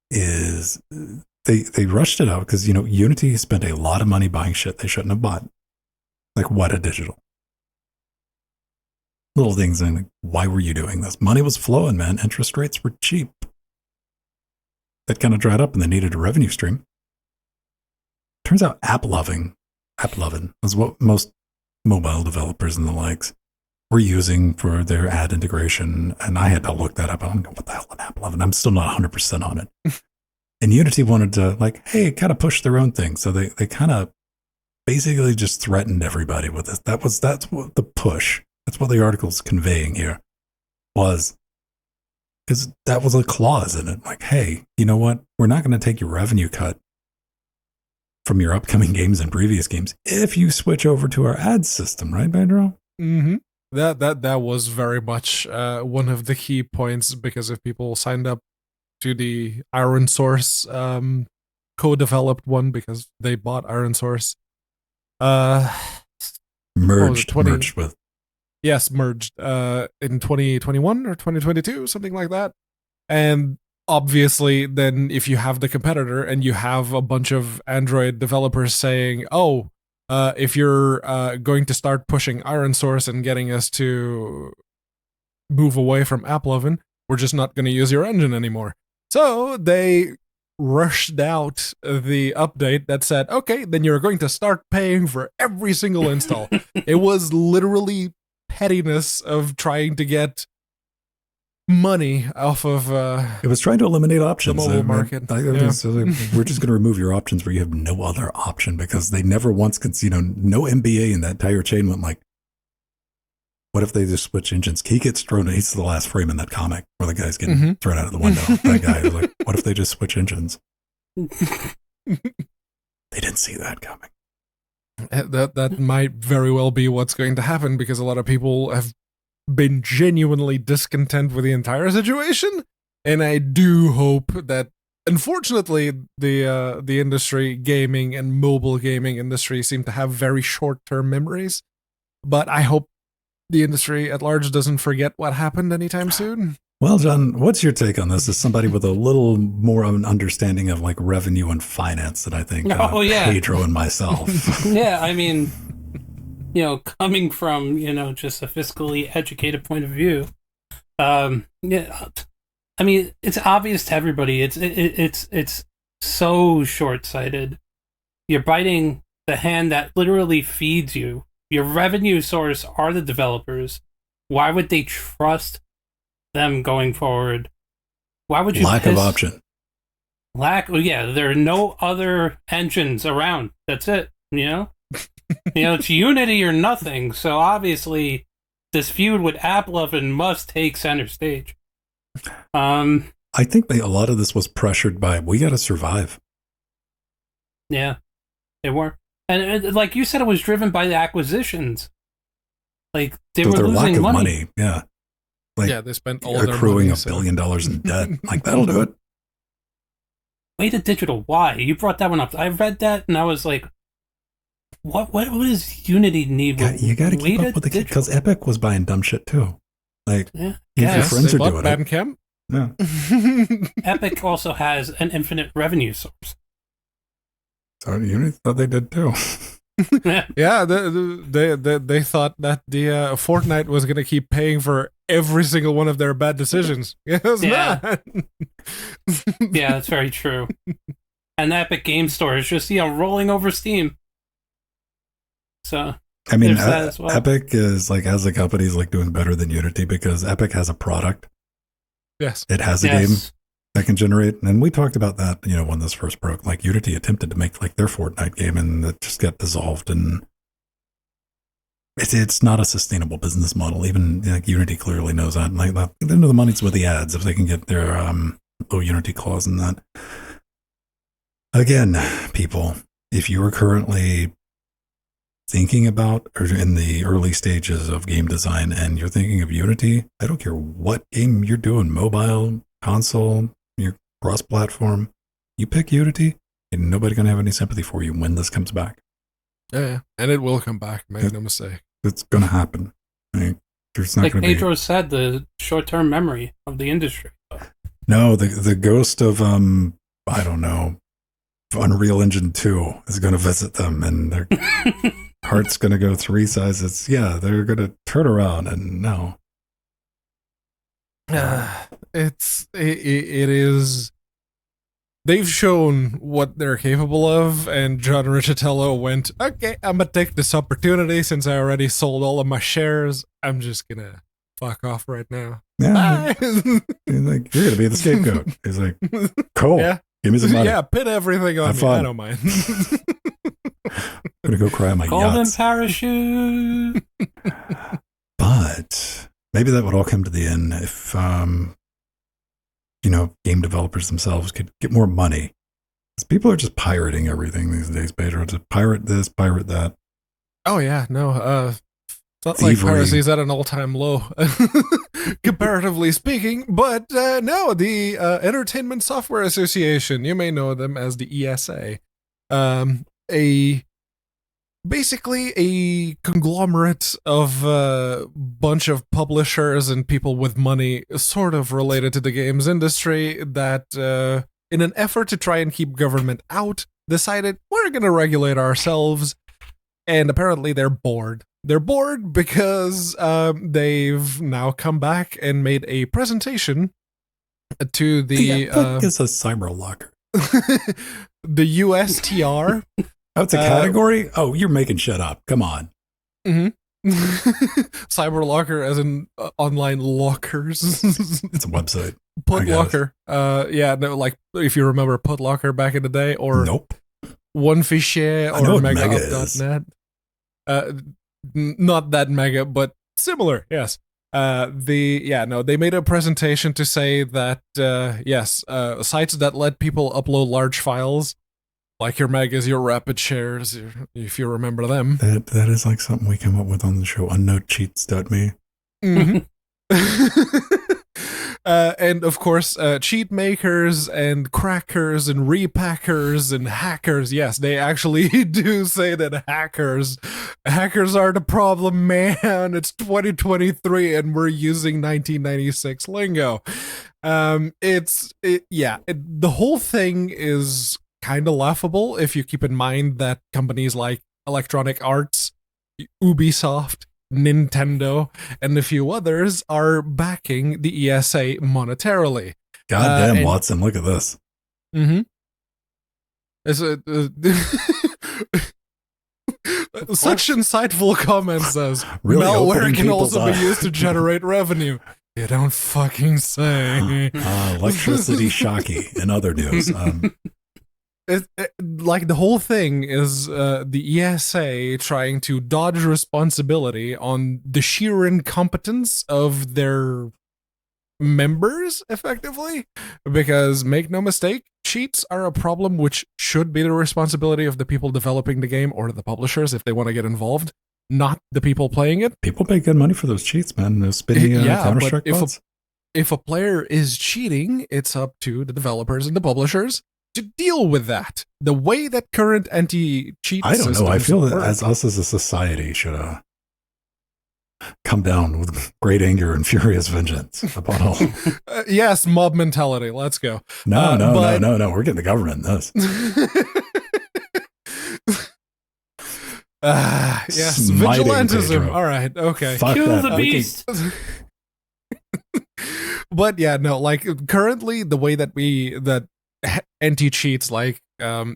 is they rushed it out because, you know, Unity spent a lot of money buying shit they shouldn't have bought. Like Weta Digital. Little things and why were you doing this? Money was flowing, man. Interest rates were cheap. That kind of dried up and they needed a revenue stream. Turns out AppLovin was what most mobile developers and the likes were using for their ad integration. And I had to look that up. I'm going, what the hell is AppLovin? I'm still not 100% on it. And Unity wanted to like, hey, kind of push their own thing. So they kind of basically just threatened everybody with this. That's what the push. That's what the article's conveying here was, because that was a clause in it. Like, hey, you know what? We're not going to take your revenue cut from your upcoming games and previous games if you switch over to our ad system, right, Pedro? Mm-hmm. That was very much one of the key points, because if people signed up to the Iron Source co-developed one because they bought Iron Source, merged with. Yes, merged in 2021 or 2022, something like that. And obviously, then if you have the competitor and you have a bunch of Android developers saying, "Oh, if you're going to start pushing Iron Source and getting us to move away from AppLovin, we're just not going to use your engine anymore." So they rushed out the update that said, "Okay, then you're going to start paying for every single install." It was literally pettiness of trying to get money off of it was trying to eliminate options. The mobile market. We're just going to remove your options where you have no other option, because they never once could, no MBA in that entire chain went like, what if they just switch engines? He gets thrown, he's the last frame in that comic where the guy's getting thrown out of the window. That guy was like, what if they just switch engines? They didn't see that coming. That might very well be what's going to happen, because a lot of people have been genuinely discontent with the entire situation, and I do hope that, unfortunately, the industry, gaming and mobile gaming industry, seem to have very short-term memories, but I hope the industry at large doesn't forget what happened anytime soon. Well, John, what's your take on this as somebody with a little more of an understanding of like revenue and finance than I think Pedro and myself? Yeah, I mean, coming from, just a fiscally educated point of view, yeah, I mean, it's obvious to everybody. It's so short-sighted. You're biting the hand that literally feeds you. Your revenue source are the developers. Why would they trust them going forward? Why would you? Lack of option. There are no other engines around. That's it. It's Unity or nothing. So obviously, this feud with AppLovin must take center stage. I think a lot of this was pressured by, we got to survive. Yeah, they were. And like you said, it was driven by the acquisitions. Like, they were losing lack of money. Yeah. They spent all their accruing money, $1 billion in debt. Like, that'll do it. Wait, Digital, why? You brought that one up. I read that and I was like, what does Unity need? You got to keep up with because Epic was buying dumb shit too. Like, your friends are doing it. Bandcamp? Yeah. Epic also has an infinite revenue source. So Unity thought they did too. Yeah, they thought that the Fortnite was going to keep paying for every single one of their bad decisions. It's not. Yeah, that's very true. And the Epic Game Store is just, rolling over Steam. So, I mean, Epic is like, as a company, is like doing better than Unity because Epic has a product. Yes. It has a game that can generate. And we talked about that, when this first broke. Like, Unity attempted to make like their Fortnite game and it just got dissolved. And it's not a sustainable business model. Even like Unity clearly knows that. Like, the end of the money's with the ads if they can get their low Unity clause in that. Again, people, if you are currently thinking about or in the early stages of game design and you're thinking of Unity, I don't care what game you're doing, mobile, console, your cross-platform, you pick Unity, and nobody's going to have any sympathy for you when this comes back. Yeah, and it will come back, make no mistake. It's going to happen. There's not like going to be... Pedro said, the short-term memory of the industry. No, the ghost of, I don't know, Unreal Engine 2 is going to visit them, and their heart's going to go 3 sizes. Yeah, they're going to turn around, and no. It is. They've shown what they're capable of, and John Riccitello went, okay, I'm gonna take this opportunity since I already sold all of my shares. I'm just gonna fuck off right now. Yeah, he's like, you're gonna be the scapegoat. He's like, cool. Yeah. Give me some money. Yeah, pin everything on me. Fun. I don't mind. I'm gonna go cry on my golden yachts. Parachute. But maybe that would all come to the end if game developers themselves could get more money. Because people are just pirating everything these days, Pedro. Just pirate this, pirate that. Oh yeah, no. It's not like Thievery. piracy is at an all-time low, comparatively speaking. But no, the Entertainment Software Association, you may know them as the ESA, basically a conglomerate of a bunch of publishers and people with money, sort of related to the games industry, that in an effort to try and keep government out, decided we're going to regulate ourselves. And apparently they're bored. They're bored because they've now come back and made a presentation to the... what is a cyber locker? the USTR. Oh, it's a category? Oh, you're making shit up. Come on. Mm-hmm. Cyber locker as in online lockers. It's a website. Put locker. Yeah, no, like if you remember Put Locker back in the day, or nope. One Fichier or megaup.net. Not that mega, but similar, yes. They made a presentation to say that sites that let people upload large files, like your megas, your rapid shares, if you remember them. That is like something we came up with on the show, unknowncheats.me. Mm-hmm. And of course, cheat makers and crackers and repackers and hackers. Yes, they actually do say that hackers are the problem, man. It's 2023 and we're using 1996 lingo. The whole thing is kind of laughable if you keep in mind that companies like Electronic Arts, Ubisoft, Nintendo, and a few others are backing the ESA monetarily. Goddamn, Watson, look at this. Mm-hmm. Such insightful comments as really malware can also be used to generate revenue. You don't fucking say. Electricity shocky in other news. Like the whole thing is the ESA trying to dodge responsibility on the sheer incompetence of their members, effectively, because make no mistake, cheats are a problem which should be the responsibility of the people developing the game or the publishers if they want to get involved, not the people playing it. People pay good money for those cheats, man. Those spinning Counter-Strike bots. If a player is cheating, it's up to the developers and the publishers to deal with that. The way that current anti-cheat I don't know. I feel that work, as us as a society should come down with great anger and furious vengeance upon all. Yes, mob mentality. Let's go. No. We're getting the government in this. Yes, vigilantism. All right, okay. Fuck Kill that. the beast. But yeah, no, like currently the way that anti-cheats like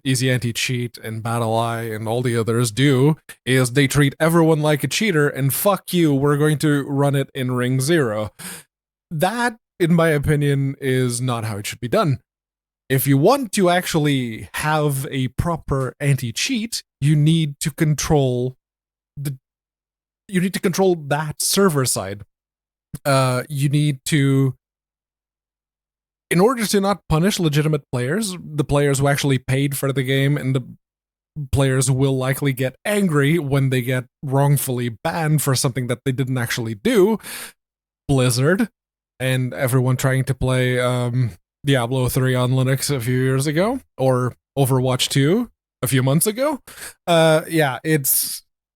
Easy Anti-Cheat and BattleEye and all the others do is they treat everyone like a cheater and fuck you, we're going to run it in Ring Zero. That, in my opinion, is not how it should be done. If you want to actually have a proper anti-cheat, you need to control that server side. You need to, in order to not punish legitimate players, the players who actually paid for the game, and the players will likely get angry when they get wrongfully banned for something that they didn't actually do. Blizzard and everyone trying to play Diablo 3 on Linux a few years ago, or Overwatch 2 a few months ago.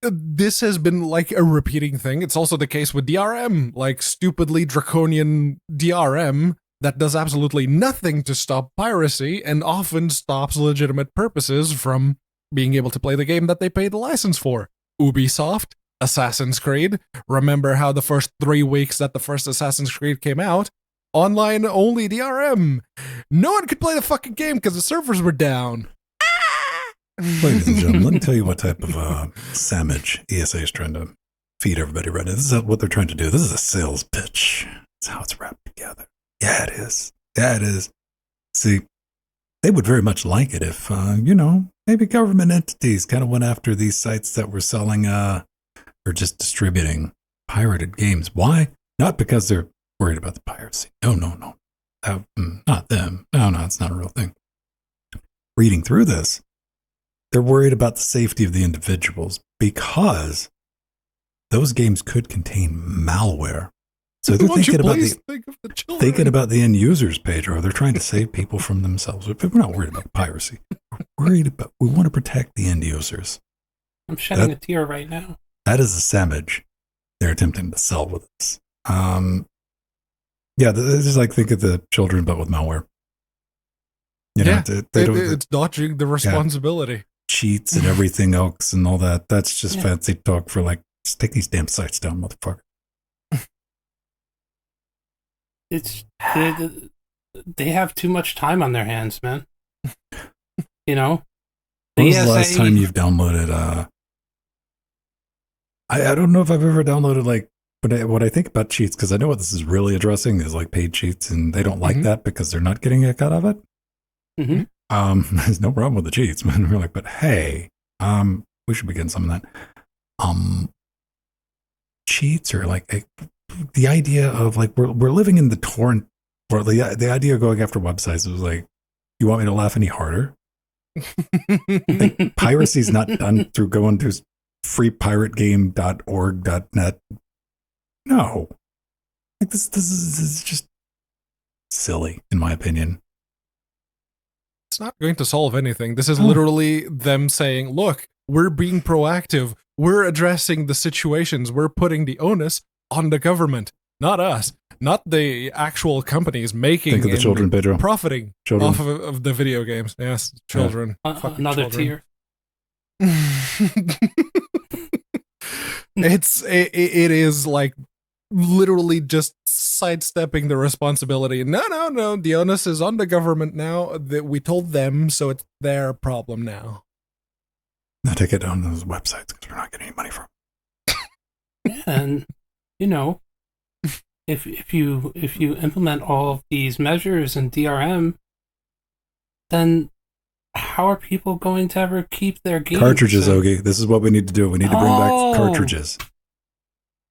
This has been like a repeating thing. It's also the case with DRM, like stupidly draconian DRM that does absolutely nothing to stop piracy and often stops legitimate purposes from being able to play the game that they paid the license for. Ubisoft, Assassin's Creed. Remember how the first 3 weeks that the first Assassin's Creed came out, online only DRM. No one could play the fucking game because the servers were down. Ladies and gentlemen, let me tell you what type of sandwich ESA is trying to feed everybody right now. This is what they're trying to do. This is a sales pitch. That's how it's wrapped together. Yeah, it is. Yeah, it is. See, they would very much like it if, maybe government entities kind of went after these sites that were selling or just distributing pirated games. Why? Not because they're worried about the piracy. No. Not them. No, it's not a real thing. Reading through this, they're worried about the safety of the individuals because those games could contain malware. So they're thinking about the end users, Pedro. They're trying to save people from themselves. We're not worried about piracy. We want to protect the end users. I'm shedding a tear right now. That is a sandwich they're attempting to sell with this. Yeah, this is like, think of the children, but with malware. It's dodging the responsibility. Yeah, cheats and everything else and all that. That's just fancy talk for like, just take these damn sites down, motherfucker. They have too much time on their hands, man. You know? When was the last time you've downloaded I don't know if I've ever downloaded like what I think about cheats, because I know what this is really addressing is like paid cheats, and they don't like that because they're not getting a cut of it. There's no problem with the cheats, man. We're like, but hey, we should be getting some of that. Cheats are like the idea of like we're living in the torrent, or the idea of going after websites was like, you want me to laugh any harder? Like, piracy's not done through going to freepirategame.org.net. No, like this is just silly, in my opinion. It's not going to solve anything. This is literally them saying, look, we're being proactive. We're addressing the situations. We're putting the onus on the government, not us, not the actual companies making Think of the children, Pedro. Profiting off of the video games. Yes, children. Another children. tier. It is like literally just sidestepping the responsibility. No. The onus is on the government now. That we told them, so it's their problem now. Now take it down those websites because we're not getting any money from. Yeah, and you know, if you implement all of these measures in DRM, then how are people going to ever keep their games? Cartridges, Ogie. This is what we need to do. We need to bring back cartridges.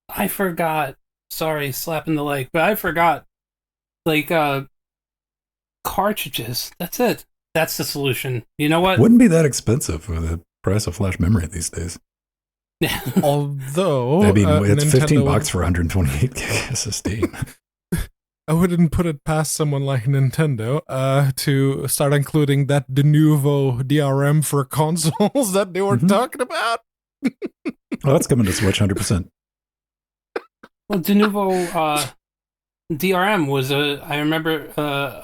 I forgot. Sorry, slapping the leg, but I forgot. Like, cartridges. That's it. That's the solution. You know what? Wouldn't be that expensive for the price of flash memory these days. Although, I mean, it's $15 for 128 gig SSD. I wouldn't put it past someone like Nintendo to start including that de novo DRM for consoles that they were talking about. Well, that's coming to Switch 100%. Well, de novo DRM was, I remember,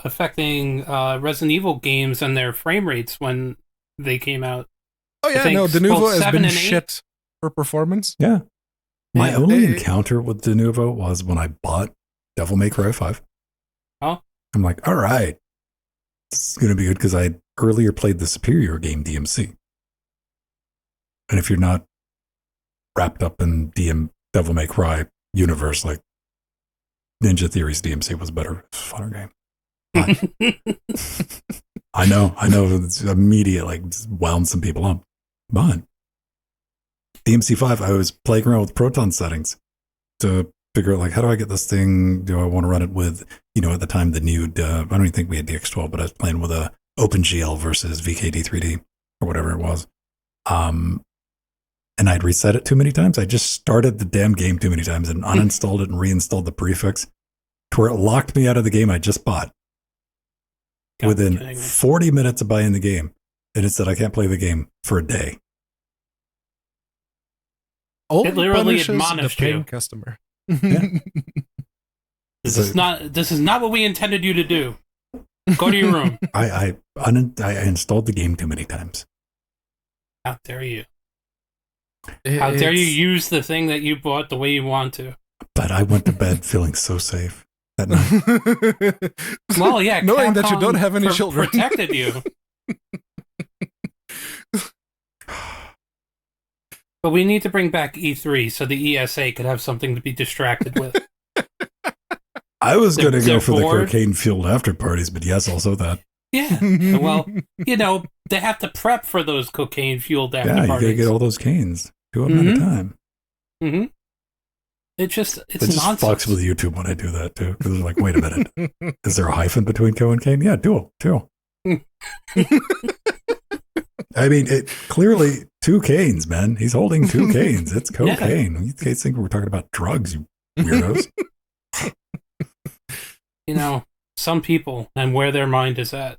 affecting Resident Evil games and their frame rates when they came out. Oh, yeah, no, de novo has been shit for performance. Yeah. My only encounter with de novo was when I bought Devil May Cry 5. Oh. I'm like, all right, this is going to be good because I had earlier played the superior game DMC. And if you're not wrapped up in Devil May Cry universe, like Ninja Theory's DMC was better. It's a funner game. I know, it's immediate, like, just wound some people up. But DMC 5, I was playing around with Proton settings to figure out, like, how do I get this thing? Do I want to run it with, at the time, the new, I don't even think we had DX12, but I was playing with a OpenGL versus VKD3D or whatever it was. And I'd reset it too many times. I just started the damn game too many times and uninstalled it and reinstalled the prefix to where it locked me out of the game I just bought. Within 40 minutes of buying the game, and it said I can't play the game for a day. It literally admonished you, customer. Yeah. This is not what we intended you to do. Go to your room. I installed the game too many times. How dare you? How dare you use the thing that you bought the way you want to? But I went to bed feeling so safe that night. Well, yeah, knowing that you don't have any children protected you. But we need to bring back E3 so the ESA could have something to be distracted with. I was going to go for the cocaine-fueled after parties, but yes, also that. Yeah, well, they have to prep for those cocaine-fueled after parties. Yeah, you got to get all those canes. Do them at a time. Mm-hmm. It's nonsense. Just fucks with YouTube when I do that, too. Because they're like, wait a minute. Is there a hyphen between co and cane? Yeah, do. I mean, it clearly, 2 canes, man. He's holding 2 canes. It's cocaine. You guys think we're talking about drugs, you weirdos? Some people and where their mind is at.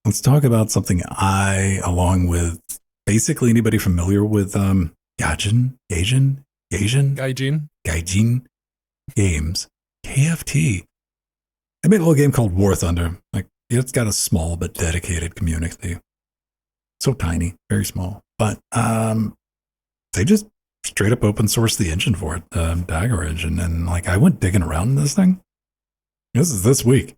Let's talk about something along with basically anybody familiar with Gaijin games, KFT. They made a little game called War Thunder. Like, it's got a small but dedicated community. So tiny, very small. But they just straight up open sourced the engine for it, the Dagger engine. And like, I went digging around in this thing. This is this week.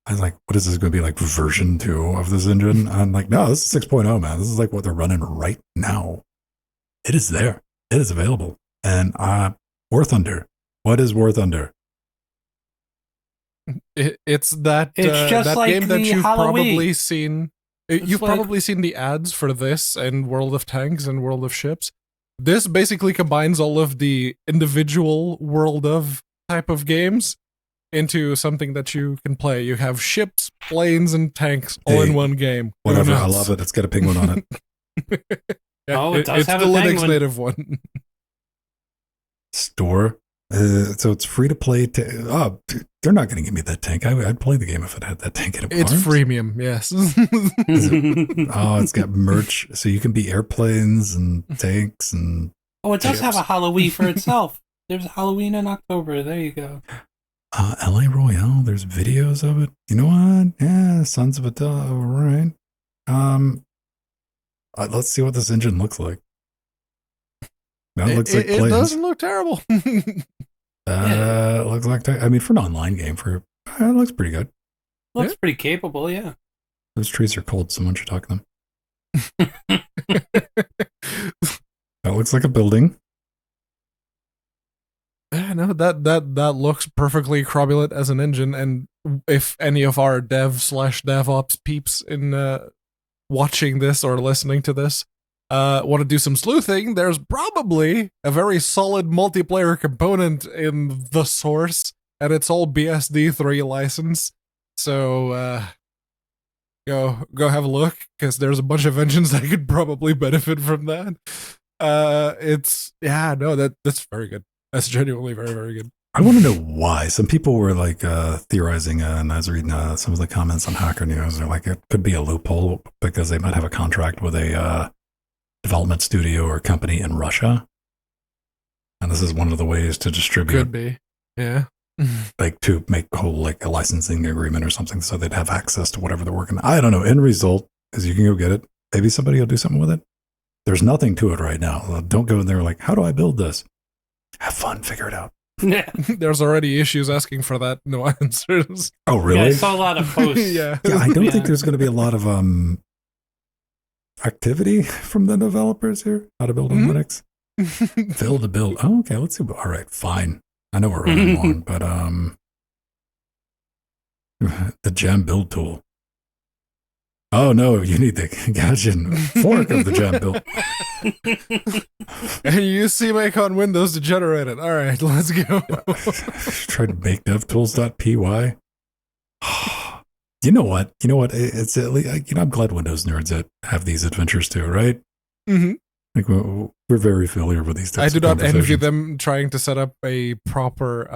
I was like, what is this going to be, like version 2 of this engine? I'm like, no, this is 6.0, man. This is like what they're running right now. It is there. It is available. And War Thunder. What is War Thunder? It's that that like game that you've probably seen. You've probably seen the ads for this and World of Tanks and World of Ships. This basically combines all of the individual World of type of games into something that you can play. You have ships, planes, and tanks all in one game. Whatever, I love it. It's got a penguin on it. It does have a penguin. It's the Linux native one. Store. So it's free to play. They're not going to give me that tank. I'd play the game if it had that tank in it. It's freemium, yes. It's got merch, so you can be airplanes and tanks and. Oh, it does have a Halloween for itself. There's a Halloween in October. There you go. LA Royale. There's videos of it. You know what? Yeah, Sons of a Dove. Right. Let's see what this engine looks like. That looks like planes. It doesn't look terrible. It looks like, for an online game, it looks pretty good. Looks pretty capable, yeah. Those trees are cold. Someone should talk to them. That looks like a building. Yeah, no, that looks perfectly crobulent as an engine. And if any of our dev/DevOps peeps in watching this or listening to this want to do some sleuthing, there's probably a very solid multiplayer component in the source, and it's all BSD3 license. So go have a look, because there's a bunch of engines that could probably benefit from that. That's very good. That's genuinely very, very good. I want to know why. Some people were like theorizing, and I was reading some of the comments on Hacker News. They're like, it could be a loophole because they might have a contract with a development studio or company in Russia, and this is one of the ways to distribute. Could be, yeah. Like to make a whole a licensing agreement or something, so they'd have access to whatever they're working on. I don't know. End result is you can go get it. Maybe somebody will do something with it. There's nothing to it right now. Don't go in there like, how do I build this? Have fun, figure it out. There's already issues asking for that. No answers. Oh, really? Yeah, I saw a lot of posts. Yeah, I don't think there's going to be a lot of activity from the developers here. How to build on Linux. Build to build. Oh, okay. Let's see. All right, fine. I know we're running long, but the gem build tool. Oh no, you need the Gaijin fork of the gem build. And you use CMake on Windows to generate it. All right, let's go. Tried to make devtools.py. You know what? It's at least, I'm glad Windows nerds have these adventures too, right? Mm-hmm. Like we're very familiar with these types I do of not envy them trying to set up a proper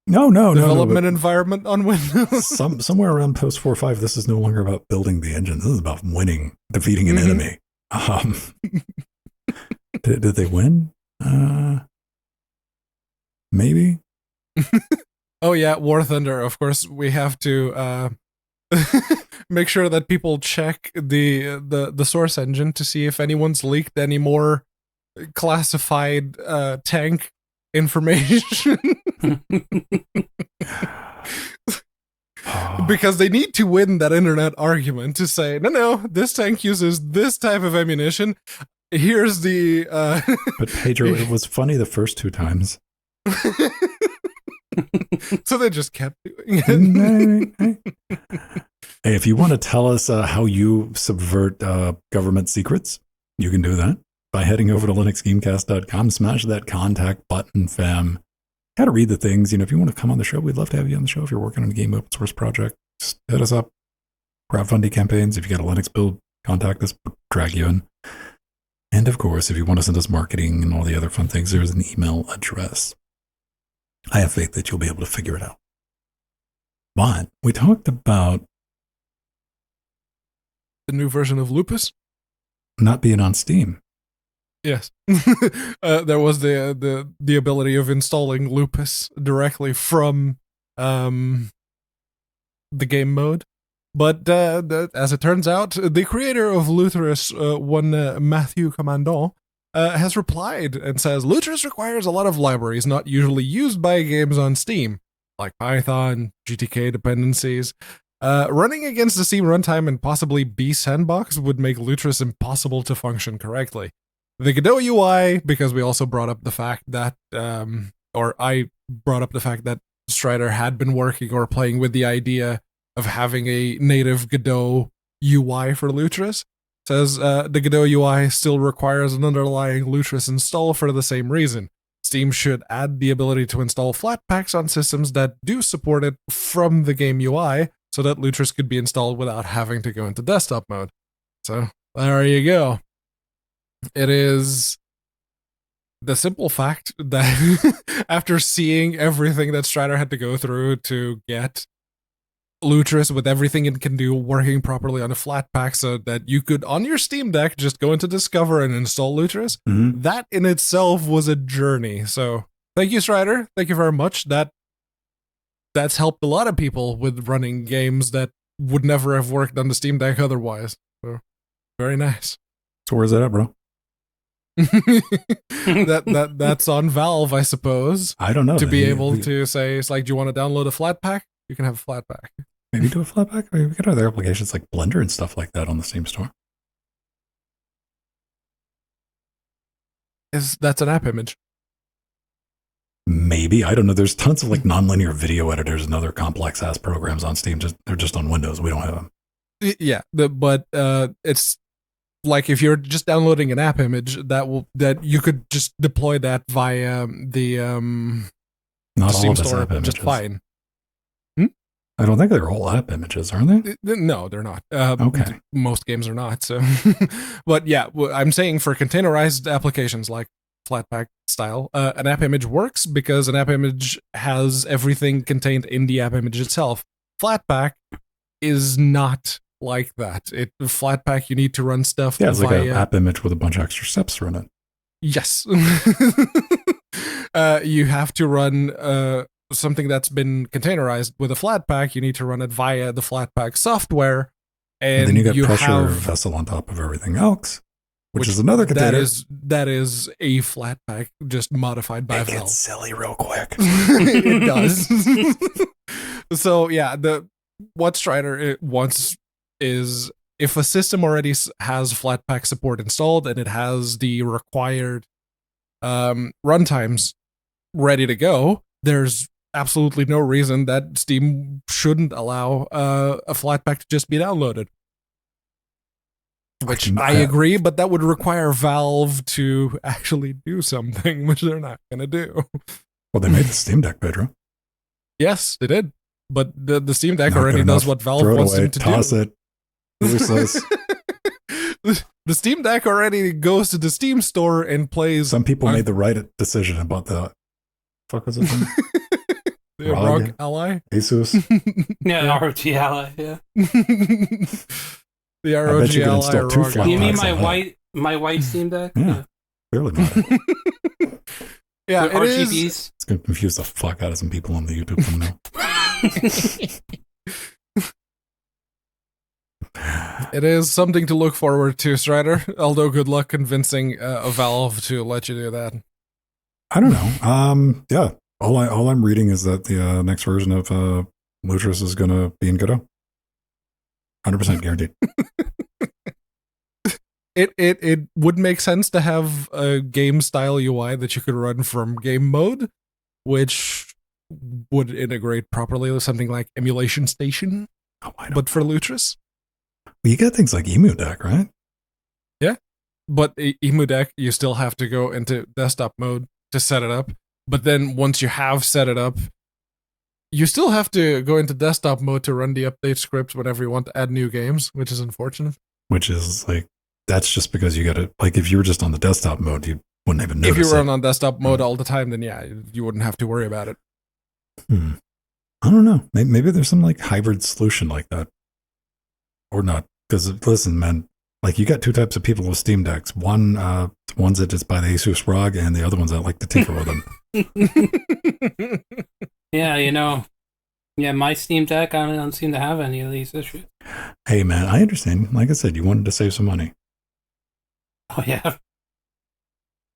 development environment on Windows. Somewhere around post 4.5, this is no longer about building the engine. This is about defeating an enemy. Did they win? Maybe. Oh yeah, War Thunder. Of course, we have to make sure that people check the source engine to see if anyone's leaked any more classified tank information. Because they need to win that internet argument to say, no, this tank uses this type of ammunition. Here's the But Pedro, it was funny the first 2 times. So they just kept doing it. Hey, if you want to tell us how you subvert government secrets, you can do that by heading over to linuxgamecast.com, smash that contact button, fam. Got to read the things. If you want to come on the show, we'd love to have you on the show. If you're working on a game open source project, just hit us up. Crowdfunding campaigns. If you got a Linux build, contact us. We'll drag you in. And of course, if you want to send us marketing and all the other fun things, there's an email address. I have faith that you'll be able to figure it out. But we talked about the new version of Lupus not being on Steam. Yes. There was the ability of installing Lupus directly from the game mode. But as it turns out, the creator of Lutris, one Matthew Commandant, has replied and says, Lutris requires a lot of libraries not usually used by games on Steam, like Python, GTK dependencies. Running against the Steam runtime and possibly B sandbox would make Lutris impossible to function correctly. The Godot UI, because we also brought up the fact that, or I brought up the fact that Strider had been working or playing with the idea of having a native Godot UI for Lutris, says the Godot UI still requires an underlying Lutris install for the same reason. Steam should add the ability to install Flatpaks on systems that do support it from the game UI, so that Lutris could be installed without having to go into desktop mode. So, there you go. It is the simple fact that after seeing everything that Strider had to go through to get Lutris with everything it can do working properly on a Flatpak so that you could, on your Steam Deck, just go into Discover and install Lutris, that in itself was a journey. So, thank you, Strider. Thank you very much. That's helped a lot of people with running games that would never have worked on the Steam Deck otherwise. So, very nice. So where's that at, bro? That's on Valve, I suppose. I don't know. To be able to say, it's like, do you want to download a Flatpak? You can have a Flatpak. Maybe do a Flatpak? Maybe we got other applications like Blender and stuff like that on the Steam store. That's an app image? Maybe. I don't know. There's tons of like nonlinear video editors and other complex ass programs on Steam. They're just on Windows. We don't have them. Yeah, but it's like if you're just downloading an app image, that you could just deploy that via the Not Steam all of us store app images. just fine. I don't think they're all app images, are they? No, they're not. Okay. Most games are not. So, but yeah, I'm saying for containerized applications like Flatpak style, an app image works because an app image has everything contained in the app image itself. Flatpak is not like that. Flatpak, you need to run stuff. Yeah, it's like an app image with a bunch of extra steps to run it. Yes. You have to run something that's been containerized with a Flatpak. You need to run it via the Flatpak software. And then you get pressure vessel on top of everything else, which is another container. That is a Flatpak just modified by Valve. It gets silly real quick. It does. So yeah, what Strider wants is if a system already has Flatpak support installed and it has the required runtimes ready to go, there's absolutely no reason that Steam shouldn't allow a Flatpak to just be downloaded. Which I agree, but that would require Valve to actually do something, which they're not going to do. Well, they made the Steam Deck, Pedro. Yes, they did. But the Steam Deck already does what Valve wants them to toss do. It. The Steam Deck already goes to the Steam store and plays. Some people made the right decision about the fuck was it? The ROG Ally? Asus? Yeah, ROG Ally, yeah. The ROG Ally. You mean my white Steam Deck? Yeah. Clearly not. Yeah, it RGBs. It's going to confuse the fuck out of some people on the YouTube thumbnail. It is something to look forward to, Strider. Although, good luck convincing a Valve to let you do that. I don't know. Yeah. All I'm reading is that the next version of Lutris is going to be in Godot. 100% guaranteed. It would make sense to have a game style UI that you could run from game mode, which would integrate properly with something like Emulation Station, but for Lutris. You get things like Emu Deck, right? Yeah, but Emu Deck, you still have to go into desktop mode to set it up. But then once you have set it up, you still have to go into desktop mode to run the update script whenever you want to add new games, which is unfortunate. Which is like that's just because you got to, like, if you were just on the desktop mode, you wouldn't even notice If you were it. on desktop mode all the time, then yeah, you wouldn't have to worry about it. I don't know. Maybe there's some like hybrid solution like that, or not. Because listen, man, like you got two types of people with Steam Decks. Ones that just buy the Asus ROG, and the other ones that like to tinker with them. Yeah, yeah, my Steam Deck, I don't seem to have any of these issues. Hey, man, I understand. Like I said, you wanted to save some money. Oh yeah,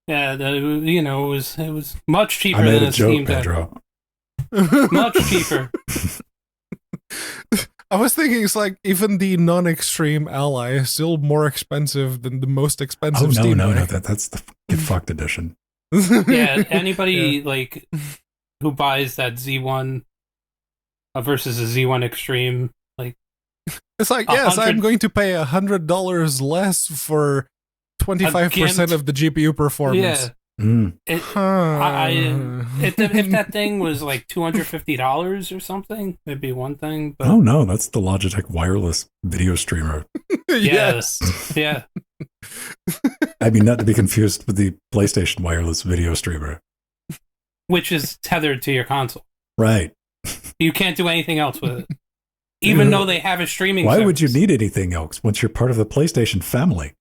yeah. It was much cheaper I made than a joke, Steam Deck. Pedro. Much cheaper. I was thinking it's like even the non-extreme Ally is still more expensive than the most expensive Steam Deck. That's the get fucked edition. Yeah, anybody like who buys that Z1 versus a Z1 Extreme, like it's like, yes, I'm going to pay $100 less for 25% of the GPU performance. Yeah. If that thing was like $250 or something, it'd be one thing. But oh no, that's the Logitech wireless video streamer. Yes. Yeah. I mean, not to be confused with the PlayStation wireless video streamer, which is tethered to your console. Right. You can't do anything else with it, even though they have a streaming. Why service. would you need anything else once you're part of the PlayStation family?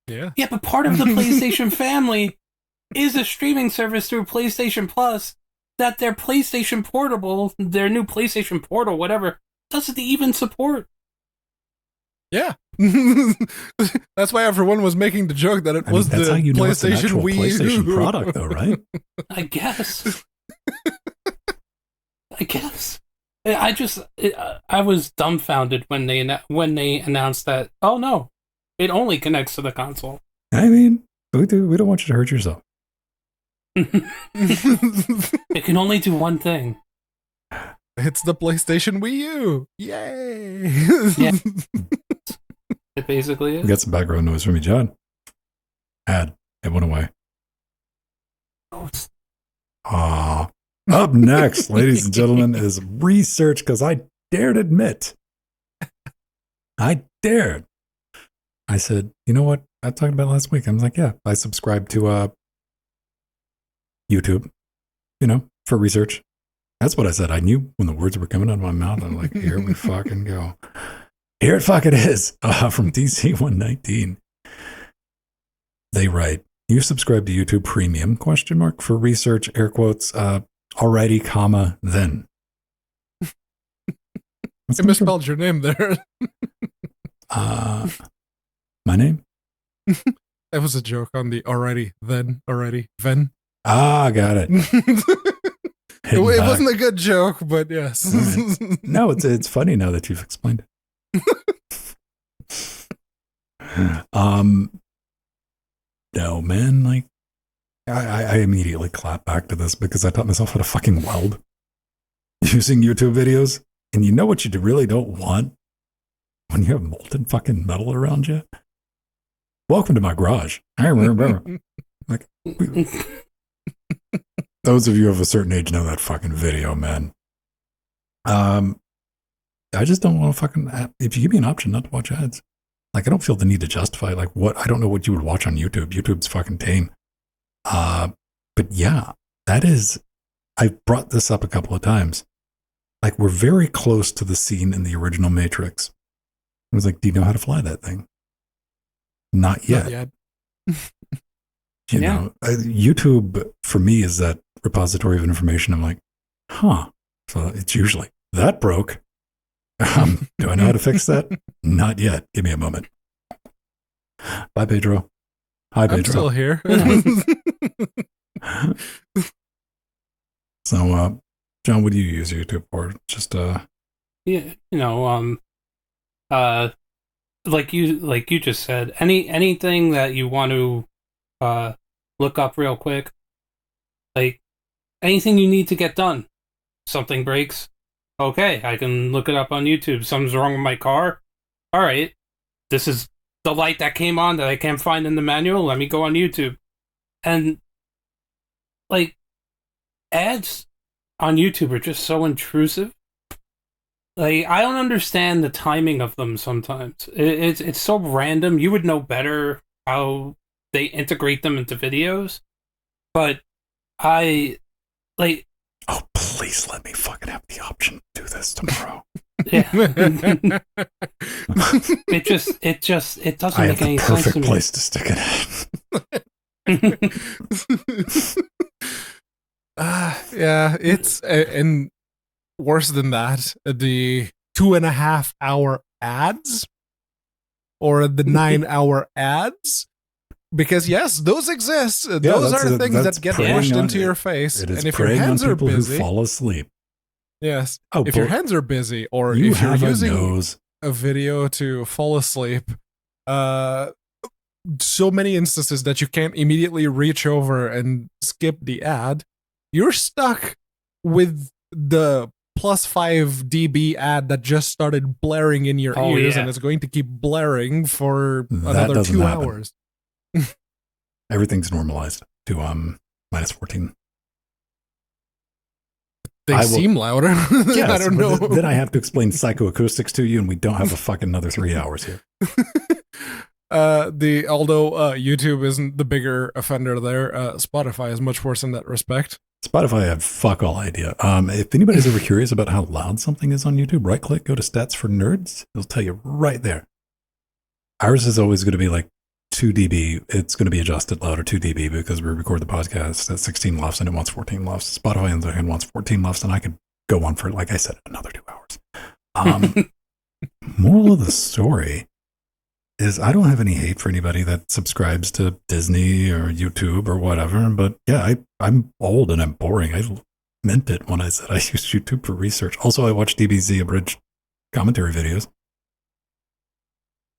Yeah. Yeah, but part of the PlayStation family is a streaming service through PlayStation Plus that their PlayStation Portable, their new PlayStation Portal, whatever, doesn't even support. Yeah. That's why everyone was making the joke that it was the PlayStation Wii PlayStation product, though, right? I guess. I was dumbfounded when they announced that. Oh no, it only connects to the console. I mean, we don't want you to hurt yourself. It can only do one thing. It's the PlayStation Wii U. Yay! Yeah. It basically is. We got some background noise from you, John. It went away. Up next, ladies and gentlemen, is research, because I dared admit. I dared. I said, you know what? I talked about it last week. I was like, yeah, I subscribe to YouTube, for research. That's what I said. I knew when the words were coming out of my mouth. I'm like, here we fucking go. Here it fucking is. From DC 119. They write, you subscribe to YouTube Premium, ? For research, air quotes, alrighty, comma, then. I misspelled your name there. My name? That was a joke on the already, then, already, then. Ah, got it. It wasn't a good joke, but yes. No, it's funny now that you've explained it. No, man, like, I immediately clap back to this because I taught myself how to fucking weld using YouTube videos. And you know what you really don't want when you have molten fucking metal around you? Welcome to my garage. I remember. Like, those of you of a certain age know that fucking video, man. I just don't want to fucking, if you give me an option not to watch ads, like, I don't feel the need to justify, like, what, I don't know what you would watch on YouTube. YouTube's fucking tame. But yeah, that is, I've brought this up a couple of times. Like, we're very close to the scene in the original Matrix. I was like, do you know how to fly that thing? Not yet. Not yet. You know, YouTube for me is that repository of information. I'm like, huh. So it's usually, that broke. Do I know how to fix that? Not yet. Give me a moment. Bye, Pedro. Hi, Pedro. I'm still here. So, John, what do you use YouTube for? Just like you just said, anything that you want to look up real quick, like anything you need to get done. Something breaks. Okay, I can look it up on YouTube. Something's wrong with my car. All right, this is the light that came on that I can't find in the manual. Let me go on YouTube. And like ads on YouTube are just so intrusive Like, I don't understand the timing of them sometimes. It's so random. You would know better how they integrate them into videos. But I, like... Oh, please let me fucking have the option to do this tomorrow. Yeah. it doesn't make any sense to me. I have the perfect place to stick it. Yeah, it's... and worse than that, the 2.5 hour ads or the 9 hour ads, because yes, those exist. Yeah, those are things that get pushed into your face. It is and if your hands are busy, who fall asleep. Yes. If your hands are busy, or if you're using a video to fall asleep, so many instances that you can't immediately reach over and skip the ad, you're stuck with the +5 dB ad that just started blaring in your ears, and it's going to keep blaring for another 2 hours. Everything's normalized to -14. They seem louder. Yes, I don't know. Then I have to explain psychoacoustics to you, and we don't have a fucking another 3 hours here. Although YouTube isn't the bigger offender there, Spotify is much worse in that respect. Spotify, I have fuck all idea. If anybody's ever curious about how loud something is on YouTube, right click, go to Stats for Nerds. It'll tell you right there. Ours is always going to be like 2 dB. It's going to be adjusted louder 2 dB because we record the podcast at 16 LUFS and it wants 14 LUFS. Spotify on the other hand wants 14 LUFS, and I could go on for, like I said, another 2 hours. Moral of the story is I don't have any hate for anybody that subscribes to Disney or YouTube or whatever, but yeah, I'm old and I'm boring. I meant it when I said I use YouTube for research. Also, I watch DBZ abridged commentary videos.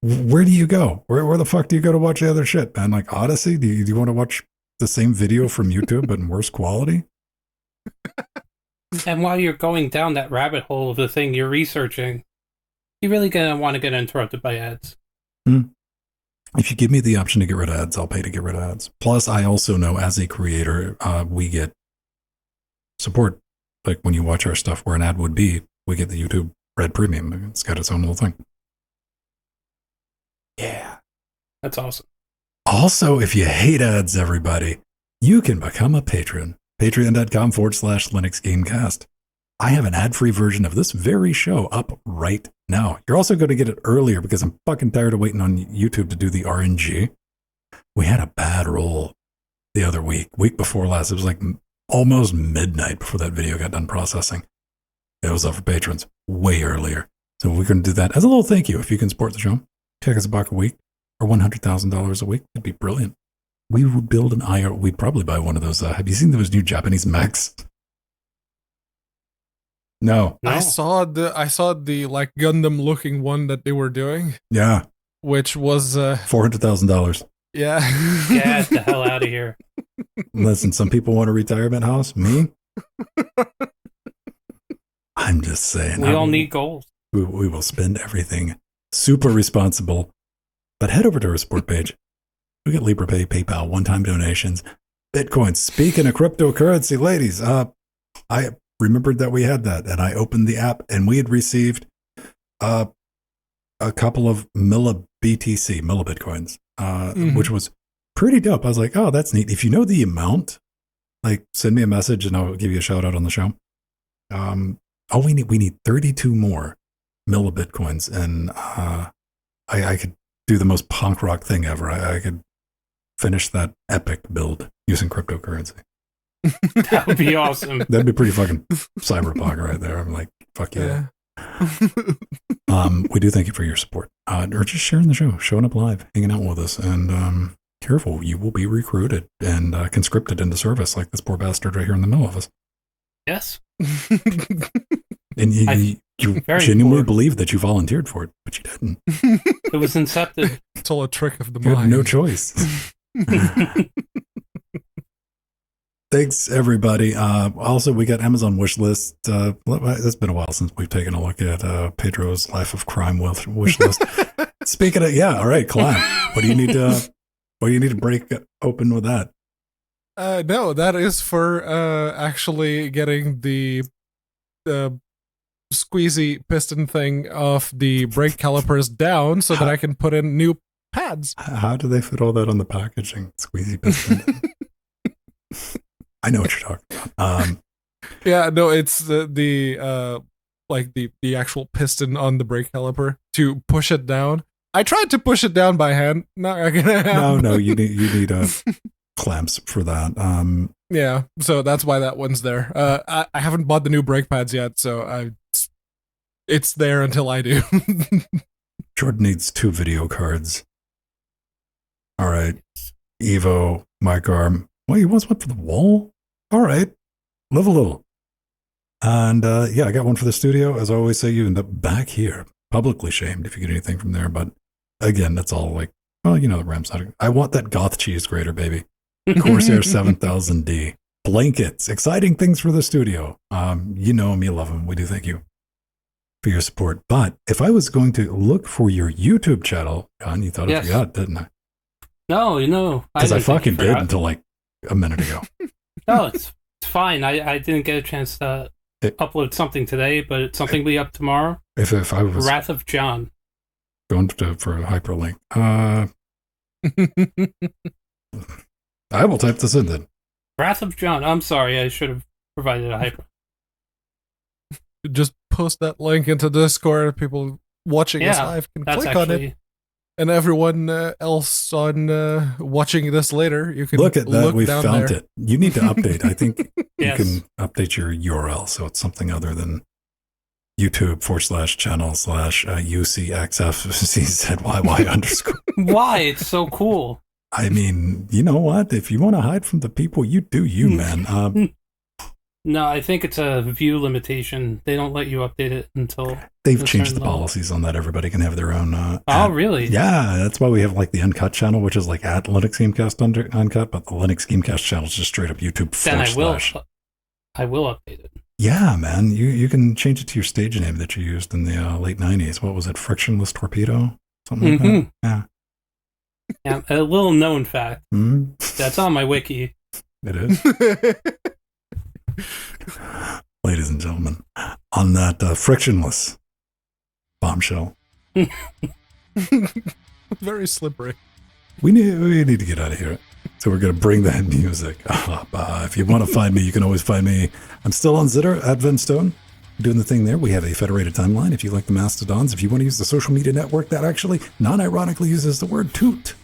Where do you go? Where the fuck do you go to watch the other shit, man? Like Odyssey? Do you want to watch the same video from YouTube but in worse quality? And while you're going down that rabbit hole of the thing you're researching, you're really going to want to get interrupted by ads. If you give me the option to get rid of ads, I'll pay to get rid of ads. Plus, I also know as a creator, we get support. Like when you watch our stuff where an ad would be, we get the YouTube Red Premium. It's got its own little thing. Yeah. That's awesome. Also, if you hate ads, everybody, you can become a patron. Patreon.com/Linux Gamecast. I have an ad-free version of this very show up right now. You're also going to get it earlier because I'm fucking tired of waiting on YouTube to do the RNG. We had a bad roll the other week before last. It was like almost midnight before that video got done processing. It was up for patrons way earlier. So we're going to do that as a little thank you. If you can support the show, check us $1 a week or $100,000 a week. It'd be brilliant. We would build an IR. We'd probably buy one of those. Have you seen those new Japanese mechs? No. I saw the like Gundam looking one that they were doing. Yeah. Which was $400,000. Yeah. Get the hell out of here. Listen, some people want a retirement house. Me? I'm just saying. We all need goals. We will spend everything super responsible. But head over to our support page. We get LibrePay, PayPal, one-time donations, Bitcoin. Speaking of cryptocurrency, ladies, I remembered that we had that, and I opened the app, and we had received a couple of millibitcoins, which was pretty dope. I was like, oh, that's neat. If you know the amount, like, send me a message, and I'll give you a shout out on the show. We need 32 more millibitcoins, and I could do the most punk rock thing ever. I could finish that epic build using cryptocurrency. That would be awesome. That'd be pretty fucking cyberpunk right there. I'm like, fuck yeah. We do thank you for your support. Or just sharing the show, showing up live, hanging out with us, and careful, you will be recruited and conscripted into service like this poor bastard right here in the middle of us. Yes. And you genuinely believe that you volunteered for it, but you didn't. It was incepted. It's all a trick of the You had mind. no choice. Thanks, everybody. Also, we got Amazon wish list. It's been a while since we've taken a look at Pedro's Life of Crime wish list. Speaking of, yeah, all right, climb. What do you need to break open with that? No, that is for actually getting the squeezy piston thing of the brake calipers down so that I can put in new pads. How do they fit all that on the packaging? Squeezy piston. I know what you're talking about. Yeah, no, it's the actual piston on the brake caliper to push it down. I tried to push it down by hand. Not gonna happen. No, you need clamps for that. Yeah, so that's why that one's there. I haven't bought the new brake pads yet, so it's there until I do. Jordan needs 2 video cards. All right, Evo, mic arm. Well, he wants one for the wall. All right, live a little. And yeah, I got one for the studio. As I always say, you end up back here, publicly shamed if you get anything from there. But again, that's all like, well, the RAM's not. I want that goth cheese grater, baby. Corsair 7000D. Blankets. Exciting things for the studio. You know them, you love them. We do thank you for your support. But if I was going to look for your YouTube channel, John, you thought I forgot, didn't I? No. Because I fucking did until like a minute ago. No, it's fine. I didn't get a chance to upload something today, but it's something will be up tomorrow. If I was Wrath of John. Going for a hyperlink. I will type this in then. Wrath of John. I'm sorry, I should have provided a hyper. Just post that link into Discord. People watching us live can click on it. And everyone else on watching this later, you can look at that. We down found there. it. You need to update. I think Yes. you can update your URL so it's something other than YouTube/channel/UCXFCZYY_. Why? It's so cool. I mean, you know what? If you want to hide from the people, you do you, man. No, I think it's a view limitation. They don't let you update it until they've changed the policies on that. Everybody can have their own. Really? Yeah, that's why we have like the Uncut channel, which is like at Linux Gamecast Uncut, but the Linux Gamecast channel is just straight up YouTube. Then I will update it. Yeah, man, you can change it to your stage name that you used in the late 90s. What was it? Frictionless Torpedo? Something like that? Yeah. Yeah, a little known fact. Mm-hmm. That's on my wiki. It is. Ladies and gentlemen, on that frictionless bombshell. Very slippery. We need to get out of here. So we're going to bring that music up. If you want to find me, you can always find me. I'm still on Zitter at Venstone, doing the thing there. We have a federated timeline. If you like the Mastodons, if you want to use the social media network that actually non-ironically uses the word toot,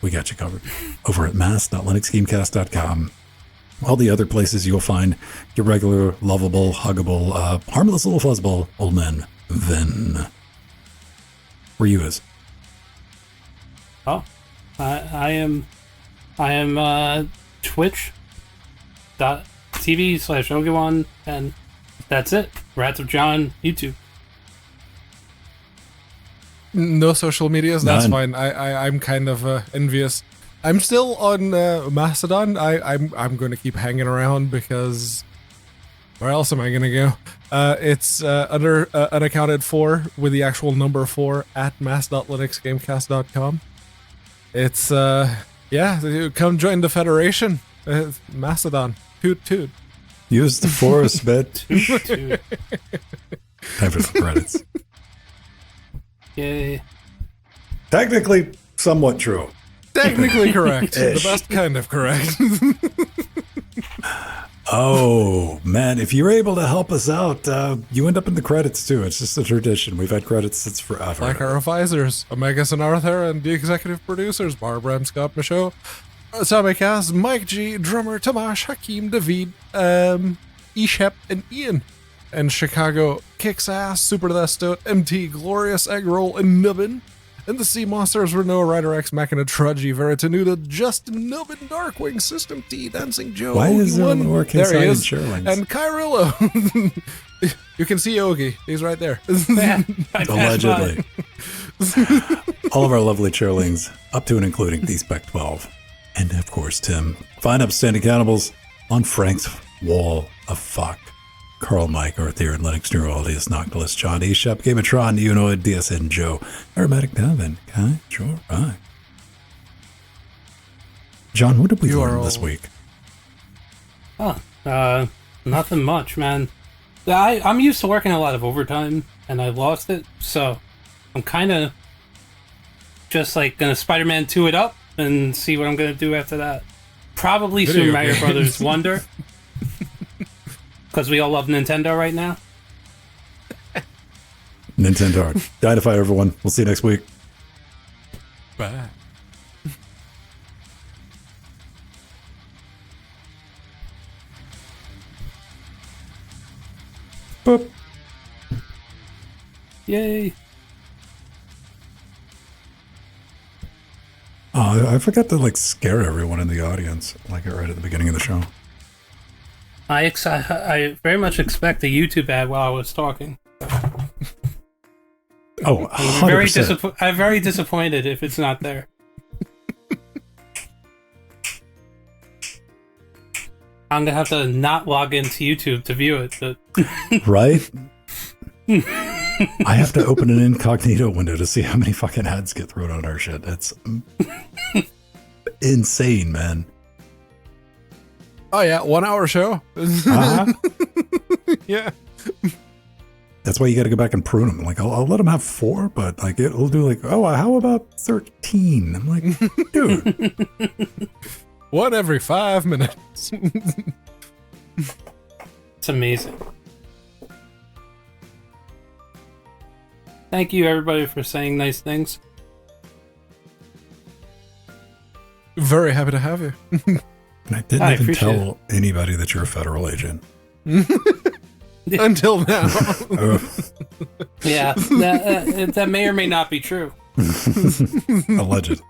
we got you covered over at mass.linuxgamecast.com. All the other places you'll find your regular, lovable, huggable, harmless little fuzzball old man, Ven. Where you is? Oh, I am twitch.tv/Ogiwan, and that's it. Wrath of John, YouTube. No social medias. That's None. fine. I'm kind of envious. I'm still on Mastodon. I'm going to keep hanging around because where else am I going to go? It's under unaccounted for with the actual number 4 at mass.linuxgamecast.com. It's yeah, come join the Federation. Mastodon. Toot toot. Use the forest bed. Dude. Time for some credits. Yay. Technically, somewhat true. Technically correct. The best kind of correct. Oh, man. If you're able to help us out, you end up in the credits, too. It's just a tradition. We've had credits since forever. Like our advisors, Omegas and Arthur, and the executive producers, Barbara M. Scott Michaud, Samikaz, Mike G, drummer Tomash, Hakeem, David, Ishep, and Ian. And Chicago Kicks Ass, Super Destote, MT, Glorious, Eggroll, and Nubbin. And the Sea Monsters were Noah, Rider X, Machina, Trudgy, Veritanuda, Justin, Nubbin, Darkwing, System T, Dancing Joe, Why is there Ogi1, more there he is, Sherlings? and Kyrillo. You can see Yogi. He's right there. Allegedly. All of our lovely cheerlings, up to and including D-Spec 12. And of course, Tim. Find Upstanding Cannibals on Frank's Wall of Fuck. Carl Mike, Arthur, and Linux Neuralius, Noctilus, John E. Shep, Gamatron, Unoid, DSN Joe, Aromatic Devin, Kai, sure, right. John, what did we learn this week? Oh, nothing much, man. I'm used to working a lot of overtime, and I lost it, so I'm kind of just like gonna Spider-Man 2 it up and see what I'm gonna do after that. Probably Super Mario Brothers Wonder, because we all love Nintendo right now. Nintendo. Dynafire, everyone. We'll see you next week. Bye. Boop. Yay! Oh, I forgot to like scare everyone in the audience, like right at the beginning of the show. I very much expect a YouTube ad while I was talking. Oh, 100%. I'm very disappointed if it's not there. I'm gonna have to not log into YouTube to view it. But Right? I have to open an incognito window to see how many fucking ads get thrown on our shit. It's insane, man. Oh yeah, 1 hour show. Uh-huh. Yeah. That's why you got to go back and prune them. Like, I'll let them have 4, but like it'll do like, oh, how about 13? I'm like, dude. 1 every 5 minutes. it's amazing. Thank you, everybody, for saying nice things. Very happy to have you. And I didn't even tell anybody that you're a federal agent. Until now. Yeah, that may or may not be true. Alleged.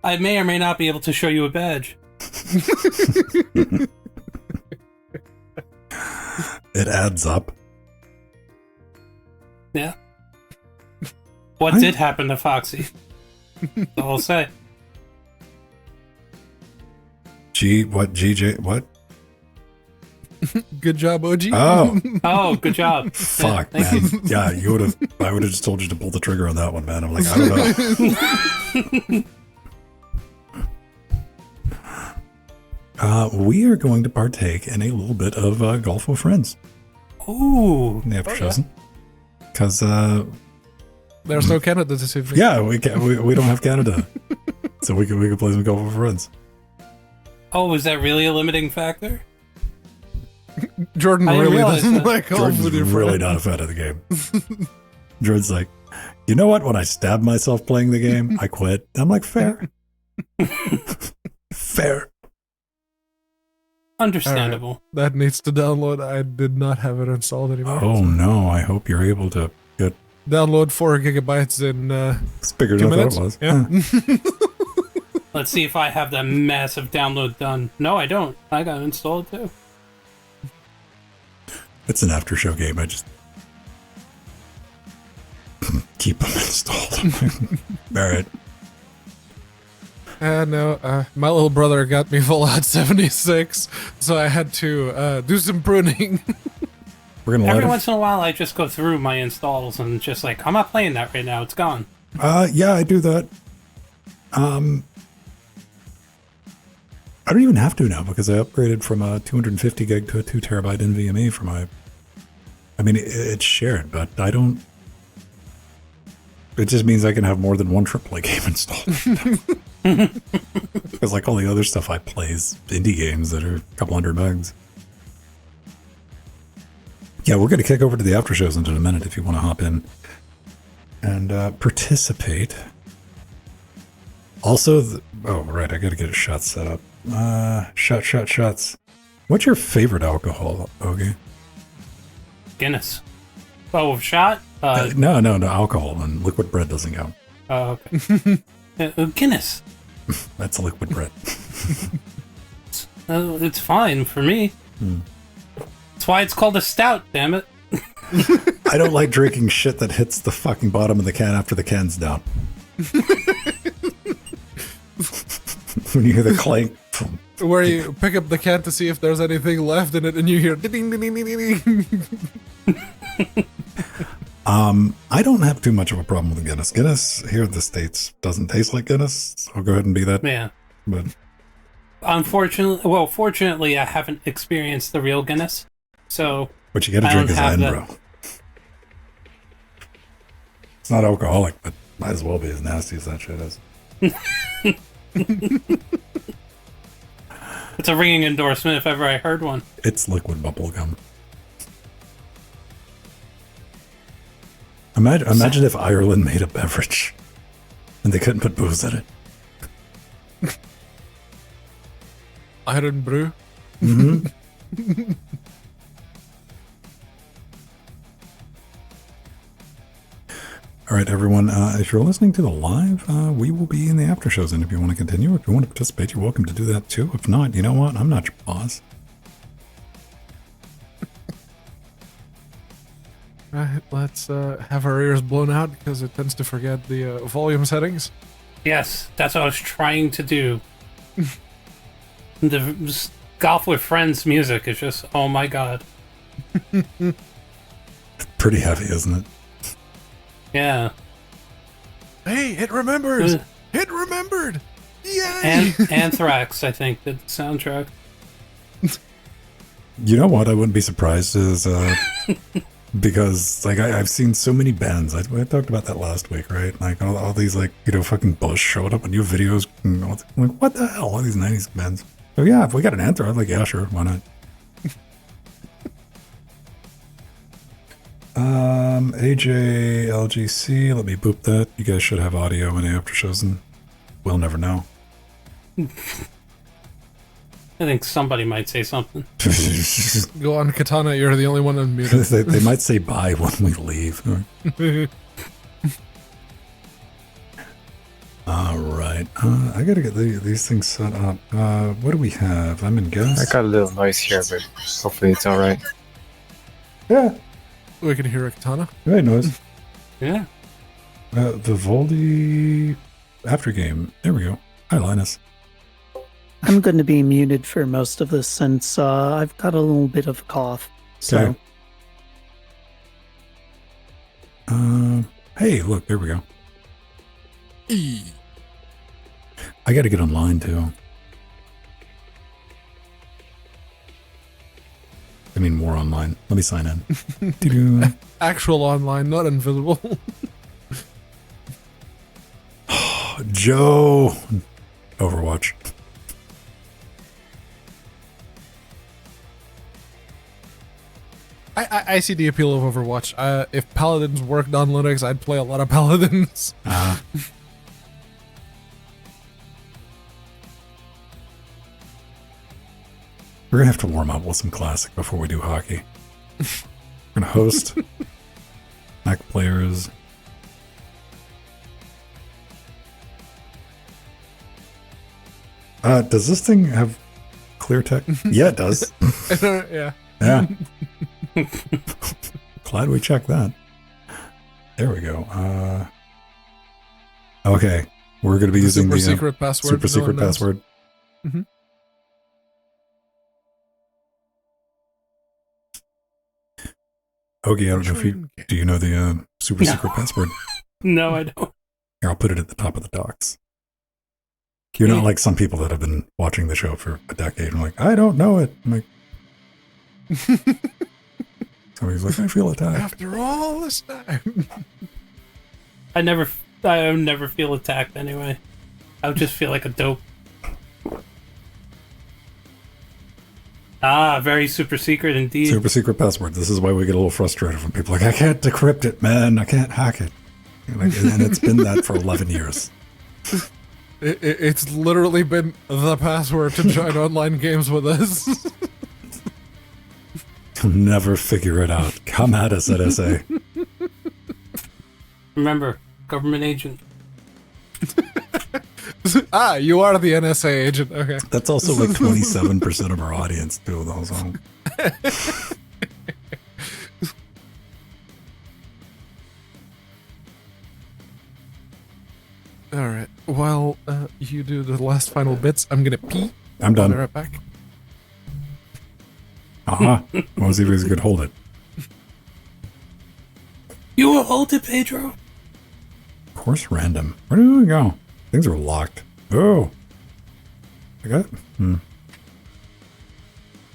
I may or may not be able to show you a badge. It adds up. Yeah. What did happen to Foxy? I'll say. GJ, what? Good job, OG. Oh, good job. Fuck, man. Yeah, I would have just told you to pull the trigger on that one, man. I'm like, I don't know. We are going to partake in a little bit of Golf with Friends. Ooh. In the after shows. Because there's no Canada this evening. Yeah, we don't have Canada. So we can play some Golf with Friends. Oh, is that really a limiting factor? Jordan really doesn't like golf with your friends. Jordan's really not a fan of the game. Jordan's like, you know what? When I stabbed myself playing the game, I quit. I'm like, fair. Fair. Understandable. Right. That needs to download. I did not have it installed anymore. Oh no, I hope you're able to get... Download 4 gigabytes in it's bigger than I thought it was. Yeah. Let's see if I have that massive download done. No, I don't. I got it installed too. It's an after show game. I just keep them installed. Alright. No, my little brother got me Fallout 76, so I had to do some pruning. We're gonna Every once in a while, I just go through my installs and just like, I'm not playing that right now. It's gone. Yeah, I do that. I don't even have to now because I upgraded from a 250 gig to a 2 terabyte NVMe for my... I mean, it's shared, but I don't... It just means I can have more than one AAA game installed. Because like all the other stuff I play is indie games that are a couple hundred megs. Yeah, we're going to kick over to the after shows in a minute if you want to hop in and participate. Also, oh, right, I got to get a shot set up. Shots. What's your favorite alcohol, Ogie? Guinness. Oh, shot? No, alcohol and liquid bread doesn't count. Oh, okay. Guinness. That's liquid bread. It's fine for me. That's why it's called a stout, damn it. I don't like drinking shit that hits the fucking bottom of the can after the can's down. When you hear the clank. Where you pick up the can to see if there's anything left in it and you hear ding ding ding ding ding. I don't have too much of a problem with Guinness. Guinness here in the States doesn't taste like Guinness. So I'll go ahead and be that. Yeah. But fortunately, I haven't experienced the real Guinness. So, what you gotta drink is Enbro. It's not alcoholic, but might as well be as nasty as that shit is. It's a ringing endorsement if ever I heard one. It's liquid bubblegum. Imagine if Ireland made a beverage and they couldn't put booze in it. Iron brew. Mm-hmm. All right, everyone. If you're listening to the live, we will be in the after shows. And if you want to continue, if you want to participate, you're welcome to do that too. If not, you know what? I'm not your boss. Right, let's have our ears blown out because it tends to forget the volume settings. Yes, that's what I was trying to do. The Golf with Friends music is just, oh my god. Pretty heavy, isn't it? Yeah. Hey, it remembers! It remembered! Yay! Anthrax, I think, the soundtrack. You know what? I wouldn't be surprised is because like I've seen so many bands. I talked about that last week, right? Like all these like fucking Bush showed up with new videos. And like what the hell? All these '90s bands. So yeah, if we got an Anthrax, like yeah, sure, why not? AJ LGC. Let me boop that. You guys should have audio in the after shows, and we'll never know. I think somebody might say something. Go on, Katana. You're the only one unmuted. they might say bye when we leave. All right. I gotta get these things set up. What do we have? I'm in guess. I got a little noise here, but hopefully it's all right. Yeah. We can hear a Katana. Right, noise. Yeah. Vivaldi after game. There we go. Hi, Linus. I'm going to be muted for most of this since I've got a little bit of a cough. So, okay. Hey, look, there we go. I got to get online too. I mean, more online. Let me sign in. Actual online, not invisible. Joe. Overwatch. I see the appeal of Overwatch. If Paladins worked on Linux, I'd play a lot of Paladins. We're going to have to warm up with some classic before we do hockey. We're going to host. Mac players. Does this thing have clear tech? Yeah, it does. Yeah. Yeah. Glad we checked that. There we go. Okay. We're going to be using the secret password. Super secret password. Mm-hmm. Okay, I don't know if you do. You know the super secret password? No, I don't. Here, I'll put it at the top of the docs. You're not like some people that have been watching the show for a decade. I'm like, I don't know it. I'm like, somebody's like, I feel attacked. After all this time. I never feel attacked anyway. I would just feel like a dope. Very super secret indeed. Super secret password. This is why we get a little frustrated when people are like, I can't decrypt it, man. I can't hack it. Like, and it's been that for 11 years. It's literally been the password to join online games with us. You'll never figure it out. Come at us at SA. Remember, government agent. You are the NSA agent. Okay. That's also like 27% of our audience too, though. So. All right. While you do the last final bits, I'm gonna pee. I'm done. I'll be right back. I want to see if we could hold it. You will hold it, Pedro. Course random. Where do we go? Things are locked. Oh. I got it.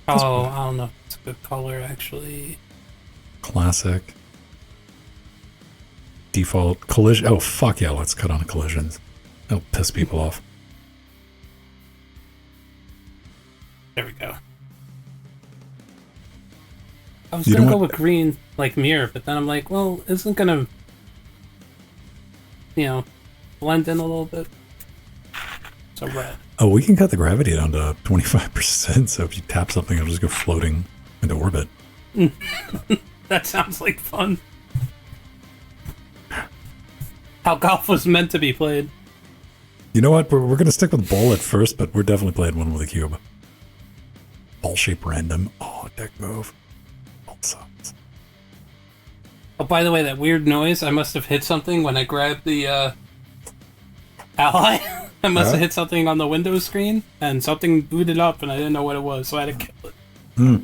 Oh, I don't know. the color actually. Classic. Default. Collision. Oh, fuck yeah, let's cut on collisions. That'll piss people off. There we go. I was gonna go with green, like mirror, but then I'm like, well, isn't gonna, blend in a little bit. So red. Oh, we can cut the gravity down to 25%, so if you tap something, it'll just go floating into orbit. That sounds like fun. How golf was meant to be played. You know what? We're going to stick with ball at first, but we're definitely playing one with a cube. Ball shape random. Oh, deck move. Ball sucks. Oh, by the way, that weird noise, I must have hit something when I grabbed the ally. I must have hit something on the Windows screen, and something booted up, and I didn't know what it was, so I had to kill it.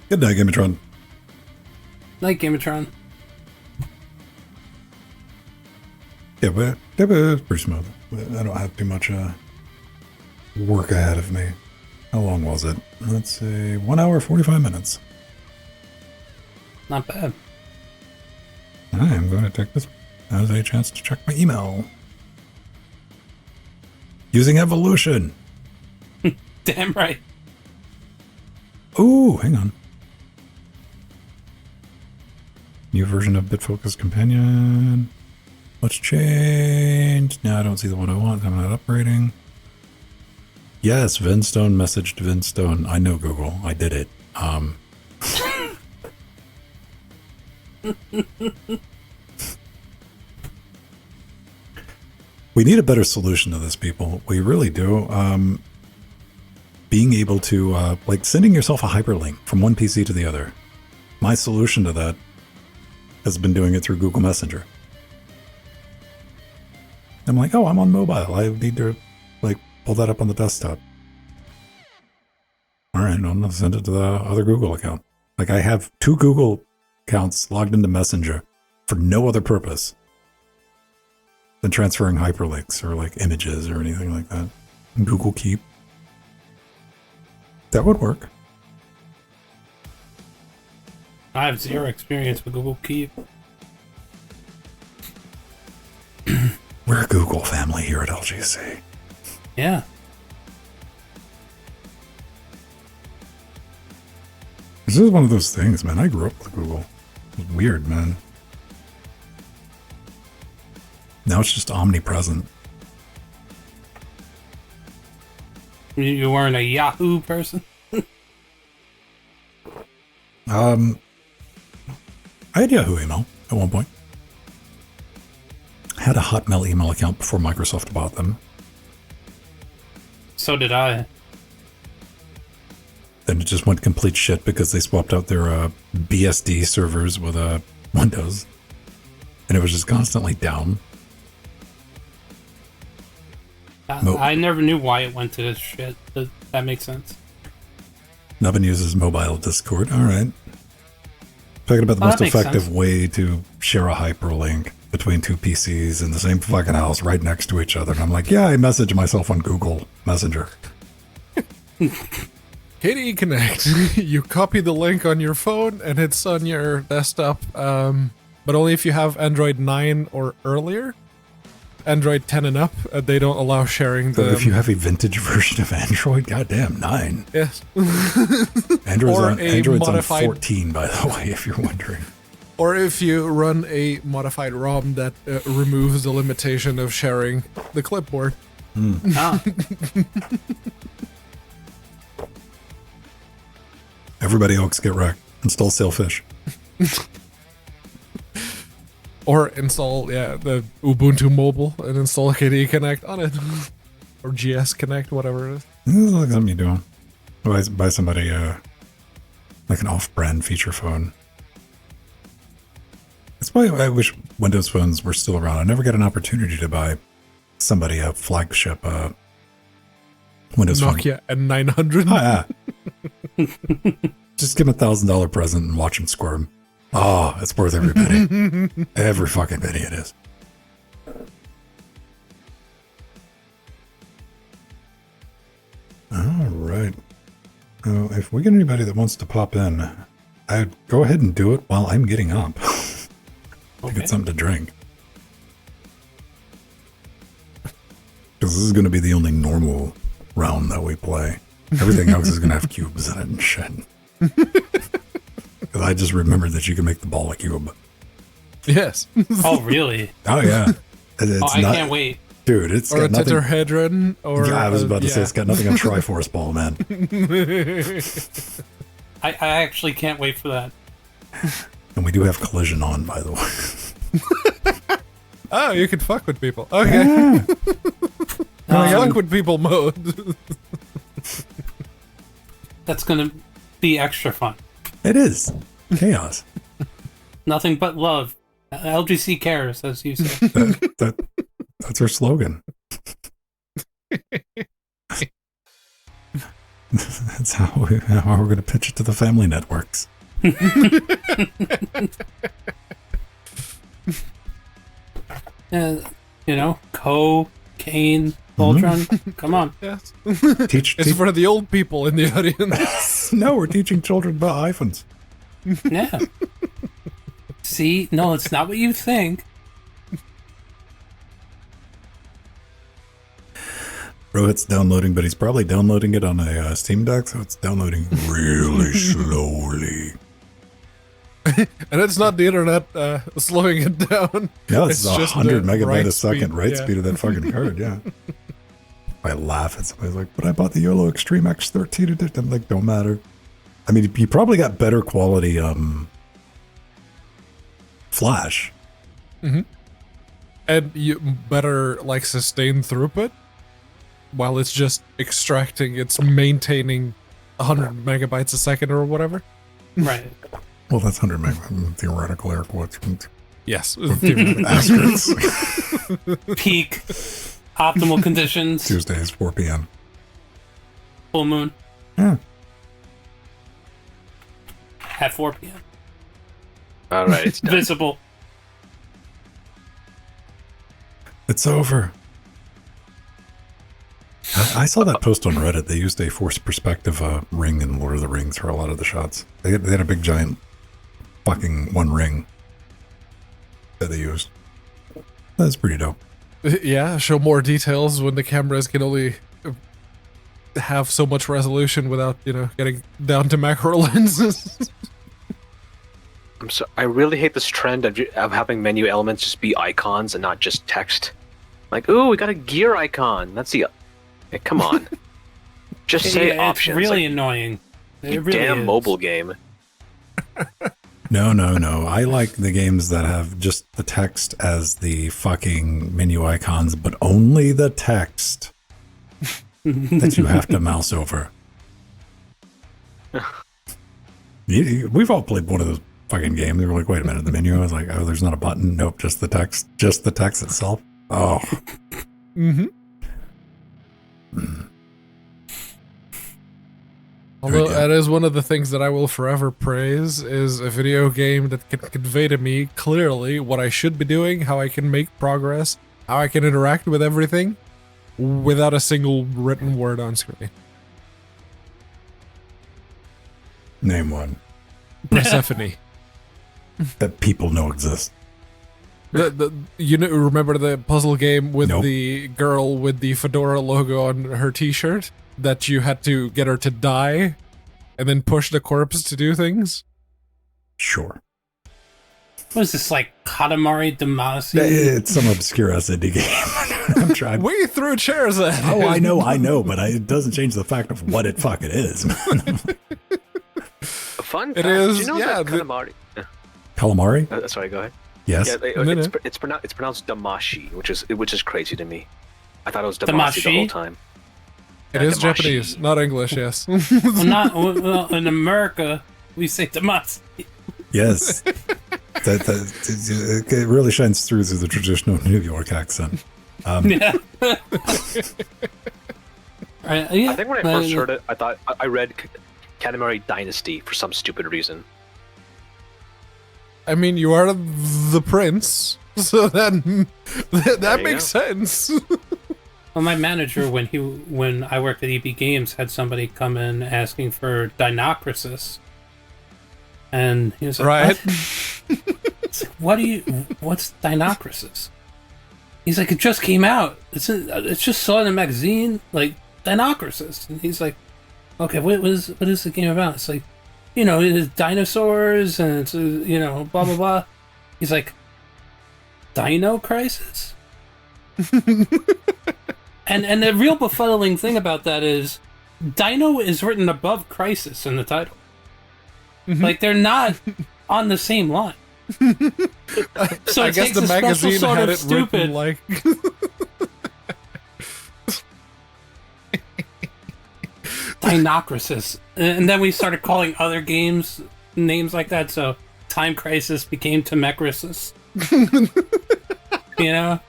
Good night, Gametron. Night, Gametron. Yeah, but it's pretty smooth. I don't have too much work ahead of me. How long was it? Let's say 1 hour, 45 minutes. Not bad. I am going to take this as a chance to check my email. Using evolution. Damn right. Ooh, hang on. New version of BitFocus Companion. Let's change. Now I don't see the one I want. I'm not upgrading. Yes, Vinstone messaged Vinstone. I know Google. I did it. We need a better solution to this, people. We really do. Being able to, like sending yourself a hyperlink from one PC to the other. My solution to that has been doing it through Google Messenger. I'm like, oh, I'm on mobile. I need to, like, pull that up on the desktop. All right, I'm going to send it to the other Google account. Like, I have 2 Google accounts logged into Messenger for no other purpose than transferring hyperlinks or, like, images or anything like that. Google Keep. That would work. I have zero experience with Google Keep. We're a Google family here at LGC. Yeah. This is one of those things, man. I grew up with Google. It was weird, man. Now it's just omnipresent. You weren't a Yahoo person? I had Yahoo email at one point. I had a Hotmail email account before Microsoft bought them. So did I. Then it just went complete shit because they swapped out their BSD servers with Windows. And it was just constantly down. I never knew why it went to this shit. That makes sense. Nubbin uses mobile Discord. All right. Talking about the most effective way to share a hyperlink between 2 PCs in the same fucking house right next to each other. And I'm like, yeah, I message myself on Google Messenger. KDE Connect. You copy the link on your phone and it's on your desktop, but only if you have Android 9 or earlier. Android 10 and up, they don't allow sharing So if you have a vintage version of Android, goddamn, 9. Yes. Android's on 14, by the way, if you're wondering. Or if you run a modified ROM that removes the limitation of sharing the clipboard. Ah. Everybody else get wrecked. Install Sailfish. Or install, the Ubuntu mobile and install KDE Connect on it. Or GS Connect, whatever it is. This is like something you're doing. Buy somebody like an off-brand feature phone. That's why I wish Windows phones were still around. I never get an opportunity to buy somebody a flagship Windows phone. Nokia N900. Ah, yeah. Just give him $1,000 present and watch him squirm. Oh, it's worth every penny. Every fucking penny it is. All right. So if we get anybody that wants to pop in, I'd go ahead and do it while I'm getting up. To get something to drink. Because this is going to be the only normal round that we play. Everything else is going to have cubes in it and shit. Because I just remembered that you can make the ball a cube. Yes. Oh, really? Oh, yeah. It's I can't wait. Dude, it's or got a nothing... tetrahedron, or... Yeah, I was about to say, it's got nothing on Triforce ball, man. I actually can't wait for that. And we do have collision on, by the way. Oh, you can fuck with people. Okay. Fuck with people mode. That's gonna be extra fun. It is. Chaos. Nothing but love. LGC cares, as you say. That's our slogan. That's how we're going to pitch it to the family networks. You know, cocaine, Voltron. Come on. Yes. It's It's for the old people in the audience. No, we're teaching children about iPhones. Yeah. See? No, it's not what you think. Rohit's downloading, but he's probably downloading it on a Steam Deck, so it's downloading really slowly. And it's not the internet slowing it down. Yeah, it's just 100 the megabyte write a second speed, write yeah. speed of that fucking card, yeah. I laugh at somebody like, but I bought the YOLO Extreme X13 edition. I'm like, don't matter. I mean, you probably got better quality flash. Mm-hmm. And you better, like, sustain throughput while it's just extracting, it's maintaining 100 megabytes a second or whatever. Right. Well, that's 100 megabyte theoretical air quotes. Yes. Asterisks. Peak. Optimal conditions. Tuesdays, 4 p.m. Full moon. Yeah. At 4 p.m. All right, it's done. Visible. It's over. I saw that post on Reddit. They used a forced perspective ring in Lord of the Rings for a lot of the shots. They had a big giant fucking one ring that they used. That's pretty dope. Yeah, show more details when the cameras can only have so much resolution without, getting down to macro lenses. I really hate this trend of having menu elements just be icons and not just text. Like, ooh, we got a gear icon. That's the... Hey, come on. Just say Yeah, options. It's really like, annoying. It you really damn is. mobile game. No. I like the games that have just the text as the fucking menu icons, but only the text that you have to mouse over. We've all played one of those fucking games. We're like, wait a minute, the menu. I was like, oh, there's not a button. Nope, just the text. Just the text itself. Oh. Mm-hmm. Although that is one of the things that I will forever praise, is a video game that can convey to me clearly what I should be doing, how I can make progress, how I can interact with everything without a single written word on screen. Name one. Persephone. That people know exists. Remember the puzzle game with Nope. the girl with the fedora logo on her t-shirt that you had to get her to die and then push the corpse to do things? Sure. What is this, like Katamari Damacy? It's some obscure ass indie game. I'm trying. We threw chairs at Oh, it. I know, but it doesn't change the fact of what it fucking is. A fun It fact, is, did you know yeah, that Katamari... Calamari? sorry, go ahead. Yes. Yeah, No. it's pronounced Damashi, which is crazy to me. I thought it was Damashi the Damashi? whole time. It Yeah, is Damashi. Japanese, not English, yes. Well, in America, we say Damacy. Yes. It really shines through the traditional New York accent. Yeah. Yeah. I think when I first heard it, I thought I read Katamari Dynasty for some stupid reason. I mean, you are the prince, so that There you makes sense. Well, my manager, when I worked at EB Games, had somebody come in asking for Dinocrisis, and he was like, Right. What? What's Dinocrisis? He's like, it just came out. It's just saw in a magazine, like Dinocrisis. And he's like, okay, what is the game about? It's like, it's dinosaurs and it's blah blah blah. He's like, Dino Crisis. And the real befuddling thing about that is, Dino is written above Crisis in the title. Mm-hmm. Like, they're not on the same line. So I it guess takes the a special magazine sort had of it stupid. written like. Dinocrisis. And then we started calling other games names like that, so Time Crisis became Temecrisis. I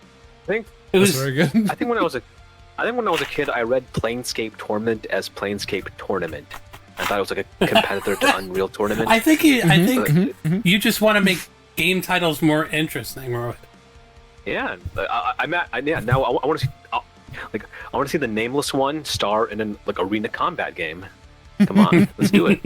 think It was Very good. I think when I was a kid, I read Planescape Torment as Planescape Tournament. I thought it was like a competitor to Unreal Tournament. I think you just want to make game titles more interesting, Rohit. Yeah, now I want to see, I want to see the nameless one star in an arena combat game. Come on, let's do it.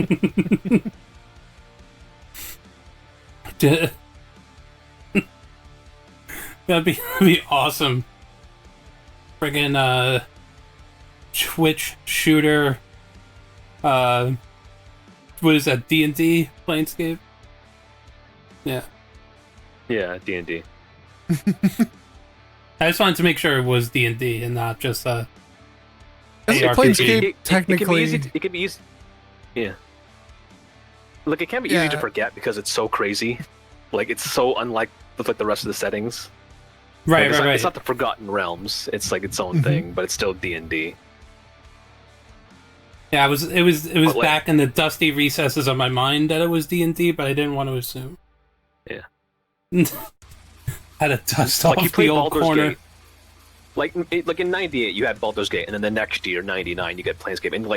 That'd be awesome. Friggin' Twitch shooter. What is that? D&D Planescape? Yeah. Yeah, D&D. I just wanted to make sure it was D&D and not just Planescape ARPG. technically. It can be easy. Yeah. Look, it can be easy to forget because it's so crazy. Like, it's so unlike the rest of the settings. Right, Like, right. It's not the Forgotten Realms. It's like its own thing, but it's still D&D. Yeah, it was But, back in the dusty recesses of my mind that it was D&D, but I didn't want to assume. Yeah. Had to dust Like, off you play the old Baldur's corner. Gate. Like in '98, you had Baldur's Gate, and then the next year, '99, you get Planescape. And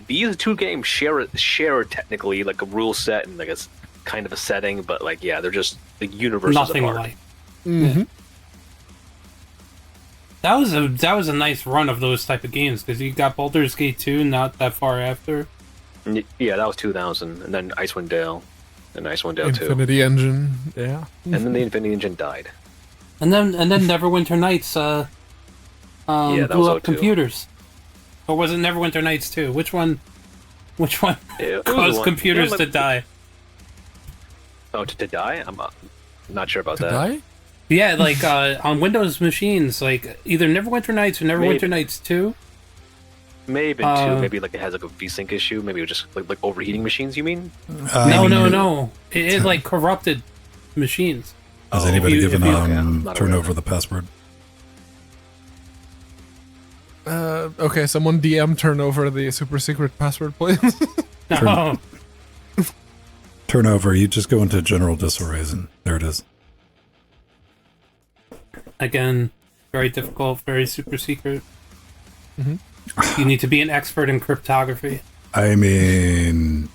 these two games share technically like a rule set and like a kind of a setting, but they're just the universes Nothing apart. alike. Mm-hmm. That was a nice run of those type of games because you got Baldur's Gate 2 not that far after. Yeah, that was 2000, and then Icewind Dale, and Icewind Dale 2, Infinity Engine. Yeah. and then the Infinity Engine died. And then Neverwinter Nights that blew was up 02. computers. Or was it Neverwinter Nights 2? Which one It was caused one- computers yeah, to die? Oh, to die? I'm not sure about To that. die? Yeah, like on Windows machines, like either Neverwinter Nights or Neverwinter Maybe. Nights 2. Maybe two. Maybe it has a VSync issue. Maybe it was just like overheating machines. You mean? No. It like corrupted machines. Has anybody given not turn aware. over the password? Okay, someone DM turn over the super secret password, please. No. Turn over. You just go into general disarrays and there it is. Again, very difficult, very super secret. You need to be an expert in cryptography. I mean,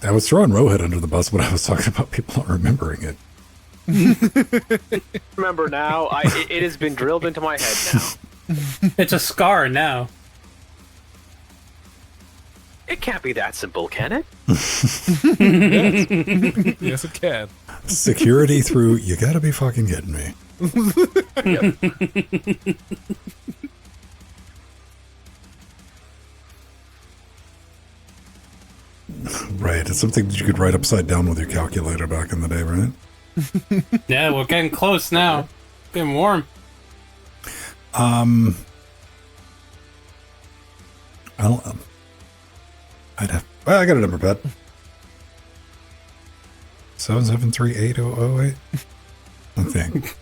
I was throwing Rohit under the bus when I was talking about people not remembering it. Remember now? It has been drilled into my head now. It's a scar now. It can't be that simple, can it? Yes, it can. Security through, you gotta be fucking kidding me. Right, it's something that you could write upside down with your calculator back in the day, right? Yeah, we're getting close now. Getting warm. I got a number pad. 7738008. I think.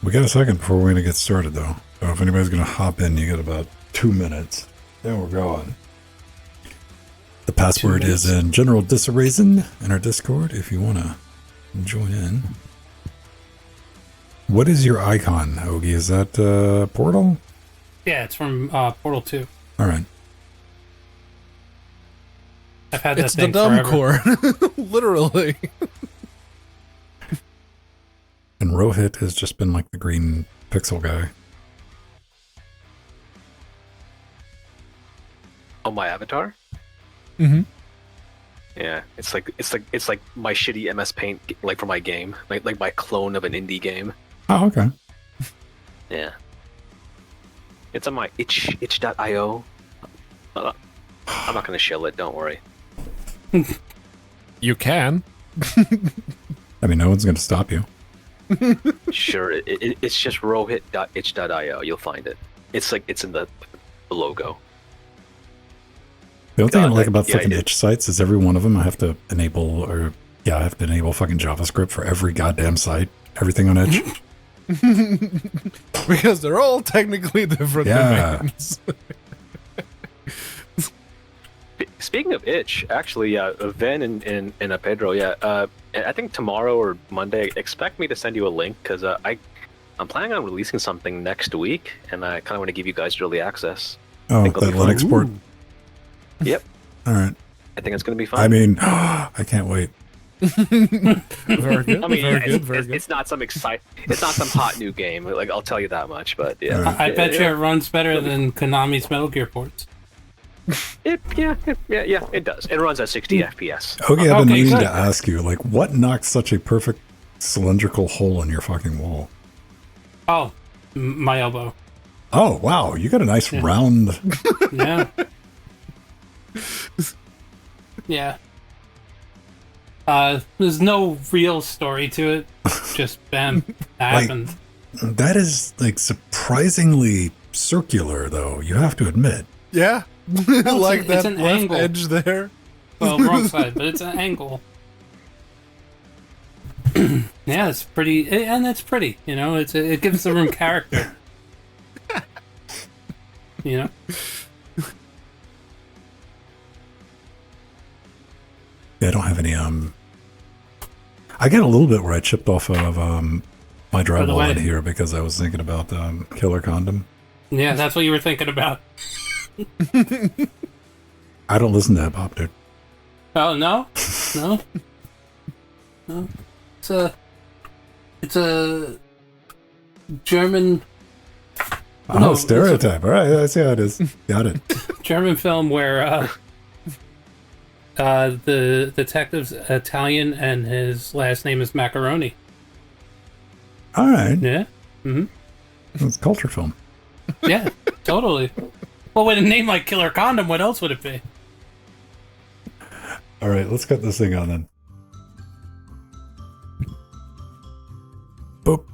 We got a second before we're going to get started, though. So if anybody's going to hop in, you got about 2 minutes. Then we're going. The password is in general disarrays in our Discord if you want to join in. What is your icon, Ogie? Is that Portal? Yeah, it's from Portal 2. All right. I've had that It's the thing dumb forever. core. Literally. And Rohit has just been like the green pixel guy. Oh, my avatar. Mm-hmm. Yeah, it's like my shitty MS Paint, like for my game, like my clone of an indie game. Oh, okay. Yeah, it's on my itch.io. I'm not gonna shill it. Don't worry. You can. I mean, no one's going to stop you. Sure, it's just rohit.itch.io. You'll find it. It's in the logo. The only thing I like about yeah, fucking itch sites is every one of them I have to enable, I have to enable fucking JavaScript for every goddamn site. Everything on itch. Because they're all technically different Yeah. domains. Speaking of itch, actually, Ven and Pedro, I think tomorrow or Monday, expect me to send you a link because I'm planning on releasing something next week, and I kind of want to give you guys early access. Oh, think that it'll be Linux fun. port. Yep, All right. I think it's going to be fun. I mean, I can't wait. Very good. I mean, very yeah, good. Very good. it's not some it's not some hot new game. Like I'll tell you that much. But yeah, Alright. I bet you it runs better than Konami's Metal Gear ports. it does. It runs at 60 FPS. Okay, I've been Okay, meaning good. to ask you, like, what knocked such a perfect cylindrical hole in your fucking wall? Oh, my elbow. Oh, wow, you got a nice round. Yeah. Yeah. There's no real story to it. Just bam, happened. That is, like, surprisingly circular, though, you have to admit. Yeah. Like it's that an left angle. edge there. Well, wrong side, but it's an angle. Yeah, it's pretty, and it's pretty. You know, it gives the room character. You know. Yeah, I don't have any, I get a little bit where I chipped off of, my drywall way- in here because I was thinking about, Killer Condom. Yeah, that's what you were thinking about. I don't listen to hip hop, dude. Oh no, no. It's a German Oh, No, it's stereotype. All right, I see how it is. Got it. German film where the detective's Italian and his last name is Macaroni. All right. Yeah. It's a culture film. Yeah, totally. Well, with a name like Killer Condom, what else would it be? All right, let's cut this thing on then. Boop.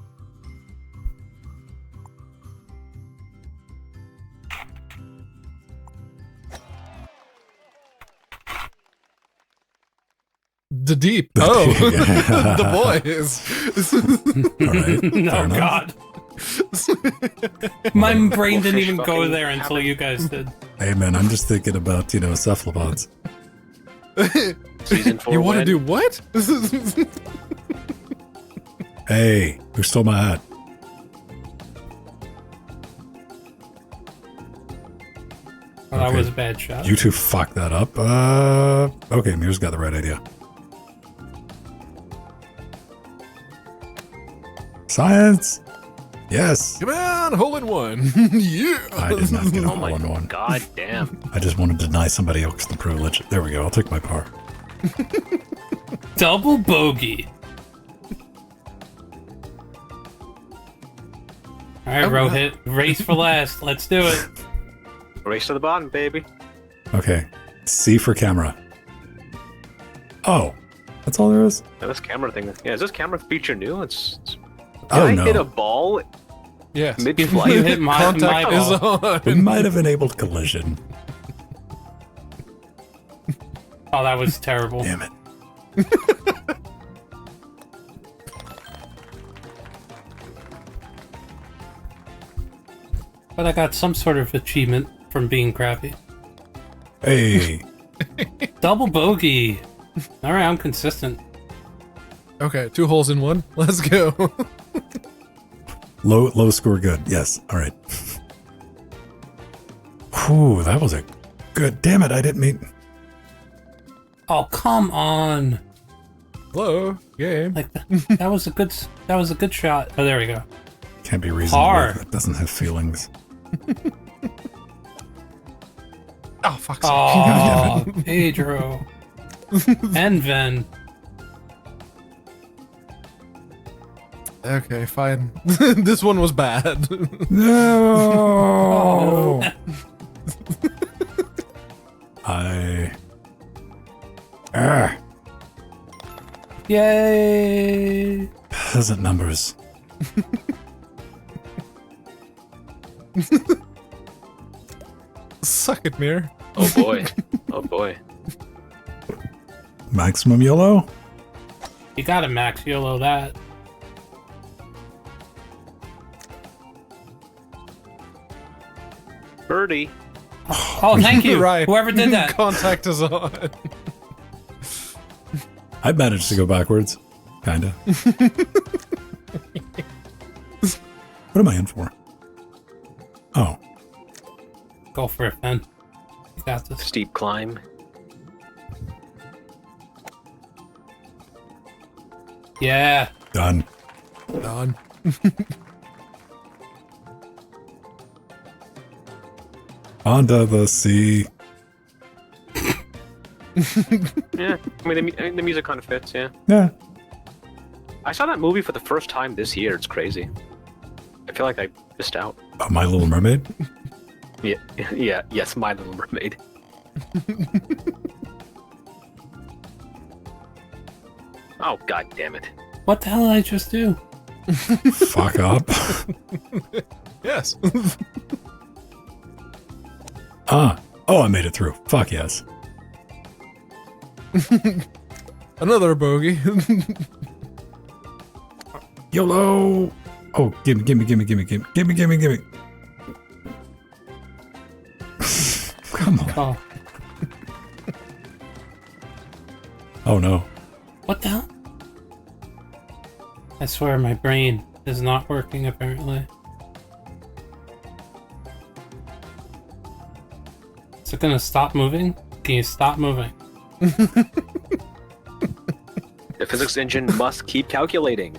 The deep. Oh, the boys. All right. Oh, fair enough. God. My brain didn't fish even go fucking there until happen. you guys did. Hey, man, I'm just thinking about, cephalopods. Season 4 You want to win. do what? Hey, who stole my hat? Well, that Okay. was a bad shot. You two fucked that up. Okay, Mir's got the right idea. Science! Yes! Come on, hole in one. Yeah. I did not get a Oh my hole in one. god damn. I just wanted to deny somebody else the privilege. There we go, I'll take my par. Double bogey. All right, Rohit, race for last. Let's do it. Race to the bottom, baby. Okay, C for camera. Oh, that's all there is? Yeah, this camera thing. Yeah, is this camera feature new? It's Oh, I no. hit a ball Yes. mid-flight. You hit my Contact is ball. We on. might have enabled collision. Oh, that was terrible. Damn it. But I got some sort of achievement from being crappy. Hey, Double bogey. All right, I'm consistent. Okay, 2 holes in one. Let's go. low score good. Yes, all right. Whew, that was a good... Damn it, I didn't mean... Oh, come on! Hello, game. Like that was a good shot. Oh, there we go. Can't be reasonable. Par. That doesn't have feelings. Oh, fuck's sake. Oh, Pedro. And Ven. Okay, fine. This one was bad. No. Oh. Yay! Peasant numbers. Suck it, Mir. Oh boy. Oh boy. Maximum YOLO? You gotta max YOLO that. Birdie. Oh, thank you. Right. Whoever did that. Contact is on. I managed to go backwards. Kinda. What am I in for? Oh. Go for it, Ven. You got this. Steep climb. Yeah. Done. Done. Onto the sea. Yeah. I mean, the music kind of fits, yeah. Yeah. I saw that movie for the first time this year. It's crazy. I feel like I missed out. Oh, My Little Mermaid? Yeah. Yeah. Yes, My Little Mermaid. Oh, god damn it. What the hell did I just do? Fuck up. Yes. Ah. Oh, I made it through. Fuck yes. Another bogey. YOLO! Oh, gimme. Come on. Oh. Oh no. What the hell? I swear my brain is not working apparently. Is it gonna stop moving? Can you stop moving? The physics engine must keep calculating.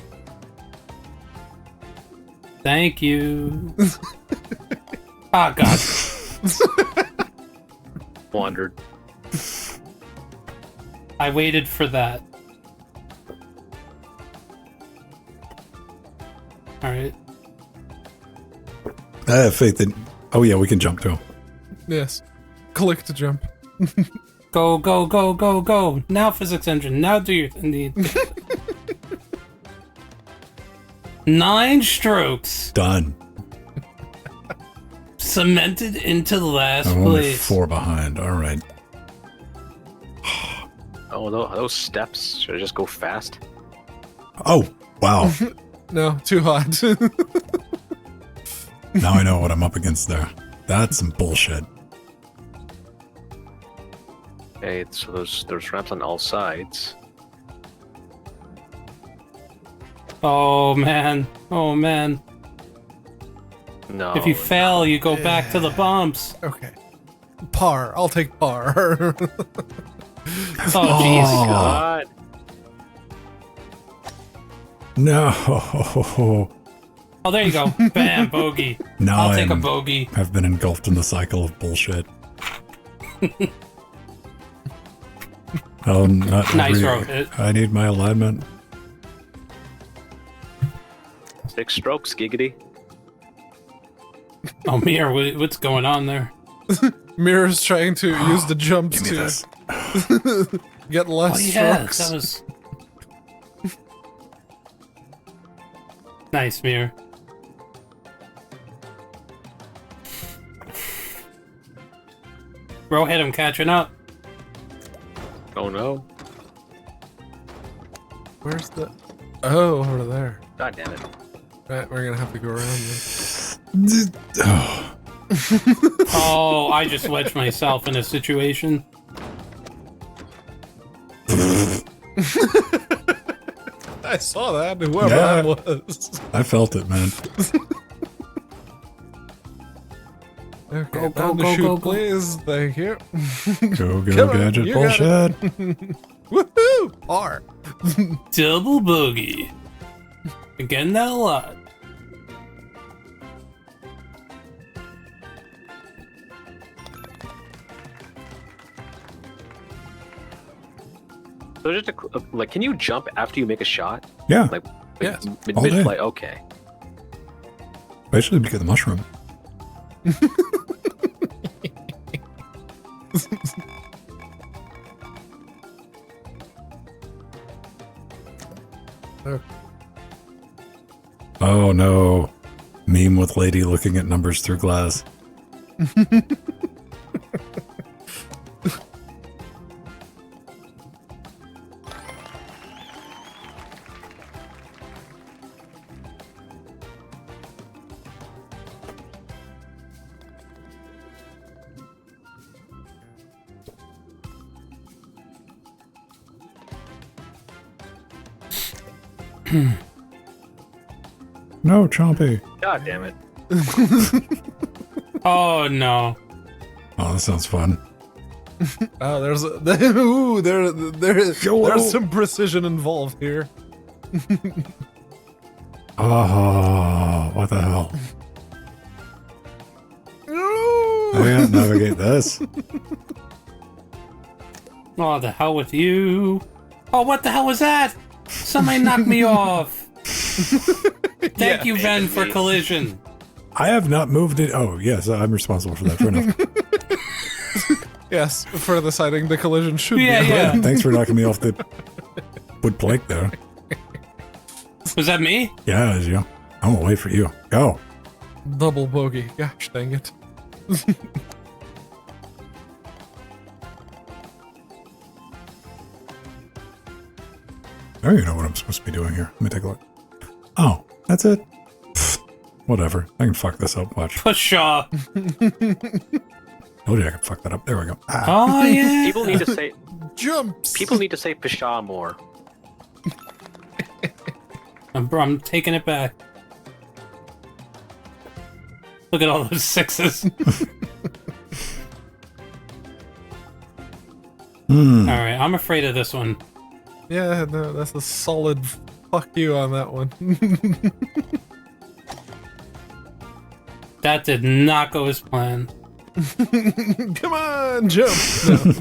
Thank you. Oh god. Wandered. I waited for that. Alright. I have faith that... Oh yeah, we can jump too. Yes. Click to jump. Go, go, go, go, go. Now physics engine. Now do your thing. 9 strokes. Done. Cemented into the last I'm only place. 4 behind. Alright. Oh, those steps. Should I just go fast? Oh, wow. No, too hot. Now I know what I'm up against there. That's some bullshit. Okay, so there's ramps on all sides. Oh man. Oh man. No. If you fail, you go back to the bumps. Okay. Par. I'll take par. Oh jeez. God. No. Oh, there you go. Bam, bogey. Now I'll take a bogey. I've been engulfed in the cycle of bullshit. Oh, not Nice every- rocket. I need my alignment. 6 strokes, giggity. Oh, Mir, what's going on there? Mirror's trying to use the jumps Give me to this. get less Oh yeah, strokes. that was nice, Mir. Bro, hit him, catching up. Oh no. Where's the... Oh, over there. God damn it. Right, we're gonna have to go around then. Oh, Oh, I just wedged myself in a situation. I saw that, whoever Yeah. that was. I felt it, man. Okay, Go, down go, to go, shoot, go, go. please. Thank you. Go, Come go, on, gadget you got it. bullshit. Woohoo! R. Double bogey. Again, that a lot. So just like, can you jump after you make a shot? Yeah, Like Yes. All day. mid-flight? Okay. especially because of the mushroom. Okay. Oh no. Meme with lady looking at numbers through glass. No, Chompy. God damn it. Oh no. Oh, that sounds fun. Oh, there's there's some precision involved here. Oh, what the hell? I can't navigate this. Oh, the hell with you. Oh, what the hell was that? Somebody knocked me off. Thank you, Ven, for collision. I have not moved it. Oh, yes, I'm responsible for that. Fair enough. Yes, for deciding the collision should Yeah, be. yeah. Thanks for knocking me off the wood plank there. Was that me? Yeah, as you. I'm gonna wait for you. Go. Double bogey. Gosh dang it. I don't even know what I'm supposed to be doing here. Let me take a look. Oh, that's it? Pfft, whatever. I can fuck this up. Watch. Pshaw. Told you I could fuck that up. There we go. Ah. Oh, yeah. People need to say Jumps. Pshaw more. I'm taking it back. Look at all those sixes. Alright, I'm afraid of this one. Yeah, no, that's a solid fuck you on that one. That did not go as planned. Come on, jump. No.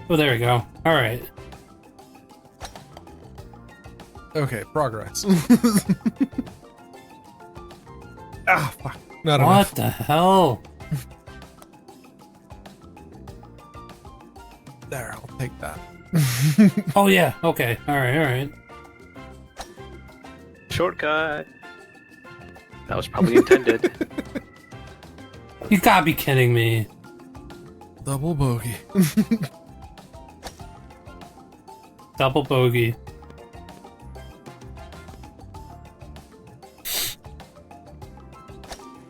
Oh, there we go. Alright. Okay, progress. Ah, fuck. Not What enough. the hell? There, I'll take that. Oh, yeah. Okay. Alright, alright. Shortcut. That was probably intended. You gotta be kidding me. Double bogey. Double bogey.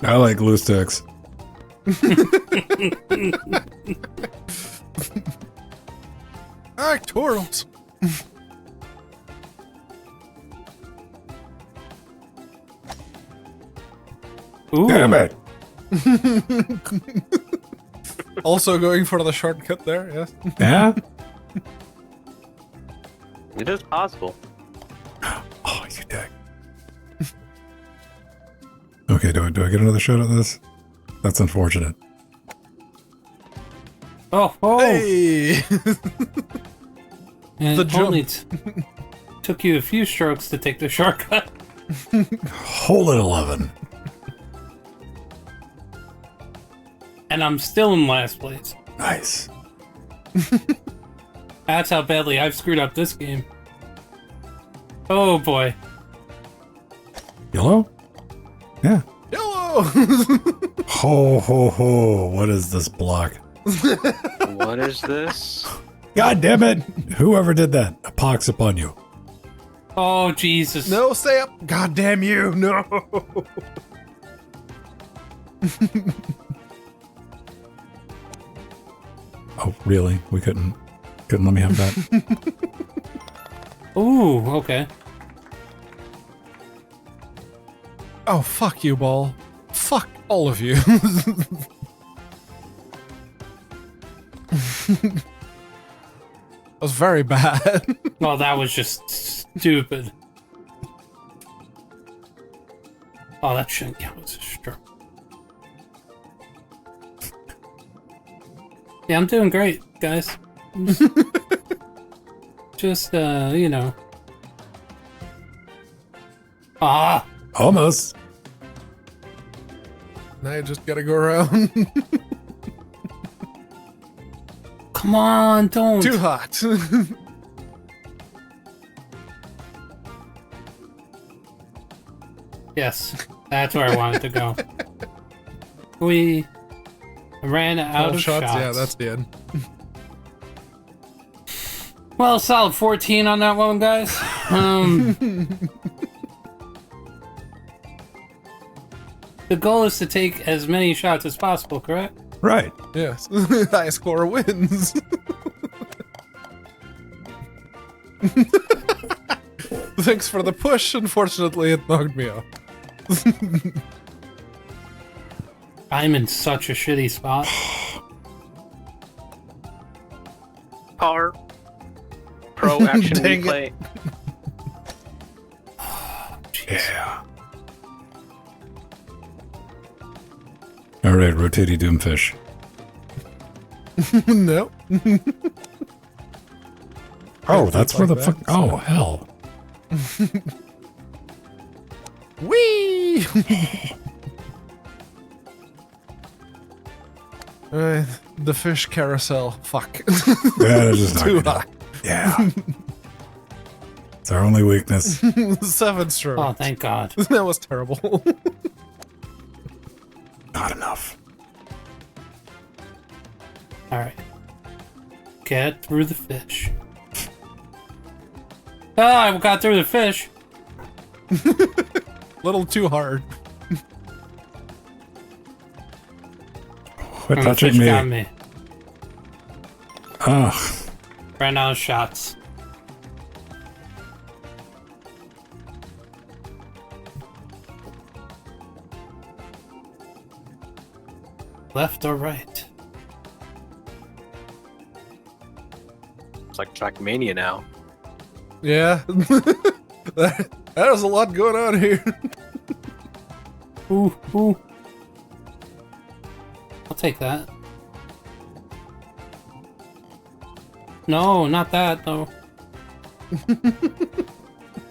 I like glue sticks. Alright, turtles. Ooh. Damn it. Also going for the shortcut there, yes. Yeah? It is possible. Oh, you dick. Okay, do I get another shot at this? That's unfortunate. Oh, oh. Hey! And the it jump. only took you a few strokes to take the shortcut. Hole at 11. And I'm still in last place. Nice. That's how badly I've screwed up this game. Oh boy. Yellow? Yeah. Yellow! Ho, ho, ho. What is this block? What is this? God damn it. Whoever did that, a pox upon you. Oh Jesus. No, stay up! God damn you! No! Oh, really? We couldn't let me have that? Ooh, okay. Oh, fuck you, ball. Fuck all of you. That was very bad. Well, that was just stupid. Oh, that shouldn't count as a stroke. Yeah, I'm doing great, guys. Just, you know. Ah! Almost. Now you just gotta go around. Come on, don't. Too hot. Yes, that's where I wanted to go. We ran out of shots. Yeah, that's the end. Well, solid 14 on that one, guys. The goal is to take as many shots as possible, correct? Right. Yes. High score wins. Thanks for the push. Unfortunately, it knocked me off. I'm in such a shitty spot. Power. Pro action Dang replay. Yeah. All right, rotatey doomfish. No. Oh, that's where the like fuck. that, Oh, hell. Whee! The fish carousel. Fuck. Yeah, just not Too good. hot. Yeah. It's our only weakness. 7 strokes. Oh, thank God. That was terrible. Not enough. Alright. Get through the fish. Ah, I got through the fish. Little too hard. Quit And the touching fish me. got me. Ugh. Ran out of shots. Left or right? It's like Trackmania now. Yeah. There's a lot going on here. Ooh, ooh. I'll take that. No, not that, though.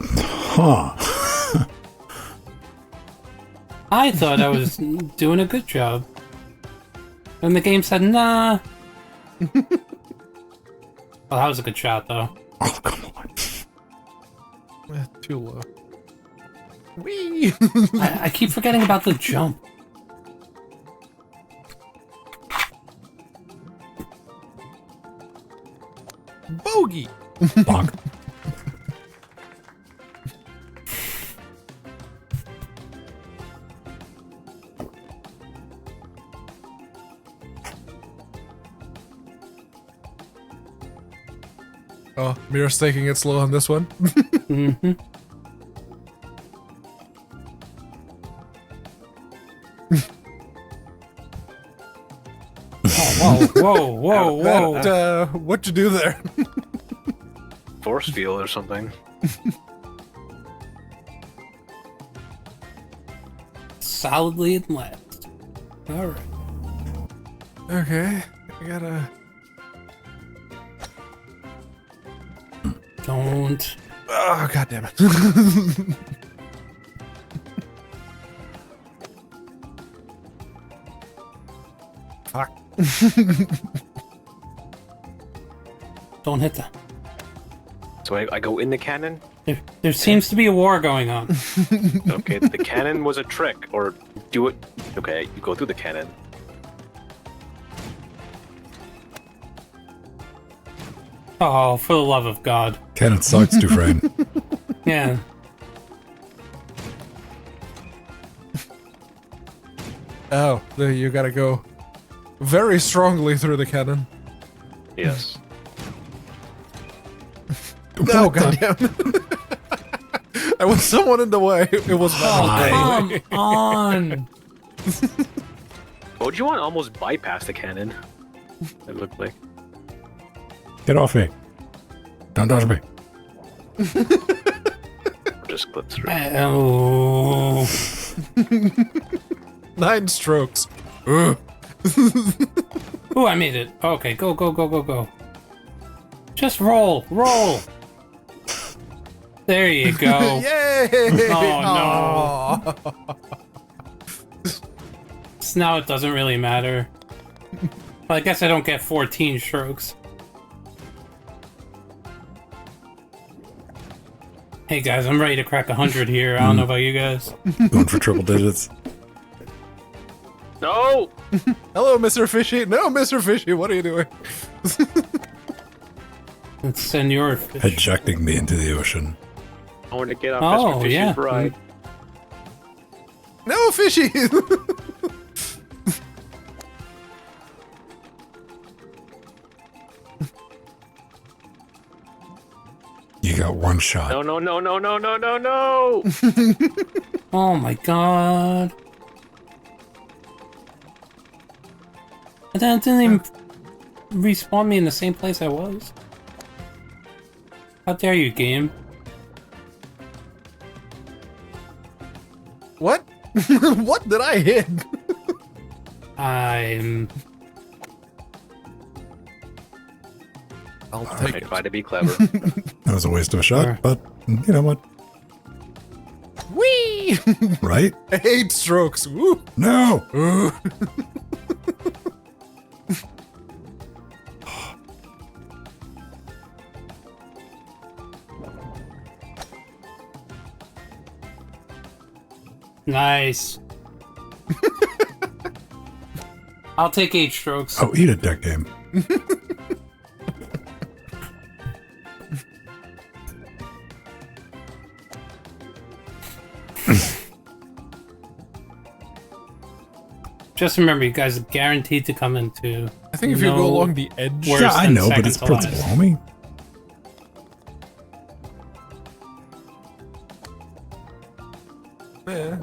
Huh. I thought I was doing a good job. And the game said, nah. Well, that was a good shot, though. Oh, come on. Too low. Whee! I keep forgetting about the jump. Bogey! Bonk. Oh, Mira's taking it slow on this one. Mm-hmm. Oh, whoa, whoa, whoa, whoa. What'd you do there? Force field or something. Solidly in last. Alright. Okay, I gotta... Don't. Oh, god damn it. Fuck. Don't hit that. So I go in the cannon. There seems to be a war going on. Okay, the cannon was a trick, or do it. Okay, you go through the cannon. Oh, for the love of God. Cannon sucks, Dufresne. Yeah. Oh, there you gotta go very strongly through the cannon. Yes. No, What the- goddamn. I was someone in the way. It was Oh, Matt. come on! What would you want? Almost bypass the cannon. It looked like. Get off me. Don't touch me. Just clip through. Oh. 9 strokes. Ooh, I made it. Okay, go, go, go, go, go. Just roll, roll. There you go. Yay! Oh, no. So now it doesn't really matter. Well, I guess I don't get 14 strokes. Hey guys, I'm ready to crack 100 here. I don't know about you guys. Going for triple digits. No! Hello, Mr. Fishy. No, Mr. Fishy, what are you doing? It's Senor Fish. Ejecting me into the ocean. I want to get on Oh, Mr. Fishy's yeah. ride. No, Fishy! You got one shot. No, no, no, no, no, no, no, no! Oh my god. And then it didn't even respawn me in the same place I was. How dare you, game? What? What did I hit? I'm... I'll I try to be clever. That was a waste of a shot, Sure. but you know what? Whee! Right? 8 strokes. Woo! No! Ooh. Nice. I'll take 8 strokes. Oh, eat it, deck game. Just remember, you guys are guaranteed to come into... I think if you go along the edge... Worse Yeah, I than know, but second it's to principle, last. homie. Yeah.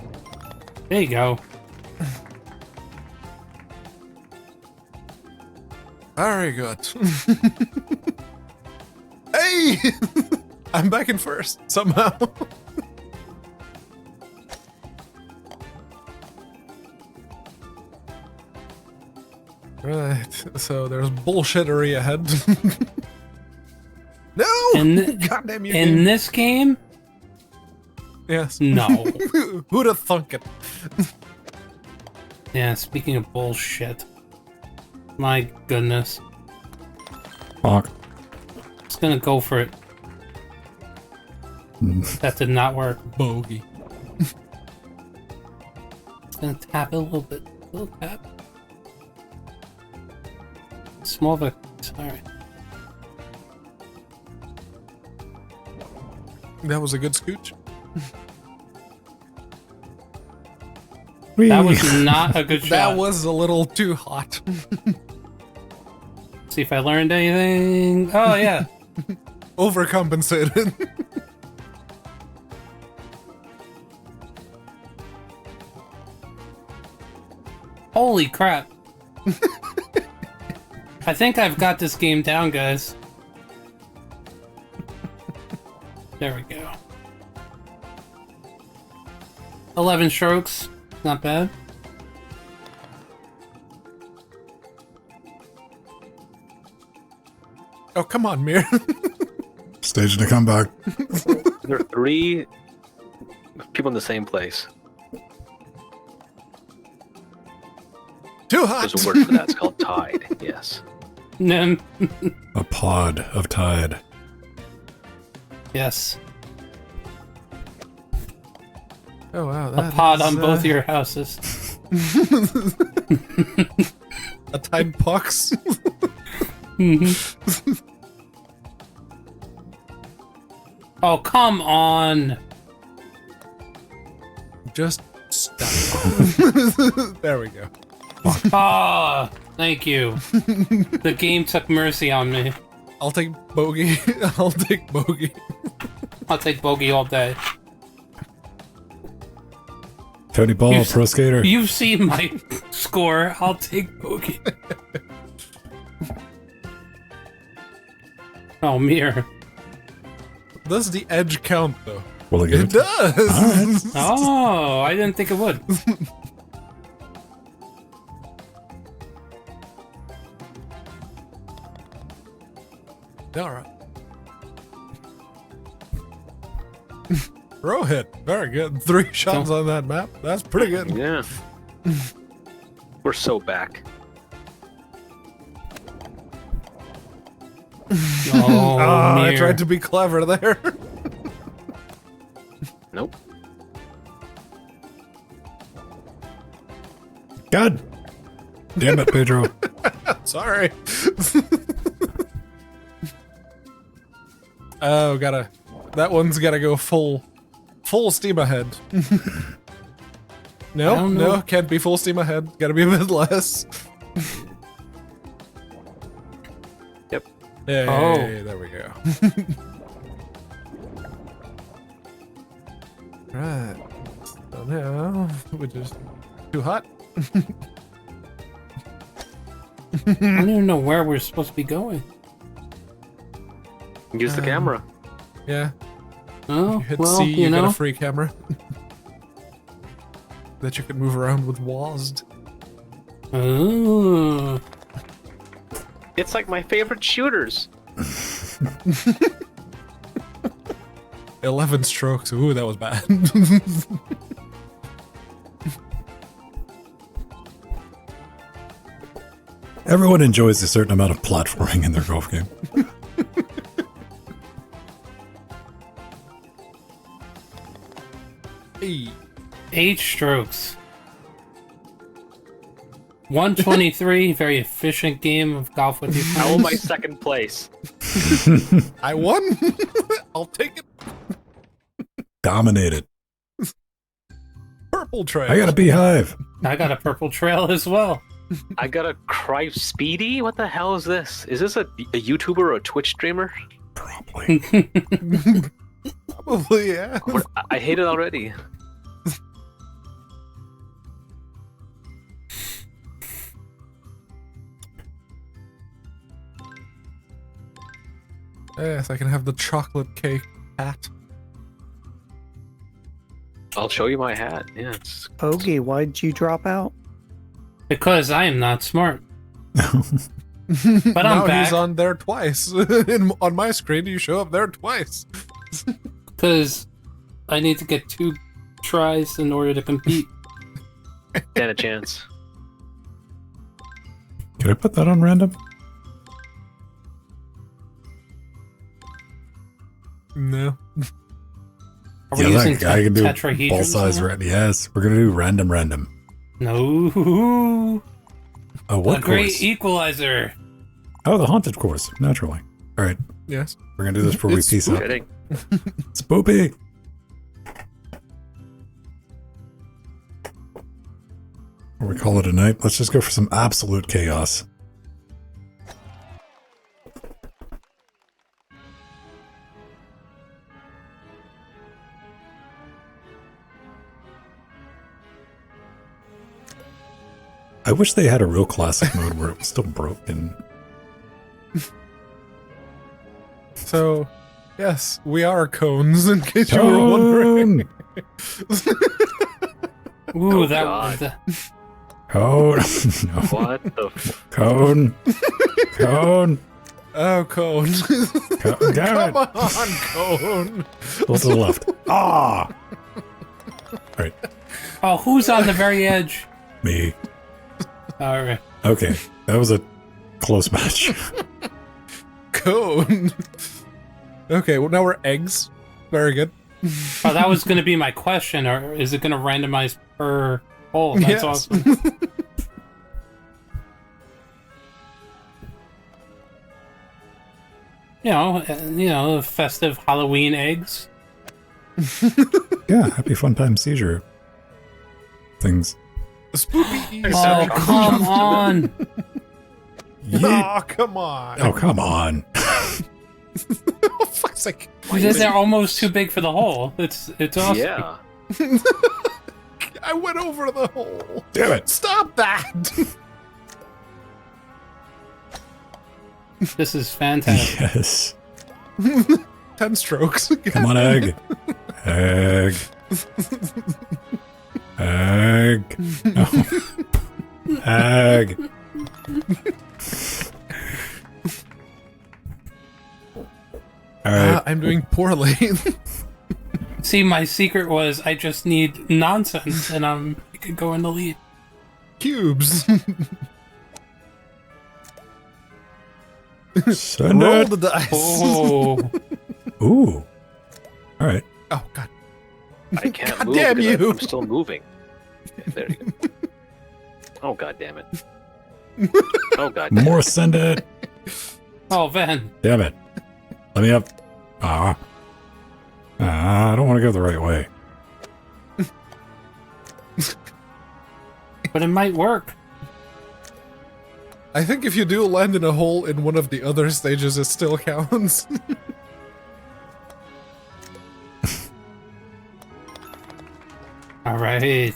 There you go. Very good. Hey! I'm back in first, somehow. Right, so there's bullshittery ahead. No! In, Goddamn you! in game. this game? Yes. No. Who'd have thunk it? Yeah, speaking of bullshit. My goodness. Fuck. Just gonna go for it. That did not work. Bogey. Just gonna tap it a little bit. A little tap. Small victories. Alright. That was a good scooch. That was not a good shot. That was a little too hot. See if I learned anything. Oh, yeah. Overcompensated. Holy crap. I think I've got this game down, guys. There we go. 11 strokes. Not bad. Oh, come on, Mir. Staging a comeback. There are 3 people in the same place. Too hot. There's a word for that. It's called tide. Yes. A pod of tide. Yes. Oh wow, A that pod is, on both your houses. a tide pox. Oh, come on. Just stop. There we go. Ah, thank you. The game took mercy on me. I'll take bogey. I'll take bogey. I'll take bogey all day. Tony Ball, pro skater. You've seen my score. I'll take Bogey. Oh, mirror. Does the edge count, though? Will it get It does! All right. Oh, I didn't think it would. Alright. Row hit. Very good. 3 shots on that map. That's pretty good. Yeah. We're so back. Oh, I mirror. tried to be clever there. Nope. God damn it, Pedro. Sorry. Oh, gotta. That one's gotta go full steam ahead. No, no, can't be full steam ahead. Gotta be a bit less. Yep. Hey, Oh. there we go. Right. So now we just too hot. I don't even know where we're supposed to be going. Use the camera. Yeah. Oh, You hit well, C, you you get know. a free camera. That you can move around with WASD. Oh. It's like my favorite shooters. 11 strokes. Ooh, that was bad. Everyone enjoys a certain amount of platforming in their golf game. Hey. 8 strokes. 123, very efficient game of golf with your How am I friends. second place? I won. I'll take it. Dominated. Purple trail. I got a beehive. I got a purple trail as well. I got a Cry Speedy? What the hell is this? Is this a YouTuber or a Twitch streamer? Probably. Probably, yeah. I hate it already. Yes, I can have the chocolate cake hat. I'll show you my hat. Yeah, it's Bogey, why'd you drop out? Because I am not smart. But Now I'm back. he's on there twice. On my screen, you show up there twice. Because I need to get 2 tries in order to compete. stand a chance. Can I put that on random? No. Are we Yeah, using that guy can do tetrahedrons ball size. now? Yes, we're gonna do random. No. Oh, what A great course? equalizer. Oh, the haunted course. Naturally. All right, Yes. we're gonna do this before we It's peace out. Kidding. Spoopy. Or we call it a night. Let's just go for some absolute chaos. I wish they had a real classic mode where it was still broken. So, yes, we are cones, in case you were wondering. Ooh, Oh, that God. was Cone. No. What the Cone. Cone. Oh, cone. Cone. Damn Come it. on, cone. Pull to the left. Ah. All right. Oh, who's on the very edge? Me. All right. Okay. That was a close match. Cone. Okay, well, now we're eggs. Very good. Oh, that was going to be my question. Or is it going to randomize per hole? That's Yes. awesome. You know, festive Halloween eggs. Yeah. Happy fun time seizure. Things. Spoopy. Oh, come on. Oh, come on. Oh, come on. Oh, fuck's sake. They're almost too big for the hole. It's awesome. Yeah. I went over the hole. Damn it. Stop that. This is fantastic. Yes. 10 strokes. Come on, egg. Egg. Egg. No. Egg. All right. I'm doing poorly. See, my secret was I just need nonsense, and I could go in the lead. Cubes. Send Roll it. the dice. Oh, Ooh. All right. Oh, God. I can't God move damn because you. I'm still moving. Okay, there you go. Oh, God damn it. Oh, God damn More it. send it. oh, Van. Damn it. Let me up. I don't want to go the right way. But it might work. I think if you do land in a hole in one of the other stages, it still counts. All right.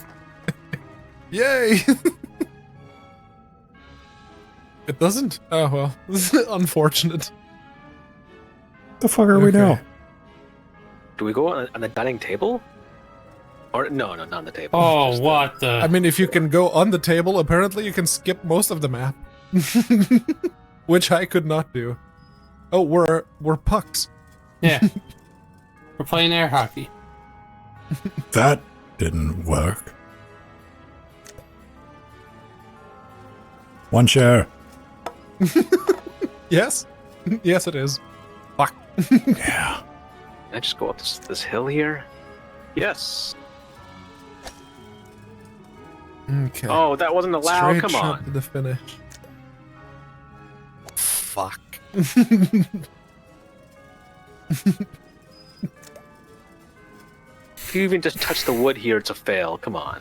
Yay! It doesn't? Oh, well. This is unfortunate. The fuck are we Okay. now? Do we go on the dining table? Or no, not on the table. Oh, Just, what the? I mean, if you can go on the table, apparently you can skip most of the map. Which I could not do. Oh, we're pucks. Yeah. We're playing air hockey. That didn't work. One share. Yes? Yes, it is. Fuck. Yeah. Can I just go up this hill here? Yes. Okay. Oh, that wasn't allowed. Straight Come shot on. to the finish. Fuck. If you even just touch the wood here, it's a fail. Come on.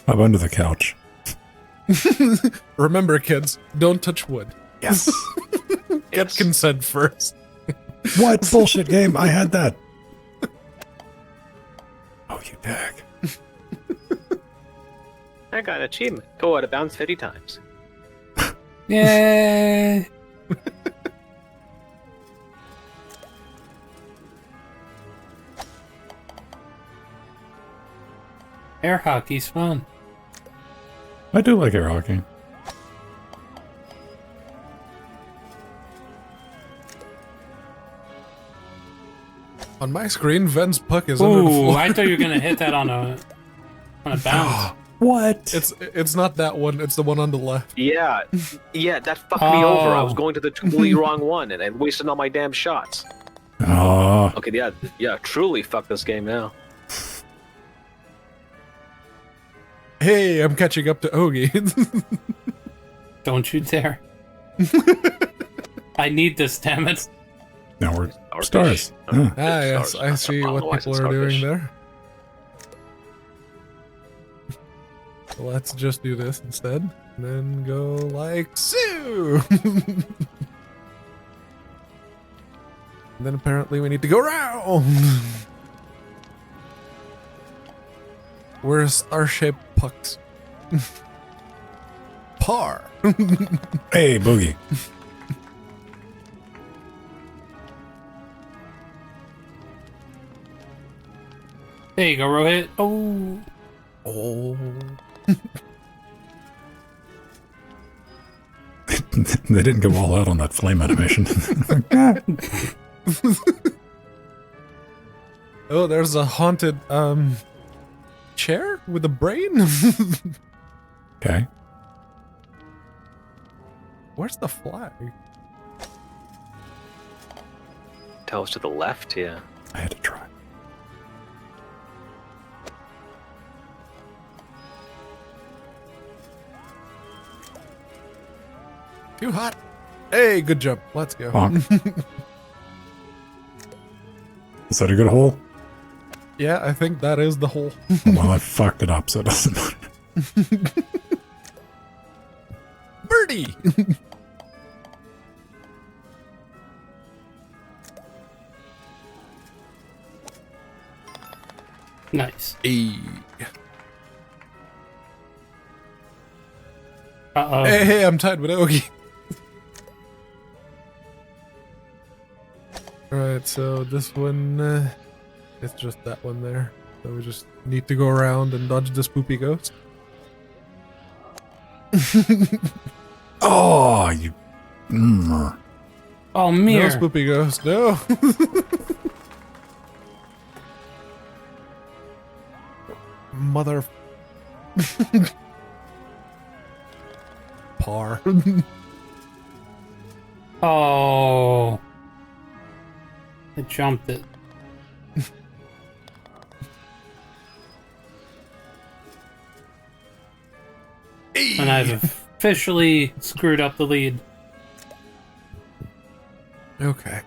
I'm under the couch. Remember, kids, don't touch wood. Yes. Get Yes. consent first. What bullshit game? I had that. Oh, you dag. I got an achievement. Go out of bounds 50 times. Yay! Air hockey's fun. I do like air hockey. On my screen, Ven's puck is under the Ooh, floor. I thought you were gonna hit that on a bounce. What? It's not that one. It's the one on the left. Yeah, that fucked me over. I was Oh. going to the totally wrong one, and I wasted all my damn shots. Oh, Okay, yeah, truly fuck this game now. Hey, I'm catching up to Ogie. Don't you dare. I need this, damn it. now we're Starfish. stars. Oh, Yeah. Ah, yes, stars. I see what Otherwise people it's are doing starfish. there. Let's just do this instead. And then go like so. And then apparently we need to go round. We're star-shaped pucks. Par. Hey, Boogie. There you go, Rohit. Oh. Oh. They didn't go all out on that flame animation. Oh, there's a haunted chair with a brain. Okay. Where's the flag? Tell us to the left, yeah. I had to try. Too hot. Hey, good jump. Let's go. Bonk. Is that a good hole? Yeah, I think that is the whole. Well, I fucked it up, so it doesn't matter. Birdie! Nice. Hey. Uh-oh. Hey, I'm tied with Ogie. Alright, so this one, it's just that one there. So we just need to go around and dodge the spoopy ghost. Oh, you. Oh, No mirror. spoopy ghost, no. Mother. Par. Oh. I jumped it. And I've officially screwed up the lead. Okay.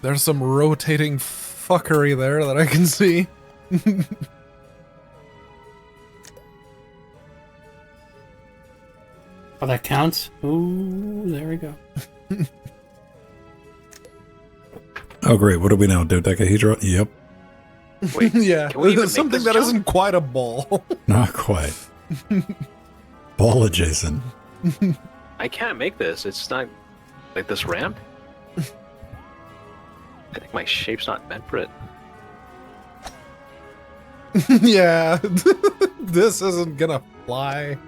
There's some rotating fuckery there that I can see. Oh, that counts? Ooh, there we go. Oh, great. What do we now? Dodecahedron? Yep. Wait, Yeah, can we even make something this that jump? isn't quite a ball. Not quite. Ball adjacent. I can't make this. It's not like this ramp. I think my shape's not meant for it. Yeah, this isn't gonna fly.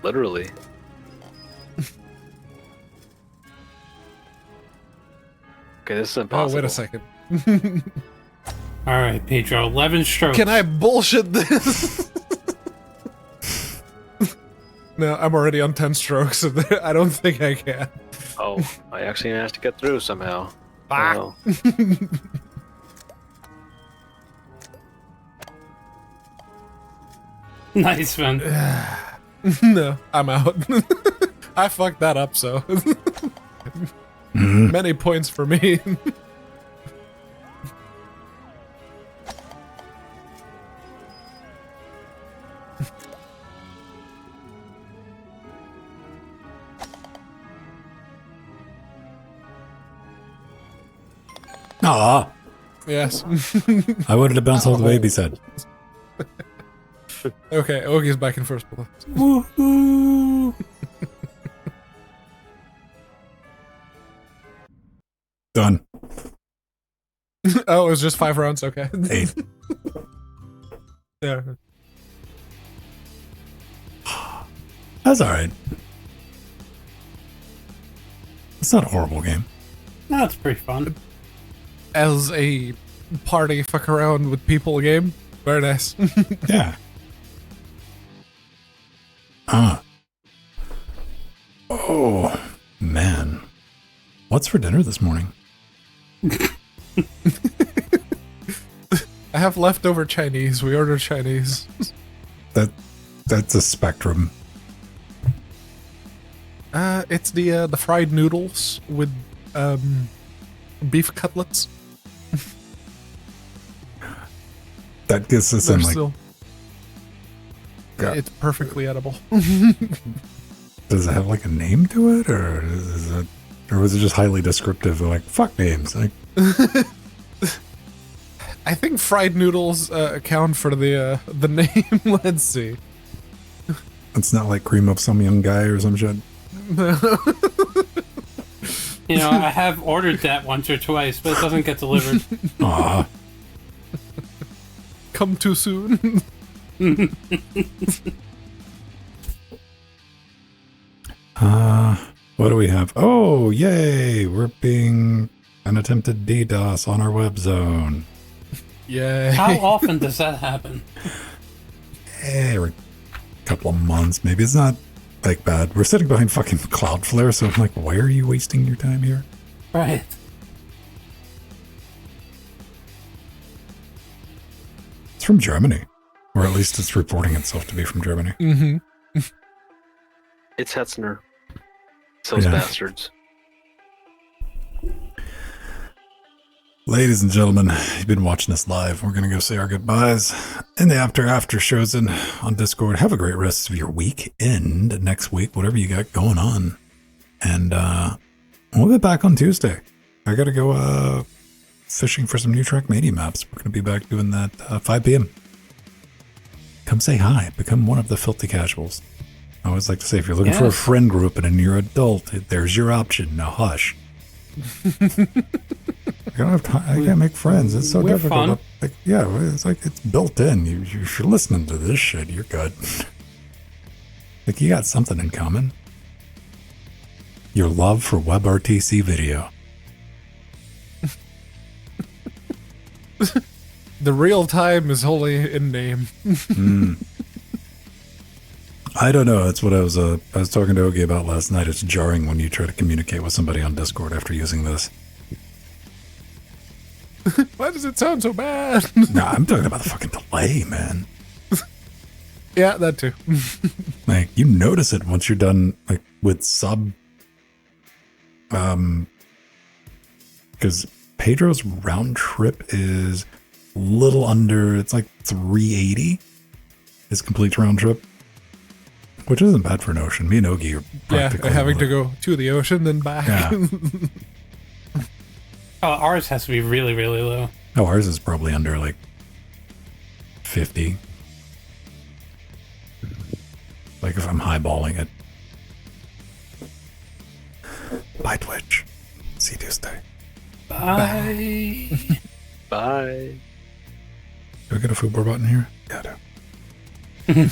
Literally. Okay, this is impossible. Oh, wait a second. Alright, Pedro, 11 strokes. Can I bullshit this? No, I'm already on 10 strokes, so I don't think I can. Oh, I actually managed to get through somehow. Ah. Oh, Nice, man. No, I'm out. I fucked that up, so. Many points for me. Aw. Yes. I wanted to bounce off the baby's head. Okay, Ogie's back in first place. Woohoo! Done. Oh, it was just 5 rounds? Okay. 8. Yeah. That's alright. It's not a horrible game. No, it's pretty fun. As a party fuck around with people game, very nice. Yeah. Ah. Oh, man. What's for dinner this morning? I have leftover Chinese. We ordered Chinese. That's a spectrum. It's the fried noodles with beef cutlets. That gets us They're in like. still, Yeah. it's perfectly edible. Does it have like a name to it, or was it just highly descriptive? Like fuck names. Like I think fried noodles account for the name. Let's see. it's not like cream of some young guy or some shit. You know, I have ordered that once or twice, but it doesn't get delivered. Aw. Come too soon. What do we have? Oh, yay! We're being an attempted DDoS on our web zone. Yeah. How often does that happen? Every couple of months, maybe. It's not like bad. We're sitting behind fucking Cloudflare, so I'm like, why are you wasting your time here? Right. It's from Germany. Or at least it's reporting itself to be from Germany. Mm-hmm. it's Hetzner. Those Yeah. bastards. Ladies and gentlemen, you've been watching us live. We're going to go say our goodbyes in the after shows and on Discord. Have a great rest of your week and next week, whatever you got going on. And we'll be back on Tuesday. I got to go fishing for some new Trackmania maps. We're going to be back doing that 5 p.m. come say hi. Become one of the filthy casuals. I always like to say, if you're looking for a friend group and you're an adult, there's your option. Now hush. I don't have time. I can't make friends. It's so difficult. Like, yeah, it's like it's built in. If you're listening to this shit, you're good. Like, you got something in common. Your love for WebRTC video. The real time is only in name. I don't know. That's what I was talking to Ogie about last night. It's jarring when you try to communicate with somebody on Discord after using this. Why does it sound so bad? Nah, I'm talking about the fucking delay, man. Yeah, that too. Like, you notice it once you're done, like, with sub... because Pedro's round trip is a little under, it's like 380, his complete round trip, which isn't bad for an ocean. Me and Ogie are practically... Yeah, having to go to the ocean, then back. Yeah. Ours has to be really, really low. Oh, ours is probably under, like, 50. Like, if I'm highballing it. Bye, Twitch. See you Tuesday. Bye. Bye. Do I get a food bar button here? Yeah, I do.